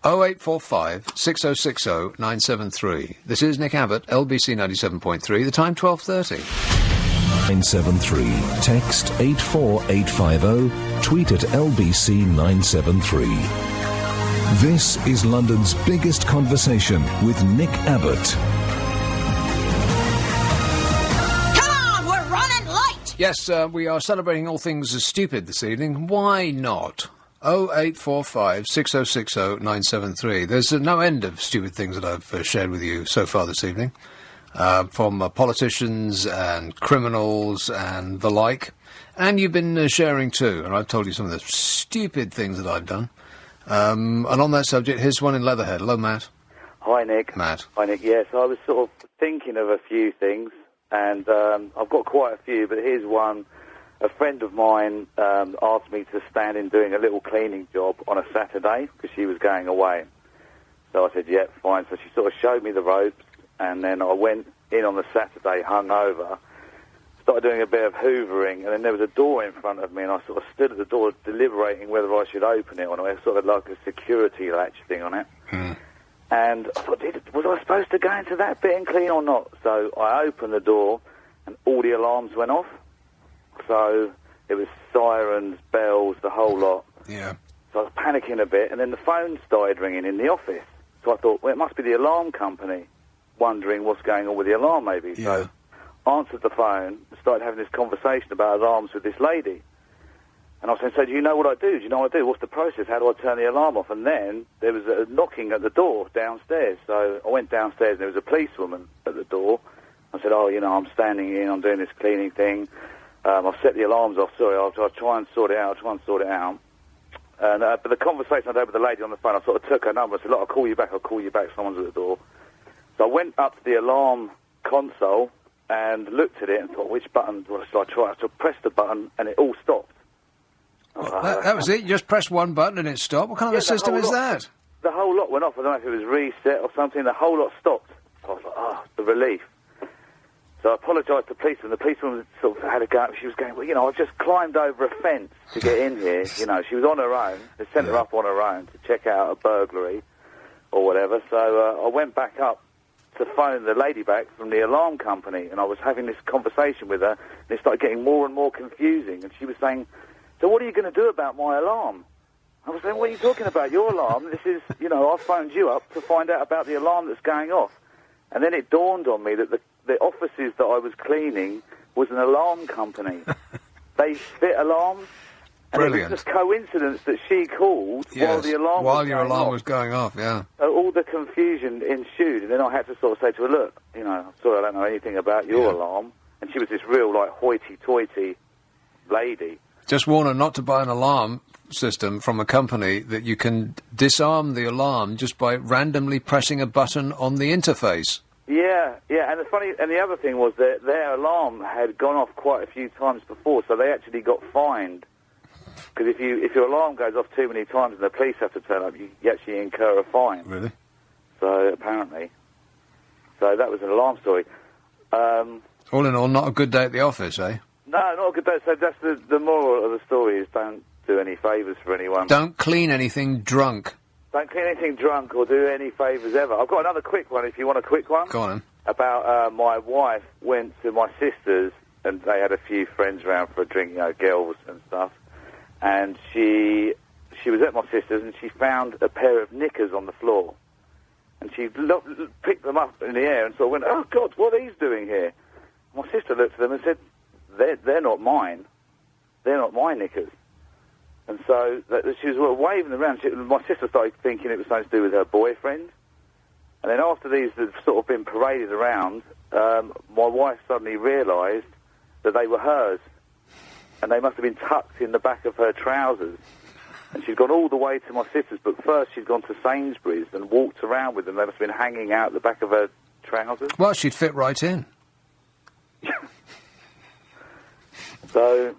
0845 6060 973. This is Nick Abbott, LBC 97.3. The time 12:30. 973. Text 84850. Tweet at LBC 973. This is London's biggest conversation with Nick Abbott. Come on, we're running late. Yes, we are celebrating all things stupid this evening. Why not? 0845 6060 973. There's no end of stupid things that I've shared with you so far this evening. From politicians and criminals and the like. And you've been sharing too, and I've told you some of the stupid things that I've done. And on that subject, here's one in Leatherhead. Hello, Matt. Hi, Nick. Matt. Hi, Nick. Yes, I was sort of thinking of a few things, and I've got quite a few, but here's one. A friend of mine asked me to stand in doing a little cleaning job on a Saturday because she was going away. So I said, yeah, fine. So she sort of showed me the ropes, and then I went in on the Saturday, hungover, started doing a bit of hoovering, and then there was a door in front of me, and I sort of stood at the door deliberating whether I should open it or not. It was sort of like a security latch thing on it. And I thought, was I supposed to go into that bit and clean or not? So I opened the door, and all the alarms went off. So it was sirens, bells, the whole lot. Yeah. So I was panicking a bit, and then the phone started ringing in the office. So I thought, well, it must be the alarm company, wondering what's going on with the alarm, maybe. Yeah. So answered the phone and started having this conversation about alarms with this lady. And I was saying, so do you know what I do? Do you know what I do? What's the process? How do I turn the alarm off? And then there was a knocking at the door downstairs. So I went downstairs and there was a policewoman at the door. I said, oh, you know, I'm standing in, I'm doing this cleaning thing. I've set the alarms off. Sorry, I'll try and sort it out. And, but the conversation I had with the lady on the phone, I sort of took her number and said, look, I'll call you back, someone's at the door. So I went up to the alarm console and looked at it and thought, which button should I try? So I pressed the button and it all stopped. That was it? You just pressed one button and it stopped? What kind of a system is that? The whole lot went off. I don't know if it was reset or something. The whole lot stopped. I was like, oh, the relief. So I apologised to the policeman. The policeman sort of had a go. She was going, well, you know, I've just climbed over a fence to get in here. You know, she was on her own. They sent her up on her own to check out a burglary. or whatever. So I went back up to phone the lady back from the alarm company, and I was having this conversation with her, and it started getting more and more confusing. And she was saying, "So what are you going to do about my alarm?" I was saying, "What are you talking about? Your alarm? This is, I phoned you up to find out about the alarm that's going off." And then it dawned on me that the offices that I was cleaning was an alarm company. They fit alarms. And Brilliant. it was just coincidence that she called while the alarm was your going alarm off. was going off, yeah. So all the confusion ensued, and then I had to sort of say to her, "Look, I'm sorry, I don't know anything about your alarm." And she was this real, hoity-toity lady. Just warn her not to buy an alarm system from a company that you can disarm the alarm just by randomly pressing a button on the interface. Yeah, and the other thing was that their alarm had gone off quite a few times before, so they actually got fined. Because if your alarm goes off too many times and the police have to turn up, you actually incur a fine. Really? So, apparently. So that was an alarm story. All in all, not a good day at the office, eh? No, not a good day. So that's the moral of the story is don't do any favours for anyone. Don't clean anything drunk. Don't clean anything drunk or do any favours ever. I've got another quick one if you want a quick one. Go on then. About my wife went to my sister's and they had a few friends around for a drink, girls and stuff. And she was at my sister's and she found a pair of knickers on the floor. And she picked them up in the air and sort of went, "Oh, God, what are these doing here?" My sister looked at them and said, they're not mine. They're not my knickers. And so she was waving them around. My sister started thinking it was something to do with her boyfriend. And then after these had sort of been paraded around, my wife suddenly realised that they were hers. And they must have been tucked in the back of her trousers. And she'd gone all the way to my sister's, but first she'd gone to Sainsbury's and walked around with them. They must have been hanging out the back of her trousers. Well, she'd fit right in. So,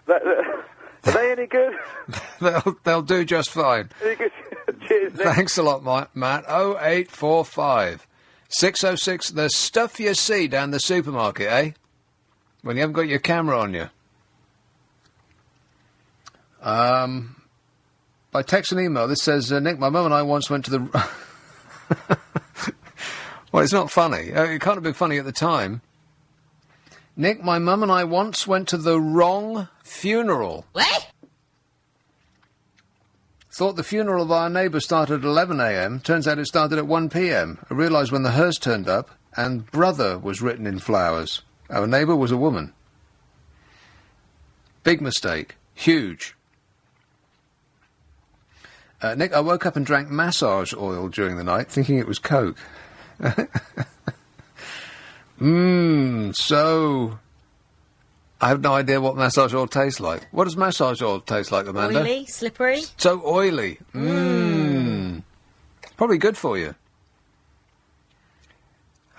are they any good? They'll do just fine. Any good? Cheers, Nick. Thanks a lot, Matt. 0845 606, the stuff you see down the supermarket, eh? When you haven't got your camera on you. By text and email, this says, Nick, my mum and I once went to the... Well, it's not funny. It can't have been funny at the time. Nick, my mum and I once went to the wrong funeral. What? Thought the funeral of our neighbour started at 11 a.m. Turns out it started at 1 p.m. I realised when the hearse turned up, and brother was written in flowers. Our neighbour was a woman. Big mistake. Huge. Nick, I woke up and drank massage oil during the night, thinking it was Coke. So... I have no idea what massage oil tastes like. What does massage oil taste like, Amanda? Oily, slippery. So oily. Probably good for you.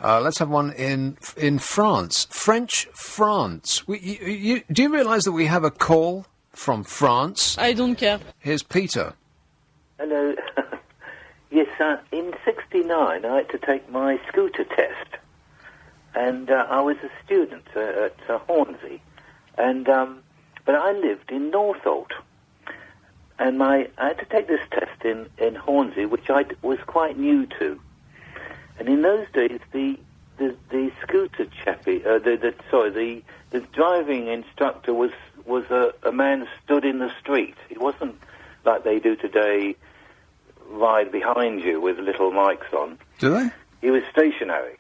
Let's have one in France. French France. Do you realise that we have a call from France? I don't care. Here's Peter. Hello. Yes, in '69 I had to take my scooter test. And I was a student at Hornsey. And but I lived in Northolt. And I had to take this test in Hornsey, which I was quite new to. And in those days, the scooter chappie, the driving instructor was a man stood in the street. It wasn't like they do today, ride behind you with little mics on. Do they? He was stationary.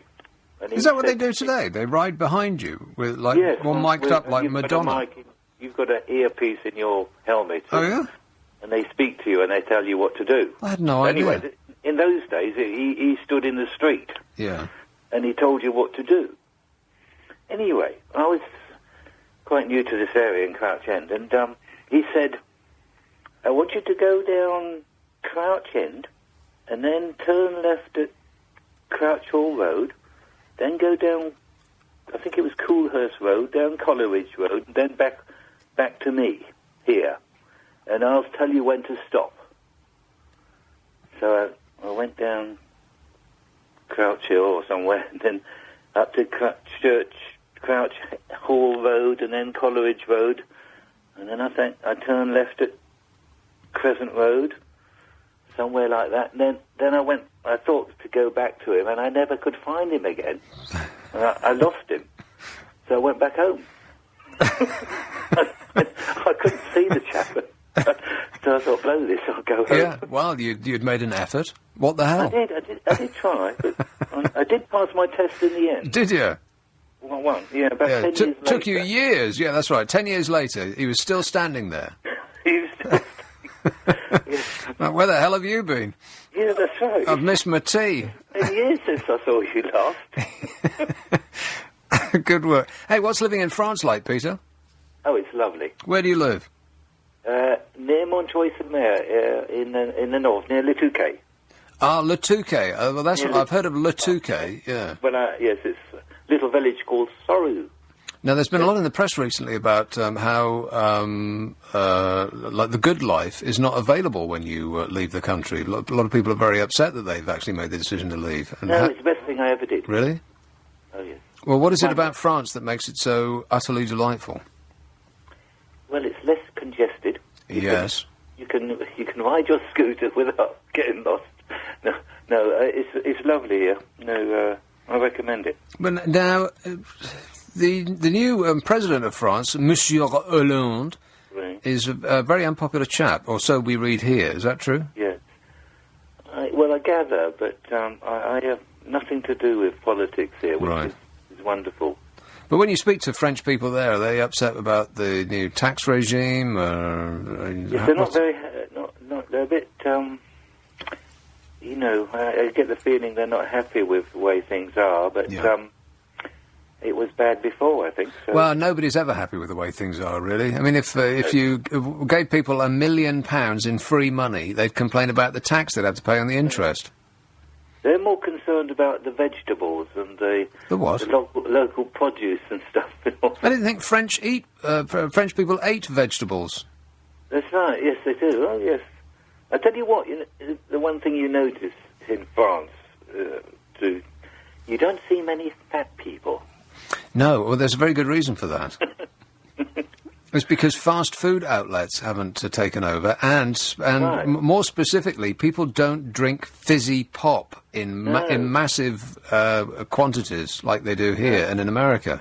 And Is that what they do today? They ride behind you with one mic'd up like Madonna. You've got an earpiece in your helmet. Oh yeah. And they speak to you and they tell you what to do. I had no idea. Anyway, in those days, he stood in the street. Yeah. And he told you what to do. Anyway, I was quite new to this area in Crouch End, and he said, "I want you to go down Crouch End, and then turn left at Crouch Hall Road, then go down, I think it was Coolhurst Road, down Coleridge Road, and then back to me, here. And I'll tell you when to stop." So I went down Crouch Hill or somewhere, and then up to Crouch Hall Road, and then Coleridge Road. And then I turned left at Crescent Road. somewhere like that. And then I thought to go back to him, and I never could find him again. I lost him. So I went back home. I couldn't see the chap. So I thought, blow this, I'll go home. Yeah, well, you'd made an effort. What the hell? I did try, but I did pass my test in the end. Did you? Well, yeah, about 10 years later. Took you years. Yeah, that's right. 10 years later, he was still standing there. He was still Now, where the hell have you been? Yeah, that's right. I've missed my tea. 10 years since I saw you last. Good work. Hey, what's living in France like, Peter? Oh, it's lovely. Where do you live? Near Montreuil-sur-Mer, in the north, near Le Touquet. Ah, Le Touquet. Well, that's what I've heard of Le Touquet, yeah. Well, yes, it's a little village called Sorou. Now, there's been a lot in the press recently about how, like, the good life is not available when you leave the country. A lot of people are very upset that they've actually made the decision to leave. And No, it's the best thing I ever did. Really? Oh, yes. Well, what is it about France that makes it so utterly delightful? Well, it's less congested. Yes. You can ride your scooter without getting lost. No, it's lovely here. No, I recommend it. But now, the new president of France, Monsieur Hollande, Right. is a very unpopular chap, or so we read here. Is that true? Yes. I gather, but I have nothing to do with politics here, which is wonderful. But when you speak to French people there, are they upset about the new tax regime? Yes, they're not very. They're a bit. I get the feeling they're not happy with the way things are, but it was bad before, I think. So. Well, nobody's ever happy with the way things are, really. I mean, if you gave people £1 million in free money, they'd complain about the tax they'd have to pay on the interest. They're more concerned about the vegetables and the what? The local produce and stuff. I didn't think French people ate vegetables. That's right. Yes, they do. Oh, yes. I tell you what. The one thing you notice in France, too, you don't see many fat people. No. Well, there's a very good reason for that. It's because fast food outlets haven't taken over, and more specifically, people don't drink fizzy pop in massive quantities like they do here and in America.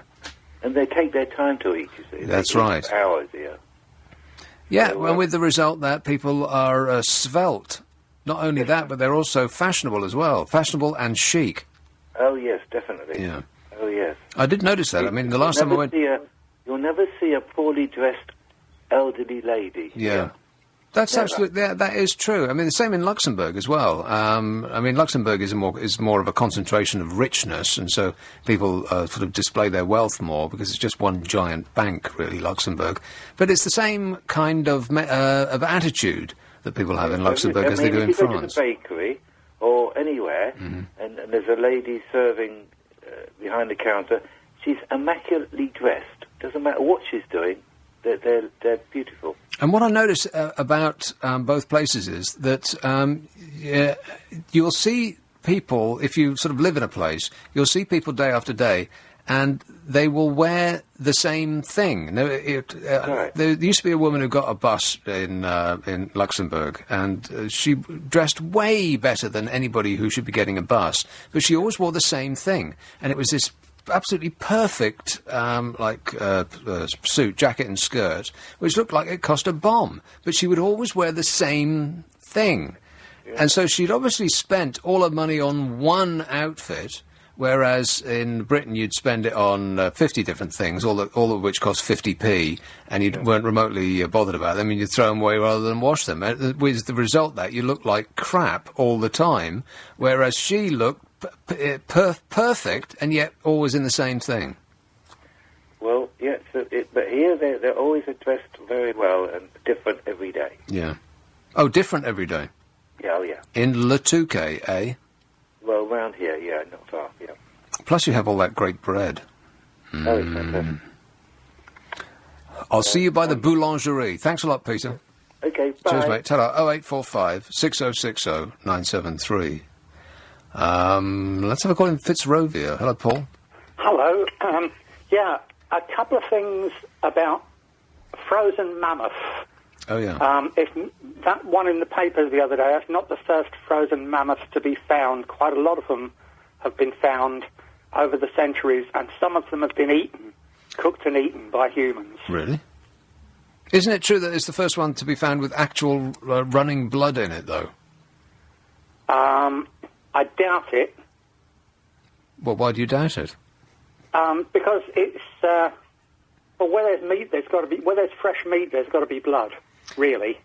And they take their time to eat, you see. That's They eat right. for hours here. Yeah, So, and with the result that people are svelte. Not only that, but they're also fashionable as well. Fashionable and chic. Oh, yes, definitely. Yeah. Oh, yes. I did notice that. I mean, the last time I went... You'll never see a poorly dressed elderly lady. Yeah. That's absolutely... that is true. I mean, the same in Luxembourg as well. I mean, Luxembourg is more of a concentration of richness, and so people sort of display their wealth more because it's just one giant bank, really, Luxembourg. But it's the same kind of attitude that people have in Luxembourg as they do in if you go France. to the bakery or anywhere, and there's a lady serving behind the counter, she's immaculately dressed. Doesn't matter what she's doing, they're beautiful. And what I notice about both places is that you'll see people, if you sort of live in a place, you'll see people day after day, and they will wear the same thing. There used to be a woman who got a bus in Luxembourg, and she dressed way better than anybody who should be getting a bus, but she always wore the same thing, and it was this absolutely perfect, suit, jacket and skirt, which looked like it cost a bomb. But she would always wear the same thing. Yeah. And so she'd obviously spent all her money on one outfit, whereas in Britain you'd spend it on 50 different things, all of which cost 50p, and you weren't remotely bothered about them, and you'd throw them away rather than wash them. With the result that you looked like crap all the time, whereas she looked perfect, and yet always in the same thing. Well, yes, but here they're always dressed very well and different every day. Yeah. Oh, different every day? Yeah, oh, yeah. In Le Touquet, eh? Well, around here, yeah, not far, yeah. Plus you have all that great bread. Oh, it's fantastic. I'll see you by the boulangerie. Thanks a lot, Peter. Okay, bye. Cheers, mate. Ta-ra. 0845 6060 973. Let's have a call in Fitzrovia. Hello, Paul. Hello. A couple of things about frozen mammoth. Oh, yeah. If that one in the papers the other day, that's not the first frozen mammoth to be found. Quite a lot of them have been found over the centuries, and some of them have been eaten, cooked and eaten by humans. Really? Isn't it true that it's the first one to be found with actual running blood in it, though? I doubt it. Well, why do you doubt it? Because it's... well, where there's meat, there's got to be... Where there's fresh meat, there's got to be blood, really.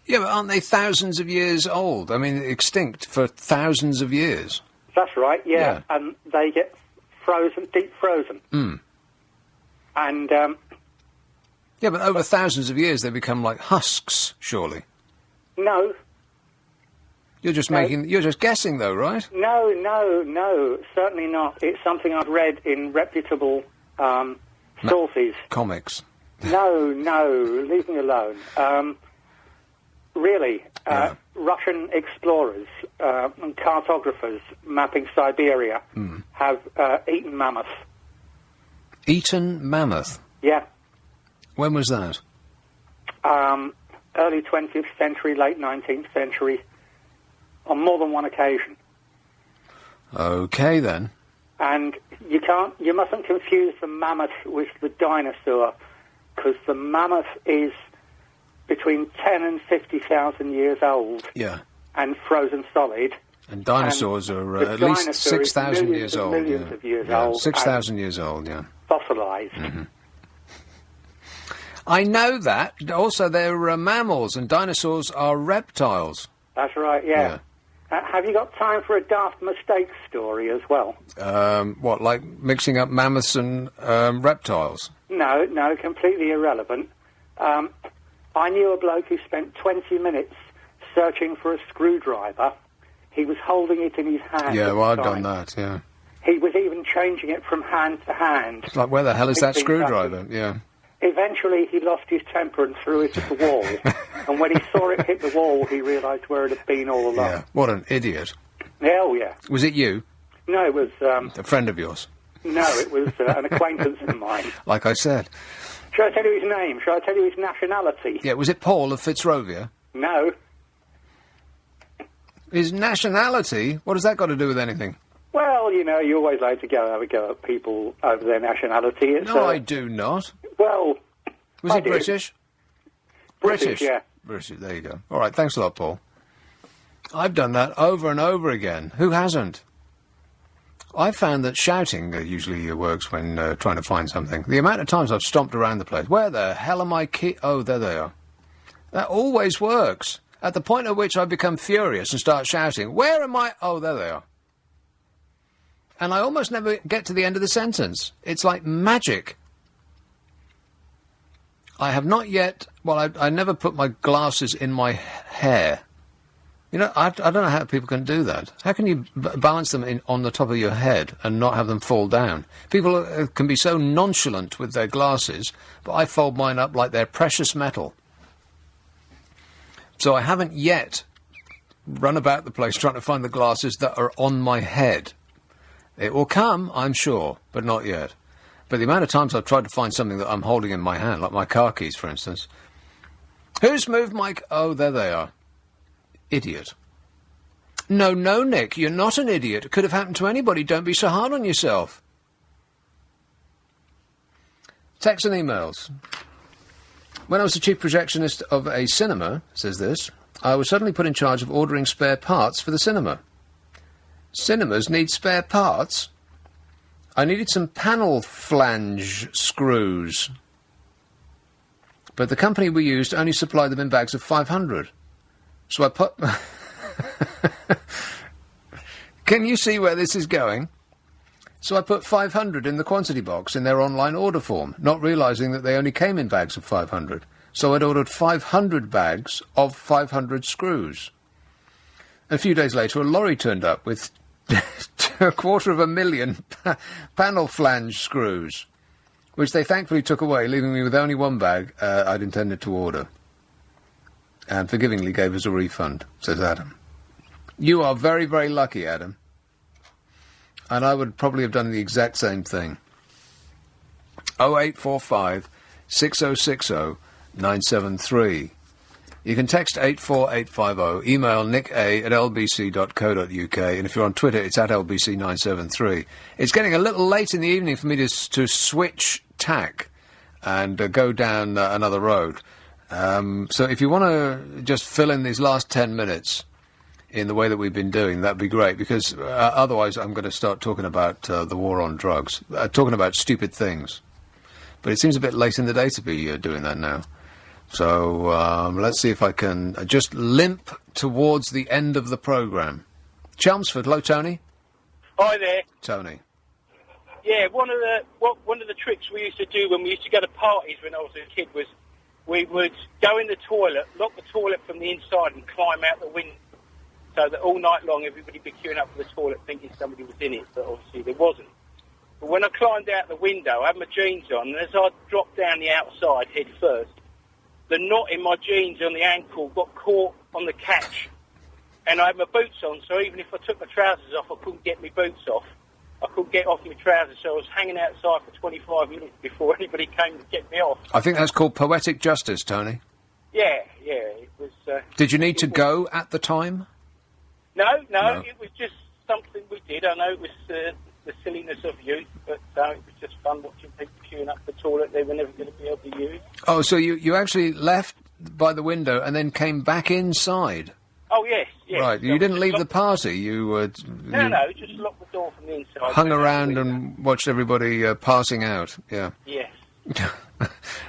Yeah, but aren't they thousands of years old? I mean, extinct for thousands of years. That's right, yeah. And they get frozen, deep frozen. Mm. And... yeah, but over thousands of years they become like husks, surely. No. You're just you're just guessing, though, right? No, certainly not. It's something I've read in reputable sources. Comics. No, leave me alone. Really, Russian explorers and cartographers mapping Siberia have eaten mammoth. Eaten mammoth? Yeah. When was that? Early 20th century, late 19th century, on more than one occasion. Okay, then. And you mustn't confuse the mammoth with the dinosaur, because the mammoth is between 10 and 50,000 years old. Yeah. And frozen solid. And dinosaurs are at least 6,000 years old. Millions of years old. 6,000 years old, yeah. Fossilised. Mm-hmm. I know that. Also, they're mammals, and dinosaurs are reptiles. That's right, yeah. Have you got time for a daft mistake story as well? What, like mixing up mammoths and reptiles? No, completely irrelevant. I knew a bloke who spent 20 minutes searching for a screwdriver. He was holding it in his hand. Yeah, well, I've done that, yeah. He was even changing it from hand to hand. It's like, where the hell is that screwdriver? Yeah. Eventually, he lost his temper and threw it at the wall. And when he saw it hit the wall, he realised where it had been all along. Yeah, what an idiot. Hell yeah. Was it you? No, it was... a friend of yours? No, it was an acquaintance of mine. Like I said. Shall I tell you his name? Shall I tell you his nationality? Yeah, was it Paul of Fitzrovia? No. His nationality? What has that got to do with anything? Well, you know, you always like to have a go at people over their nationality. No, I do not. Well, was it British? British, yeah. British, there you go. All right, thanks a lot, Paul. I've done that over and over again. Who hasn't? I found that shouting usually works when trying to find something. The amount of times I've stomped around the place. Where the hell are my keys? Oh, there they are. That always works. At the point at which I become furious and start shouting, where am I? Oh, there they are. And I almost never get to the end of the sentence. It's like magic. I have not yet... Well, I never put my glasses in my hair. You know, I don't know how people can do that. How can you balance them on the top of your head and not have them fall down? People can be so nonchalant with their glasses, but I fold mine up like they're precious metal. So I haven't yet run about the place trying to find the glasses that are on my head. It will come, I'm sure, but not yet. But the amount of times I've tried to find something that I'm holding in my hand, like my car keys, for instance. Who's moved my... Oh, there they are. Idiot. No, Nick, you're not an idiot. It could have happened to anybody. Don't be so hard on yourself. Texts and emails. When I was the chief projectionist of a cinema, says this, I was suddenly put in charge of ordering spare parts for the cinema. Cinemas need spare parts? I needed some panel flange screws. But the company we used only supplied them in bags of 500. So I put... Can you see where this is going? So I put 500 in the quantity box in their online order form, not realising that they only came in bags of 500. So I'd ordered 500 bags of 500 screws. A few days later, a lorry turned up with 250,000 panel flange screws, which they thankfully took away, leaving me with only one bag I'd intended to order. And forgivingly gave us a refund, says Adam. You are very, very lucky, Adam. And I would probably have done the exact same thing. 0845 6060 973. You can text 84850, email nicka@lbc.co.uk, and if you're on Twitter, it's at lbc973. It's getting a little late in the evening for me to switch tack and go down another road. So if you want to just fill in these last 10 minutes in the way that we've been doing, that'd be great, because otherwise I'm going to start talking about the war on drugs, talking about stupid things. But it seems a bit late in the day to be doing that now. So let's see if I can just limp towards the end of the programme. Chelmsford, hello, Tony. Hi there. Tony. Yeah, one of the tricks we used to do when we used to go to parties when I was a kid was we would go in the toilet, lock the toilet from the inside and climb out the window, so that all night long everybody would be queuing up for the toilet thinking somebody was in it, but obviously there wasn't. But when I climbed out the window, I had my jeans on, and as I dropped down the outside head first, the knot in my jeans on the ankle got caught on the catch, and I had my boots on, so even if I took my trousers off, I couldn't get my boots off. I couldn't get off my trousers, so I was hanging outside for 25 minutes before anybody came to get me off. I think that's called poetic justice, Tony. Yeah, it was... Did you need to go at the time? No, it was just something we did. I know it was the silliness of youth, but it was just fun watching people queuing up the toilet they were never going to be able to use. Oh, so you actually left by the window and then came back inside? Oh, yes. Right, So you didn't leave the party, you... No, just locked the door from the inside. Hung around and watched everybody passing out, yeah. Yes.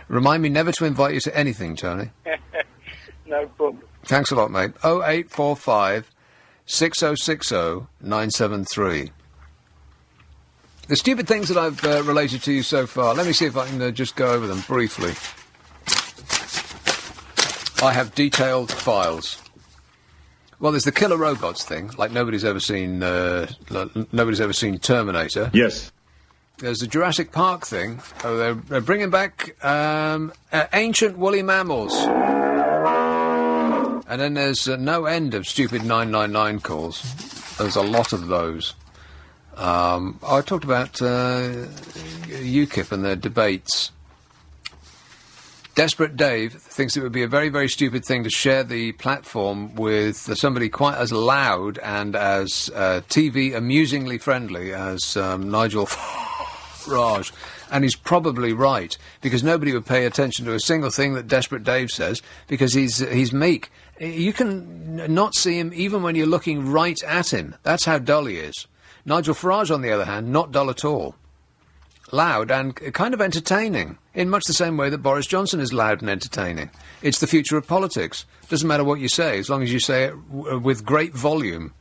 Remind me never to invite you to anything, Tony. No problem. Thanks a lot, mate. 0845 6060 973. The stupid things that I've related to you so far, let me see if I can just go over them briefly. I have detailed files. Well, there's the killer robots thing, like nobody's ever seen Terminator. Yes. There's the Jurassic Park thing. Oh, they're bringing back ancient woolly mammals. And then there's no end of stupid 999 calls. There's a lot of those. I talked about UKIP and their debates. Desperate Dave thinks it would be a very, very stupid thing to share the platform with somebody quite as loud and as TV amusingly friendly as Nigel Farage. And he's probably right, because nobody would pay attention to a single thing that Desperate Dave says, because he's meek. You can not see him even when you're looking right at him. That's how dull he is. Nigel Farage, on the other hand, not dull at all. Loud and kind of entertaining, in much the same way that Boris Johnson is loud and entertaining. It's the future of politics. Doesn't matter what you say, as long as you say it with great volume.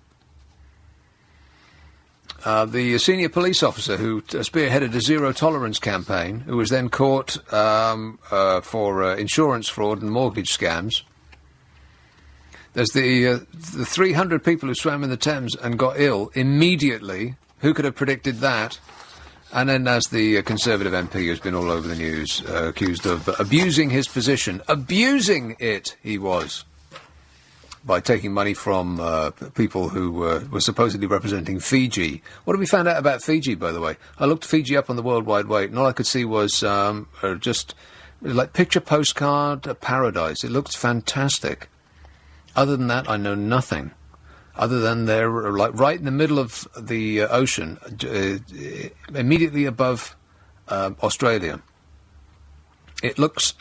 The senior police officer who spearheaded a zero-tolerance campaign, who was then caught for insurance fraud and mortgage scams. There's the 300 people who swam in the Thames and got ill immediately. Who could have predicted that? And then there's the Conservative MP who's been all over the news, accused of abusing his position. Abusing it, he was. By taking money from people who were supposedly representing Fiji. What have we found out about Fiji, by the way? I looked Fiji up on the World Wide Web, and all I could see was just like picture postcard paradise. It looked fantastic. Other than that, I know nothing. Other than they're like right in the middle of the ocean, immediately above Australia. It looks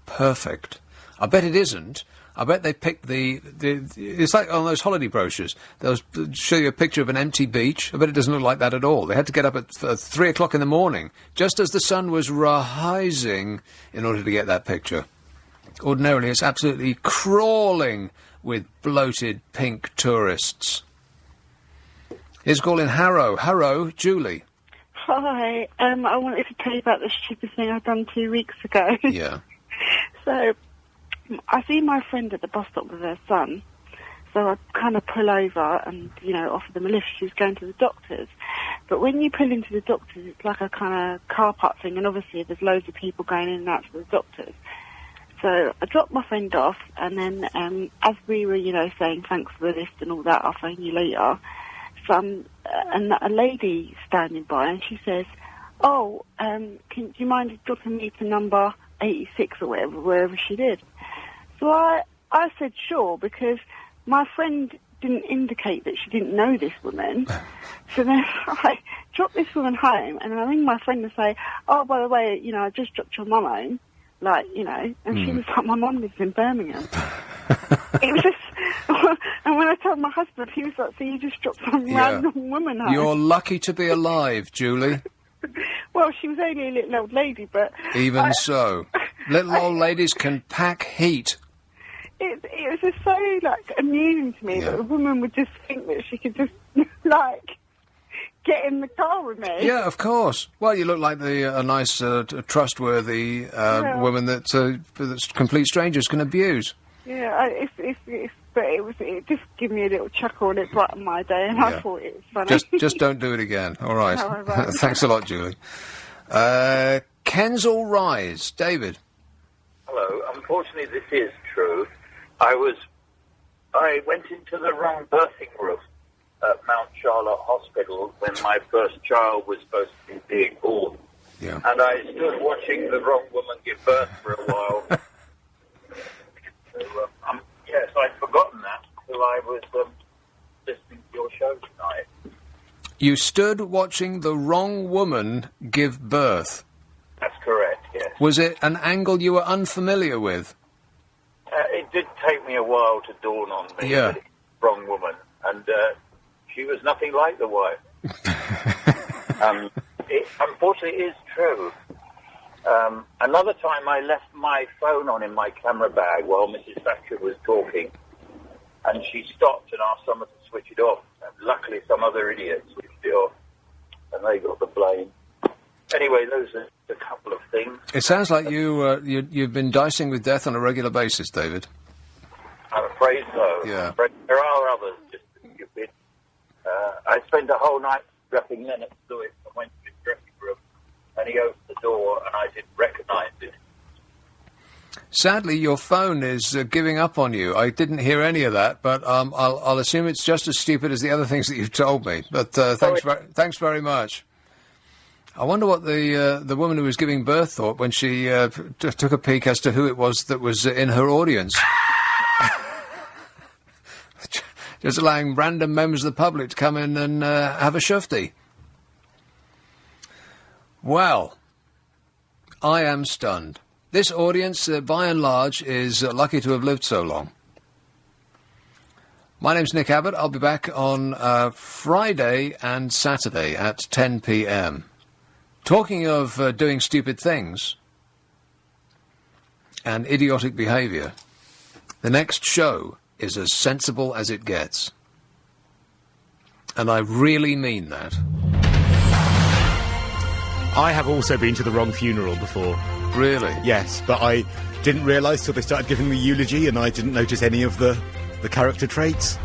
perfect. I bet it isn't. I bet they picked it's like on those holiday brochures. They'll show you a picture of an empty beach. I bet it doesn't look like that at all. They had to get up at 3 o'clock in the morning, just as the sun was rising, in order to get that picture. Ordinarily, it's absolutely crawling with bloated pink tourists. Here's a call in Harrow. Harrow, Julie. Hi. I wanted to tell you about the stupid thing I've done 2 weeks ago. Yeah. So, I see my friend at the bus stop with her son. So I kind of pull over and, offer them a lift. She's going to the doctor's. But when you pull into the doctor's, it's like a kind of car park thing. And obviously there's loads of people going in and out to the doctor's. So I dropped my friend off, and then as we were, saying thanks for the lift and all that, I'll phone you later, and a lady standing by, and she says, do you mind dropping me to number 86 or wherever she did? So I I said sure, because my friend didn't indicate that she didn't know this woman. So then I dropped this woman home, and I ring my friend and say, oh, by the way, you know, I just dropped your mum home. Like, you know, and she was like, my mum lives in Birmingham. It was just... And when I told my husband, he was like, so you just dropped some random woman home. You're lucky to be alive, Julie. Well, she was only a little old lady, but... Even so. Little old ladies can pack heat. It was just so, like, amusing to me that a woman would just think that she could just, like, get in the car with me. Yeah, of course. Well, you look like a nice, trustworthy woman that complete strangers can abuse. Yeah, but it just gave me a little chuckle, and it brightened my day, and I thought it was funny. Just don't do it again. All right. No, I won't. Thanks a lot, Julie. Kensal Rise, David. Hello. Unfortunately, this is true. I went into the wrong birthing room at Mount Charlotte Hospital when my first child was supposed to be being born. Yeah. And I stood watching the wrong woman give birth for a while. So, yes, I'd forgotten that until I was listening to your show tonight. You stood watching the wrong woman give birth. That's correct, yes. Was it an angle you were unfamiliar with? It did take me a while to dawn on me. Yeah. That it was the wrong woman. And she was nothing like the wife. It unfortunately is true. Another time I left my phone on in my camera bag while Mrs. Thatcher was talking, and she stopped and asked someone to switch it off. And luckily some other idiot switched it off, and they got the blame. Anyway, those are a couple of things. It sounds like you've been dicing with death on a regular basis, David. I'm afraid so. Yeah. But there are others just as stupid. I spent a whole night dressing Leonard Lewis and went to his dressing room, and he opened the door, and I didn't recognise it. Sadly, your phone is giving up on you. I didn't hear any of that, but I'll assume it's just as stupid as the other things that you've told me. But thanks very much. I wonder what the woman who was giving birth thought when she took a peek as to who it was that was in her audience. Just allowing random members of the public to come in and have a shufti. Well, I am stunned. This audience, by and large, is lucky to have lived so long. My name's Nick Abbott. I'll be back on Friday and Saturday at 10 p.m. Talking of doing stupid things and idiotic behaviour, the next show is as sensible as it gets. And I really mean that. I have also been to the wrong funeral before. Really? Yes, but I didn't realise till they started giving the eulogy, and I didn't notice any of the character traits.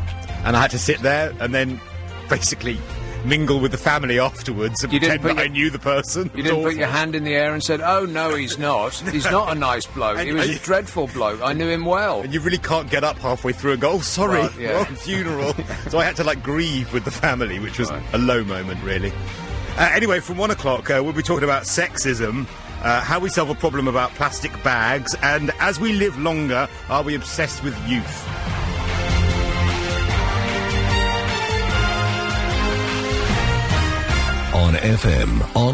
And I had to sit there and then basically mingle with the family afterwards and pretend that I knew the person. You didn't put your hand in the air and said, oh, no, he's not. He's not a nice bloke. He was a dreadful bloke. I knew him well. And you really can't get up halfway through and go, oh, sorry, wrong funeral. So I had to, grieve with the family, which was a low moment, really. Anyway, from 1 o'clock, we'll be talking about sexism, how we solve a problem about plastic bags, and as we live longer, are we obsessed with youth? On FM, on